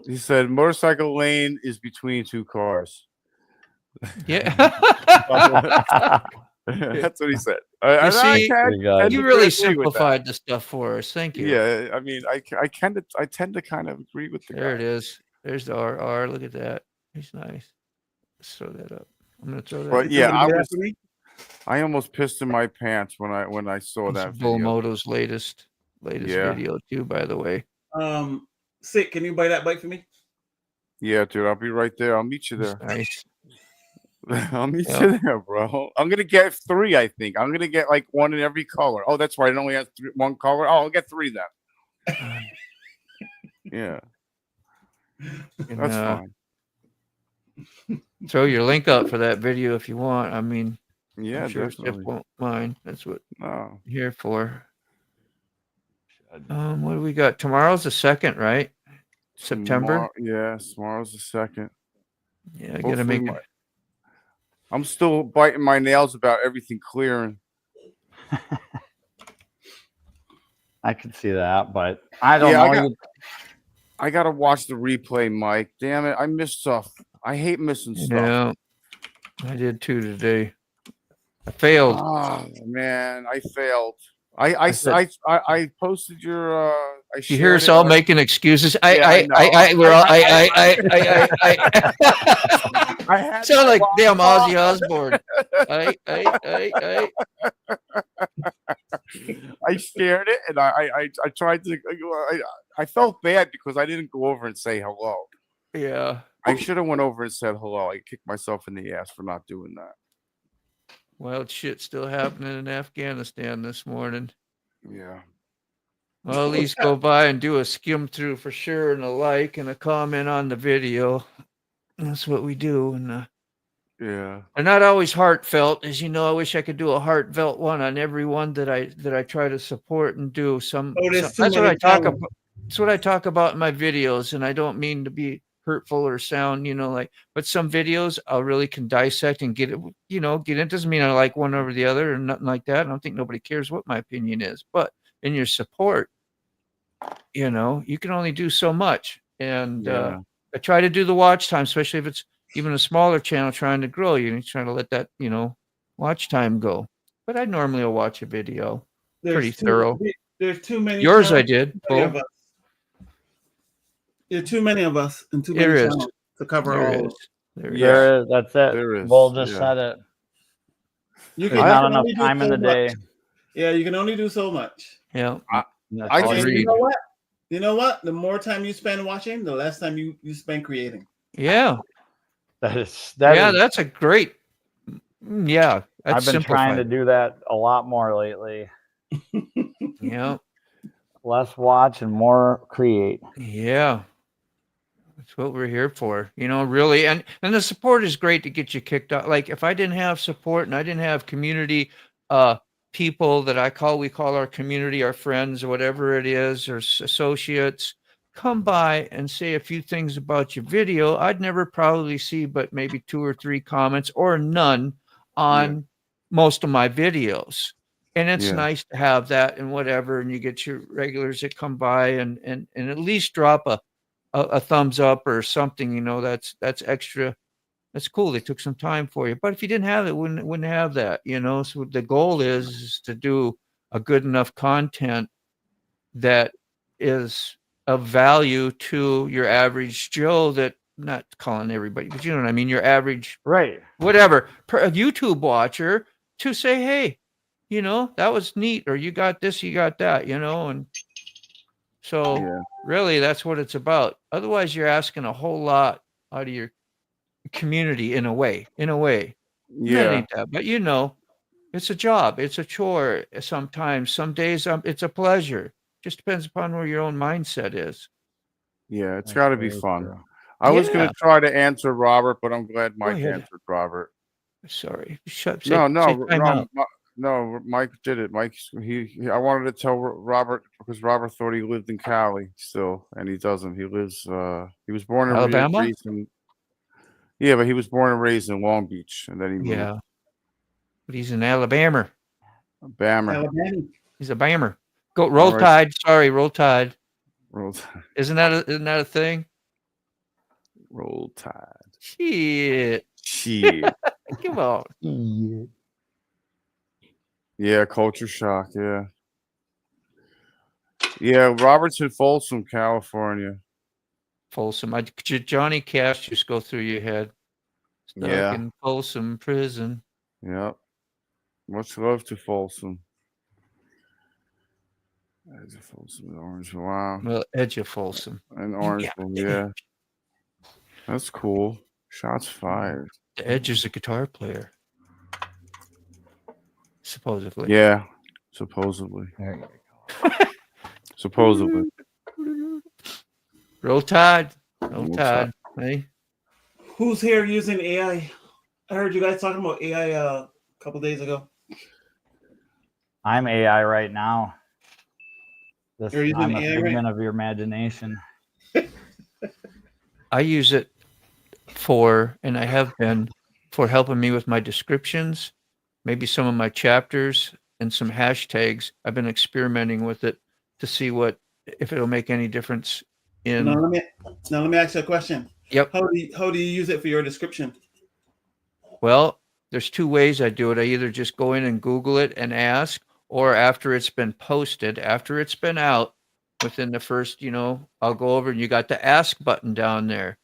He said motorcycle lane is between two cars. Yeah. That's what he said. You really simplified the stuff for us. Thank you. Yeah, I mean, I tend to kind of agree with the There guy. it is. There's the RR. Look at that. He's nice. Let's throw that up. I'm gonna throw that. But yeah, I almost pissed in my pants when I saw that Bull video. Moto's latest video too, by the way. Sick, can you buy that bike for me? Yeah, dude, I'll be right there. I'll meet you there. Nice. I'll meet you there, bro. I'm gonna get 3. I think I'm gonna get like 1 in every color. Oh, that's right. It only has 1 color. Oh, I'll get 3 then. Yeah, that's fine. Throw your link up for that video if you want. I mean, yeah, I'm sure definitely. Jeff won't mind. That's what I'm here for. What do we got? Tomorrow's the 2nd, right? September. Yes, tomorrow's the 2nd. Yeah, I gotta make it. I'm still biting my nails about everything clearing. I can see that, but I don't know. I gotta watch the replay, Mike. Damn it, I missed stuff. I hate missing stuff. Yeah, I did too today. I failed. Oh man, I failed. I posted your. You hear us all making excuses. I sound like damn Ozzy Osbourne. I shared it, and I tried to. I felt bad because I didn't go over and say hello. Yeah, I should have went over and said hello. I kicked myself in the ass for not doing that. Wild shit still happening in Afghanistan this morning. Yeah. Well, at least go by and do a skim through for sure, and a like and a comment on the video. That's what we do. And yeah, they're not always heartfelt, as you know. I wish I could do a heartfelt one on every one that I try to support and do. That's what I talk about. That's what I talk about in my videos, and I don't mean to be hurtful or sound, but some videos I really can dissect and get it, get it. Doesn't mean I like one over the other or nothing like that. I don't think nobody cares what my opinion is, but in your support, you can only do so much. And Yeah. I try to do the watch time, especially if it's even a smaller channel trying to grow. You're trying to let that, watch time go. But I normally will watch a video. Pretty thorough. There's too many Yours I channels. did, Too many of Bull. us. There are too many of us and too many There is. channels to cover There all. is. There is. Yeah. There is. That's it. There is, Bull just yeah. said it. You There's can not only enough do time in so the day. much. Yeah, you can only do so much. Yeah. That's I all just- you And you need. know what? You know what? The more time you spend watching, the less time you spend creating. Yeah. That is That's a great. Yeah. That's I've been trying to simplified. do that a lot more lately. Yeah. Less watch and more create. Yeah. That's what we're here for, really. And the support is great to get you kicked out. Like if I didn't have support and I didn't have community people that we call our community, our friends, or whatever it is, or associates, come by and say a few things about your video, I'd never probably see but maybe 2 or 3 comments or none on most of my videos. And it's Yeah. nice to have that and whatever, and you get your regulars that come by and at least drop a thumbs up or something, that's extra. That's cool. They took some time for you. But if you didn't have it, wouldn't have that, So the goal is to do a good enough content that is of value to your average Joe, that, not calling everybody, but you know what I mean, your average Right. whatever, a YouTube watcher, to say, hey, that was neat, or you got this, you got that, and so Yeah. really that's what it's about. Otherwise, you're asking a whole lot out of your community in a way. That Yeah. ain't that, but it's a job, it's a chore. Sometimes, some days, it's a pleasure. Just depends upon where your own mindset is. Yeah. It's That's got to be very fun. true. I was Yeah. going to try to answer Robert, but I'm glad Mike ahead. answered Robert. Sorry. No, Say time out. no. Mike did it. Mike, I wanted to tell Robert because Robert thought he lived in Cali still, and he doesn't. He lives. He was born in Alabama? Yeah, but he was born and raised in Long Beach, and then he moved. Yeah, but he's an Alabama. Bammer. Alabama. He's a Bammer. Go Roll All right. Tide. Sorry, Roll Tide. Roll, Isn't that a thing? roll Tide. Shit. Shit. Come on. Yeah. Yeah, culture shock. Yeah. Yeah, Robert's in Folsom, California. Folsom. Johnny Cash just go through your head. Stuck Yeah. in Folsom prison. Yep. Much love to Folsom. There's a Folsom in Orange. Wow. Well, edge of Folsom. And Orangeville, yeah. That's cool. Shots fired. The Edge is a guitar player. Supposedly. Yeah. Supposedly. There you go. Supposedly. Roll Tide. Roll Roll Tide. Hey. Who's here using AI? I heard you guys talking about AI a couple days ago. I'm AI right now. You're using I'm a AI right- figment of your imagination. I use it for, and I have been, for helping me with my descriptions, maybe some of my chapters, and some hashtags. I've been experimenting with it to see if it'll make any difference in. Now let me ask you a question. Yep. How do you use it for your description? Well, there's 2 ways I do it. I either just go in and Google it and ask, or after it's been posted, after it's been out, within the first, I'll go over and you got the ask button down there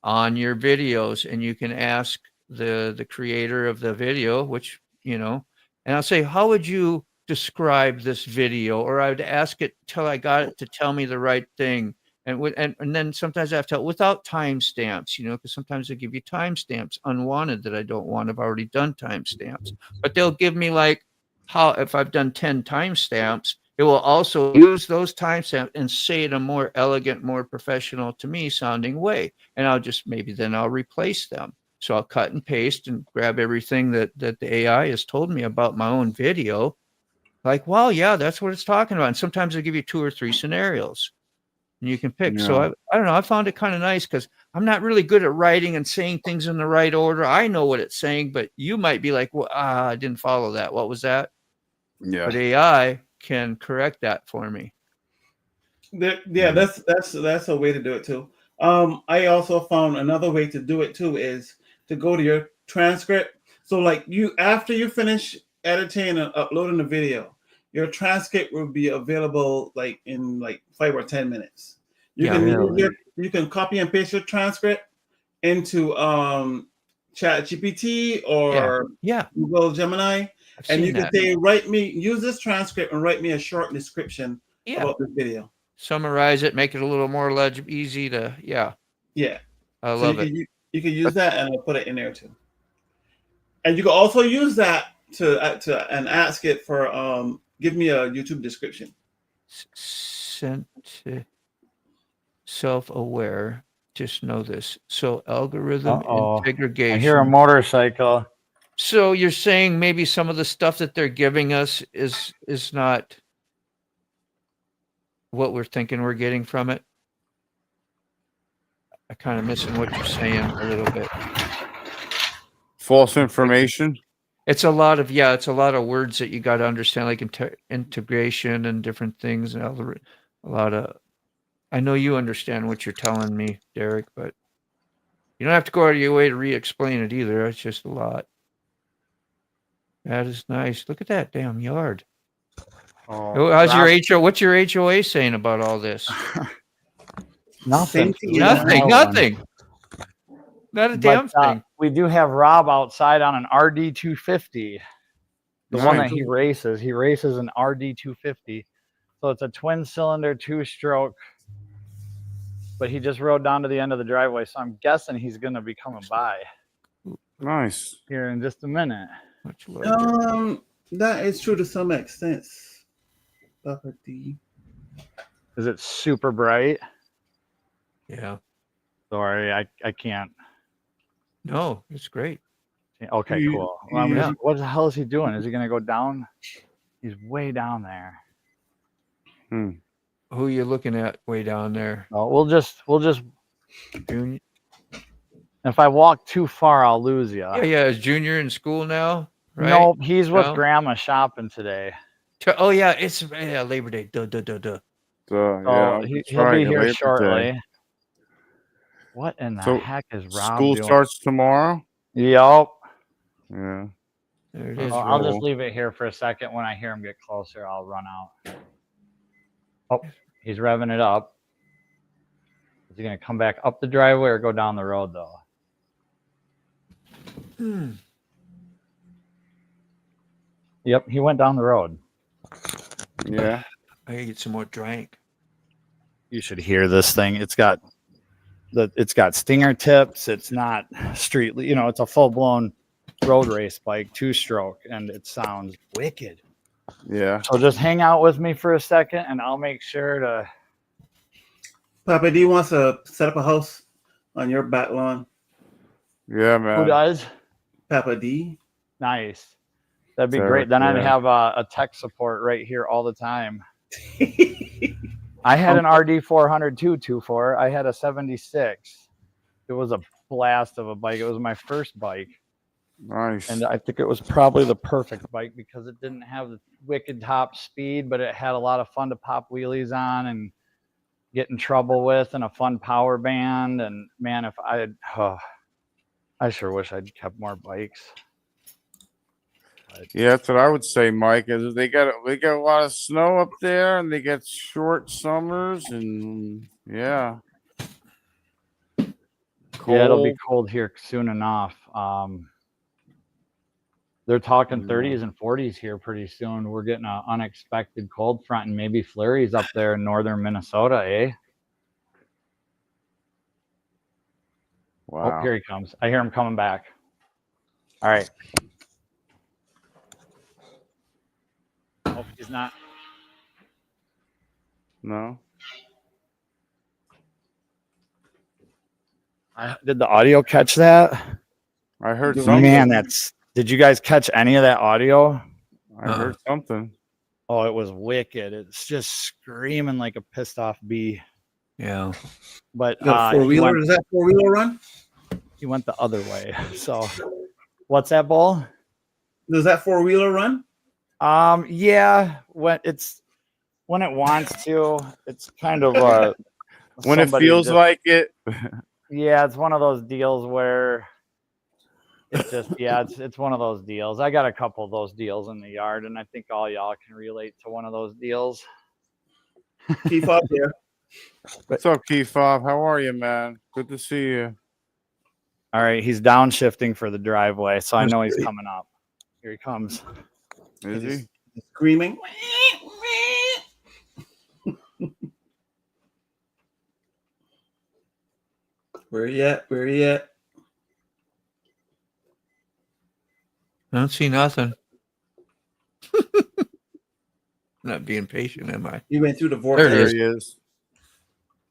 on your videos, and you can ask the creator of the video, which, and I'll say, how would you describe this video? Or I would ask it till I got it to tell me the right thing. And then sometimes I have to tell without timestamps, because sometimes they give you timestamps unwanted that I don't want. I've already done timestamps, but they'll give me if I've done 10 timestamps, it will also use those timestamps and say it in a more elegant, more professional to me sounding way. And I'll just I'll replace them. So I'll cut and paste and grab everything that the AI has told me about my own video. Like, well, yeah, that's what it's talking about. And sometimes they give you 2 or 3 scenarios and you can pick. Yeah. So I don't know. I found it kind of nice because I'm not really good at writing and saying things in the right order. I know what it's saying, but you might be like, well, I didn't follow that. What was that? Yeah. But AI can correct that for me. That's a way to do it too. I also found another way to do it too is to go to your transcript. So like after you finish editing and uploading the video, your transcript will be available like in like 5 or 10 minutes. You Yeah. can Really? you can copy and paste your transcript into Chat GPT or Yeah. Google Gemini, I've and seen you can that. say, use this transcript and write me a short description Yeah. about this video. Summarize it, make it a little more legible, easy to. Yeah. Yeah. I So love it. you can use that, and I'll put it in there too. And you can also use that to and ask it for give me a YouTube description. Self-aware. Just know this. So algorithm I integration. hear a motorcycle. So you're saying maybe some of the stuff that they're giving us is not what we're thinking we're getting from it? I kind of missing what you're saying a little bit. False information. It's a lot of words that you got to understand, like integration and different things, and a lot of. I know you understand what you're telling me, Derek, but you don't have to go out of your way to re-explain it either. It's just a lot. That is nice. Look at that damn yard. How's your HO? What's your HOA saying about all this? Nothing. Nothing. Not a damn thing. We do have Rob outside on an RD 250. The one that he races an RD 250. So it's a twin cylinder 2-stroke. But he just rode down to the end of the driveway, so I'm guessing he's gonna be coming by. Nice. Here in just a minute. That is true to some extent. Is it super bright? Yeah. Sorry, I can't. No, it's great. Okay, cool. Well, what the hell is he doing? Is he gonna go down? He's way down there. Who are you looking at way down there? Oh, we'll just. Junior. If I walk too far, I'll lose you. Yeah. Is Junior in school now? Right? No, he's with Grandma shopping today. Oh yeah, it's Labor Day. Duh. He'll be here shortly. What in the heck is Rob School doing? starts tomorrow. Yep. Yeah. There it is. I'll just leave it here for a second. When I hear him get closer, I'll run out. Oh, he's revving it up. Is he going to come back up the driveway or go down the road, though? Yep, he went down the road. Yeah. I gotta get some more drink. You should hear this thing. It's got stinger tips. It's not street, it's a full-blown road race bike, 2-stroke, and it sounds wicked. Yeah. So just hang out with me for a second, and I'll make sure to. Papa D wants to set up a house on your back lawn. Yeah, man. Who does? Papa D. Nice. That'd be great. Then I'd have a tech support right here all the time. I had an RD 400 too, 2.4. I had a 76. It was a blast of a bike. It was my first bike. Nice. And I think it was probably the perfect bike because it didn't have the wicked top speed, but it had a lot of fun to pop wheelies on and get in trouble with, and a fun power band. And man, if I sure wish I'd kept more bikes. Yeah, that's what I would say, Mike. Is they got a lot of snow up there, and they get short summers, and yeah. Cold. Yeah, it'll be cold here soon enough. They're talking 30s and 40s here pretty soon. We're getting an unexpected cold front and maybe flurries up there in northern Minnesota, eh? Wow. Oh, here he comes. I hear him coming back. All right. Oh, he's not. No. Did the audio catch that? I heard something. Man, did you guys catch any of that audio? I heard something. Oh, it was wicked. It's just screaming like a pissed off bee. Yeah. But is that 4-wheeler run? He went the other way. So what's that, Bull? Does that 4-wheeler run? Yeah, when it wants to. It's kind of when it somebody feels just- like it. Yeah, it's one of those deals where it's just it's one of those deals. I got a couple of those deals in the yard, and I think all y'all can relate to one of those deals. Keep up here. What's up, Keith Fob? How are you, man? Good to see you. All right, he's downshifting for the driveway, so I know he's coming up. Here he comes. Is he? He's screaming. Where you at? Where you at? I don't see nothing. Not being patient, am I? You went through the There vortex. it There is. he is.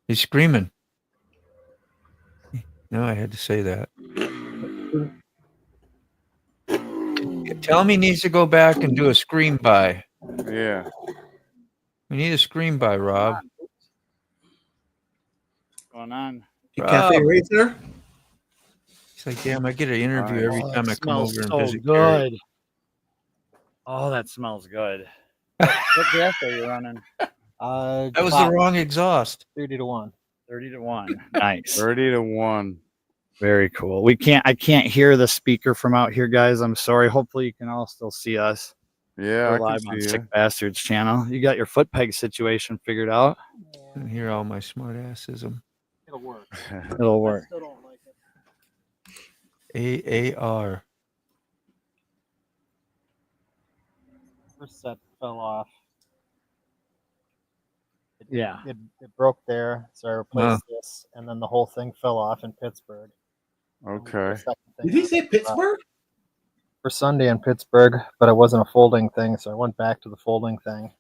He's screaming. No, I had to say that. Tell him he needs to go back and do a scream by. Yeah. We need a scream by, Rob. What's going on? You cafe Rob. racer? It's like, damn, I get an interview every time I come over and so visit Gary. good. Oh, that smells good. What gas are you running? That was the wrong exhaust. 30 to 1. 30 to 1. Nice. 30 to 1. Very cool. I can't hear the speaker from out here, guys. I'm sorry. Hopefully you can all still see us. Yeah, We're I live can on see Sick you. Bastards channel. You got your foot peg situation figured out. I can hear all my smart assism. It'll work. It'll work. Still don't like it. AAR. First set fell off. Yeah. It broke there, so I replaced this, and then the whole thing fell off in Pittsburgh. Okay. The second thing Did he on say Pittsburgh? for Sunday in Pittsburgh, but it wasn't a folding thing, so I went back to the folding thing.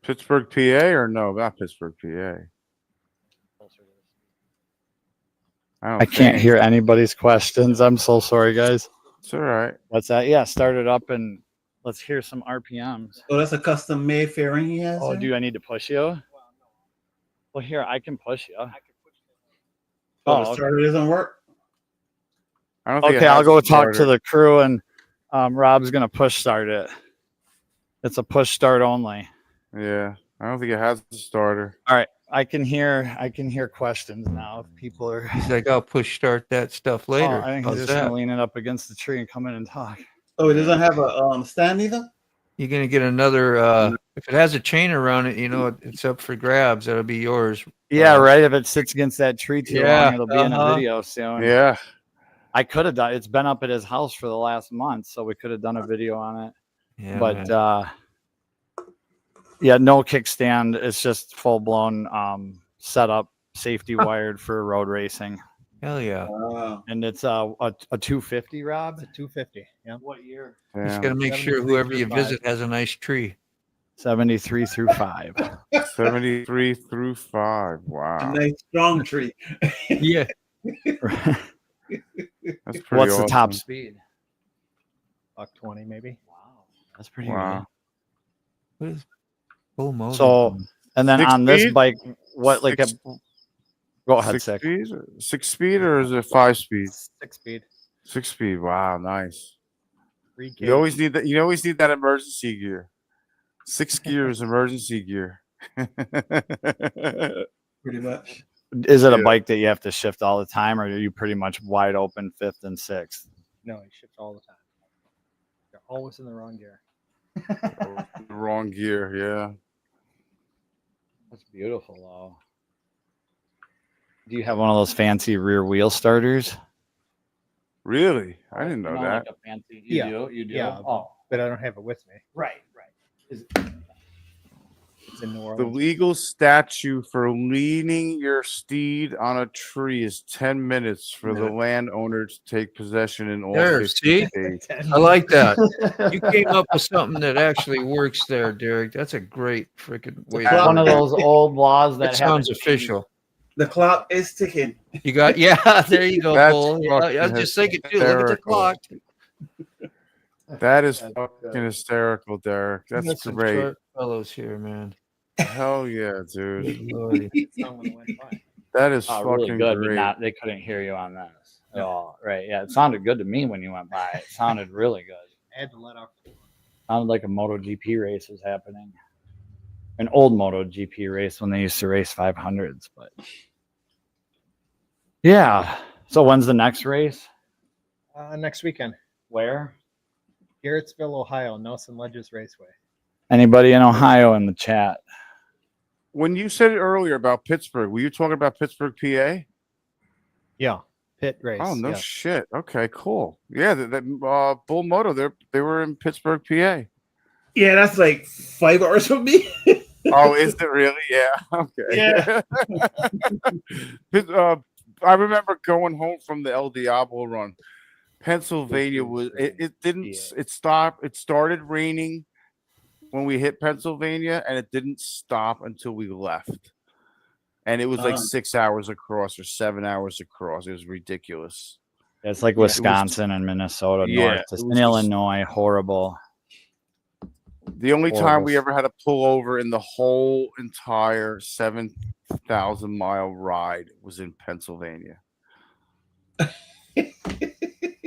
Pittsburgh, PA, or no? Not Pittsburgh, PA. I can't hear anybody's questions. I'm so sorry, guys. It's all right. What's that? Yeah, start it up and let's hear some RPMs. Oh, that's a custom made fairing he has. Oh, there? do I need to push you? Well, here, I can push you. Oh, Oh, the okay. starter doesn't work. I don't think it Okay, I'll has go a talk to starter. the crew and Rob's gonna push start it. It's a push start only. Yeah, I don't think it has a starter. All right, I can hear questions now. If people are, He's like, I'll push start that stuff later. Oh, I think How's he's just that? gonna lean it up against the tree and come in and talk. Oh, it doesn't have a stand either. You're gonna get another. If it has a chain around it, it's up for grabs. That'll be yours. Yeah, right. If it sits against that tree too Yeah, long, it'll be in a uh-huh. video soon. Yeah. I could have done. It's been up at his house for the last month, so we could have done a video on it. Yeah, But man. yeah, no kickstand. It's just full blown setup, safety wired for road racing, Hell yeah. Wow. and it's a 250, Rob. It's a 250. Yeah. What year? Just Yeah. gotta make sure 73 whoever through you 5. visit has a nice tree. 73 through 5. 73 through 5. A Wow. nice strong tree. Yeah. That's pretty What's the top awesome. speed? Buck 20 maybe. Wow, that's pretty Wow. What is full motor? So, and then 6 on this speed? bike, what like Six- go ahead, 6 Sick. speed? 6 speed or is it 5 speed? 6 speed. 6 speed. Wow, nice. 3K. You always need that. You always need that emergency gear. 6 gears, emergency gear. Pretty much. Is it a Yeah. bike that you have to shift all the time, or are you pretty much wide open 5th and 6th? No, he ships all the time. You're always in the wrong gear. Wrong gear. Yeah. That's beautiful, though. Do you have one of those fancy rear wheel starters? Really? I didn't know that. Like a fancy, Yeah. You do? Yeah. Oh, But I don't have it with me. right. It's in New The Orleans. legal statute for leaning your steed on a tree is 10 minutes for the landowner to take possession in all There, 50 see? states. I like that. You came up with something that actually works there, Derek. That's a great freaking way. to One of work it. those old laws That that sounds haven't official. The clock is ticking. You got, yeah, there you go, That's Bull. Yeah, I was fucking just thinking, too. Look at the hysterical. clock. That is fucking hysterical, Derek. We got That's some great. sharp fellows here, man. Hell yeah, dude. Good lordy. Someone went by. That is Oh, fucking really good, great. but not they couldn't hear you on this. Oh, right. Yeah, it sounded good to me when you went by. It sounded really good. I had to let off. Sounded like a MotoGP race was happening. an old MotoGP race when they used to race 500s. But yeah. So when's the next race? Next weekend. Where? Garrettsville, Ohio, Nelson Ledges Raceway. Anybody in Ohio in the chat? When you said it earlier about Pittsburgh, were you talking about Pittsburgh, PA? Yeah, pit race. Oh no yes. shit. Okay, cool. Yeah, that Bull Moto, they were in Pittsburgh, PA. Yeah, that's like 5 hours from me. Oh, is it really? Yeah. Okay. Yeah. I remember going home from the El Diablo run. Pennsylvania was it stopped. It started raining when we hit Pennsylvania, and it didn't stop until we left. And it was like 6 hours across or 7 hours across. It was ridiculous. It's like Wisconsin and Minnesota, north in Illinois. Horrible. The only time we ever had to pull over in the whole entire 7,000-mile ride was in Pennsylvania.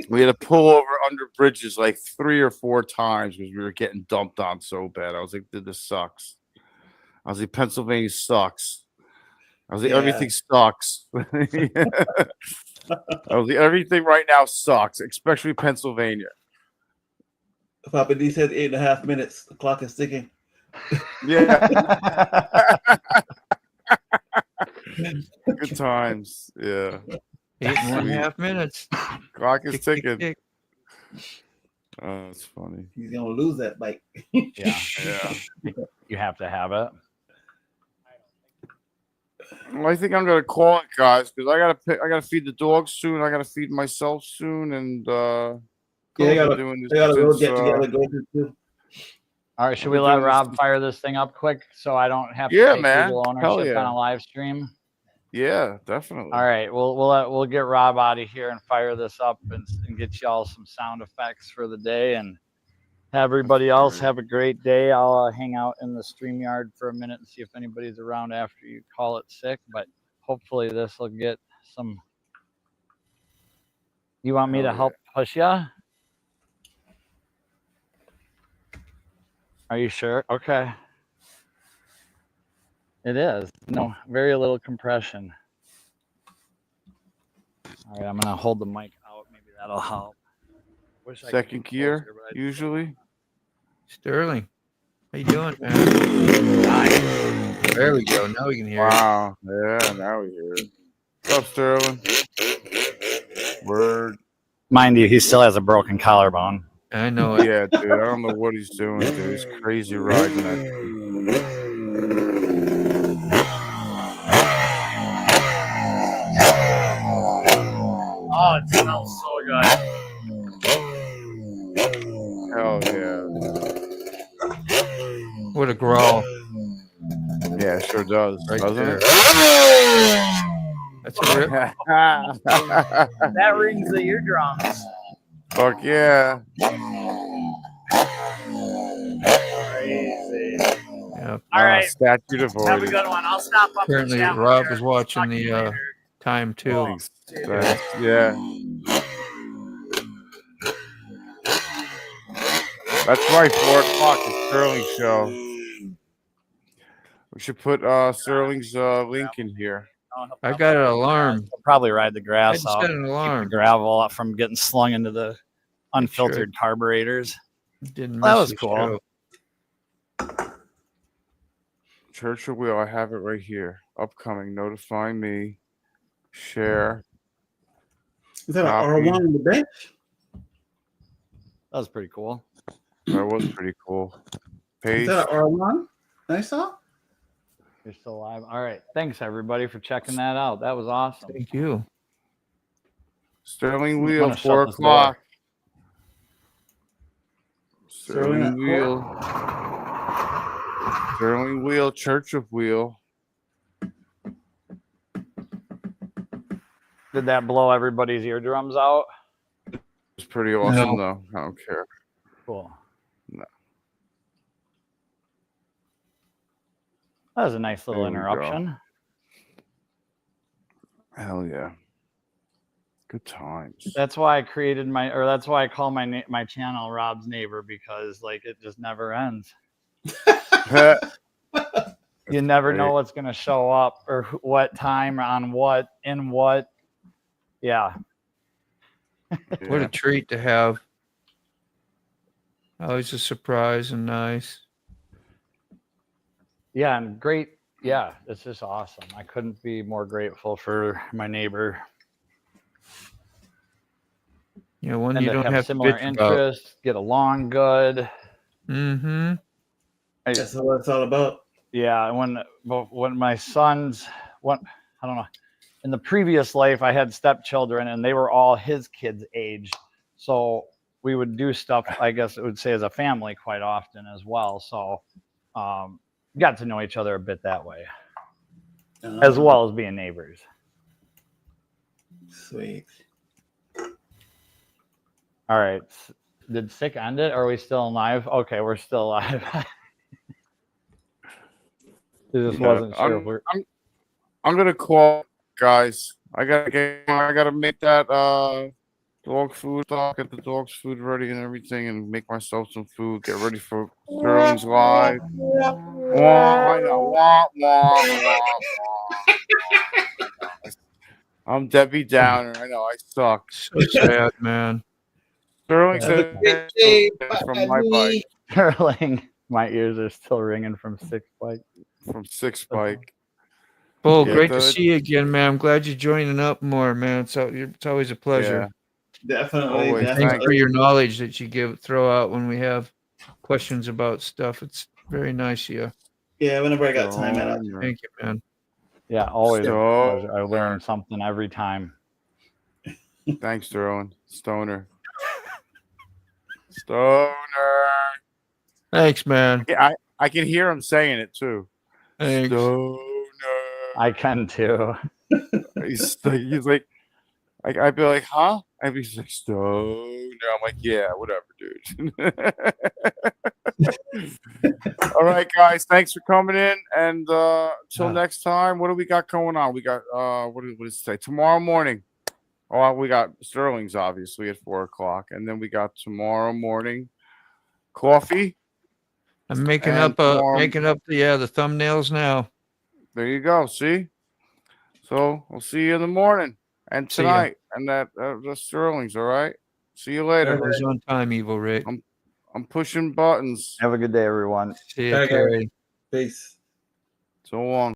We had to pull over under bridges like 3 or 4 times because we were getting dumped on so bad. I was like, dude, this sucks. I was like, Pennsylvania sucks. I was like, everything sucks. I was like, everything right now sucks, especially Pennsylvania. Papa D said 8.5 minutes. The clock is ticking. Yeah. Good times. Yeah. 8.5 minutes. Clock is ticking. Tick. Oh, it's funny. He's gonna lose that bike. Yeah. You have to have it. Well, I think I'm gonna call it, guys, because I gotta feed the dogs soon. I gotta feed myself soon, and I gotta go get together. Go too. All right, should we let Rob fire this thing up quick so I don't have to take legal ownership on a live stream? Yeah, definitely. All right, we'll get Rob out of here and fire this up and get y'all some sound effects for the day, and have everybody else have a great day. I'll hang out in the StreamYard for a minute and see if anybody's around after you call it sick, but hopefully this will get some. You want me to help push ya? Are you sure? Okay. It is. No, very little compression. All right, I'm going to hold the mic out. Maybe that'll help. Second gear, usually. Sterling, how you doing, man? There we go. Now we can hear. Wow. Yeah, now we hear it. What's up, Sterling? Word. Mind you, he still has a broken collarbone. I know it. Yeah, dude. I don't know what he's doing, dude. He's crazy riding that. Oh, it smells so good. Hell yeah. What a growl. Yeah, it sure does. Right doesn't there. it? That's a rip. That rings the eardrums. Fuck yeah. Crazy. Yep. All right. Statute of Have a avoidance. good one. I'll stop up. Apparently, and chat Rob with was you. watching Talk to you the later. time too. Yeah. That's right, 4 o'clock, the Sterling show. We should put Sterling's link in here. I got an alarm. I'll probably ride the I grass just off. set an Keep the alarm. gravel up from getting slung into the unfiltered carburetors. Didn't That miss was the cool. show. Churchill Wheel, I have it right here. Upcoming, notify me. Share. Is that an R1 on the bench? That was pretty cool. That was pretty cool. Paste. Is that an R1? I saw. You're still alive. All right. Thanks, everybody, for checking that out. That was awesome. Thank you. Sterling I'm Wheel, gonna shut 4 this o'clock. Sterling Wheel. Sterling Wheel, Church of Wheel. Did that blow everybody's eardrums out? It's pretty awesome, though. I don't care. Cool. No. That was a nice little There we go. interruption. Hell yeah. Good times. That's why I created that's why I call my channel Rob's Neighbor, because like it just never ends. You never know great. what's going to show up or what time on what in what. Yeah. What Yeah. a treat to have. Always a surprise and nice. Yeah, and great. Yeah, it's just awesome. I couldn't be more grateful for my neighbor You know, one and you to don't have have to similar bitch about. interests, get along good. Mm-hmm. That's what it's all about. Yeah, when my sons, what I don't know, in the previous life I had stepchildren and they were all his kids' age, so we would do stuff. I guess it would say as a family quite often as well. So, got to know each other a bit that way, as well as being neighbors. Sweet. All right, did Sick end it? Or are we still live? Okay, we're still live. Just wasn't sure if we're. I'm gonna call guys. I gotta make that dog food stock, get the dog's food ready and everything, and make myself some food. Get ready for Sterling's live. Wah, I know. Wah, wah, wah, wah. I'm Debbie Downer. I know I suck. So sad, man. Sterling Have a said great day, from my bike, Sterling, my ears are still ringing from Six Bike. from Six Bike. Bull, Yeah, great to the- see you again, man. I'm glad you're joining up more, man. It's always a pleasure. Definitely. Always. Thanks Thank for your knowledge that you throw out when we have questions about stuff. It's very nice of you. Yeah, whenever I got time, man. Thank you, man. Yeah, always a So- pleasure. I learn something every time. Thanks, Sterling. Stoner. Stoner. Thanks, man. Yeah, I can hear him saying it too. Thanks. Stoner. I can too. He's like, I'd be like, huh? I'd be like, Stoner. I'm like, yeah, whatever, dude. All right, guys. Thanks for coming in. And till next time, what do we got going on? We got what did it say? Tomorrow morning. Oh, we got Sterling's obviously at 4:00, and then we got tomorrow morning coffee. I'm making And up tomorrow- the thumbnails now. There you go. See. So we'll see you in the morning and See ya. tonight, and that the Sterling's. All right. See you later. Always on time, Evil Rick. I'm pushing buttons. Have a good day, everyone. See you, Okay. Carrie. Peace. So long.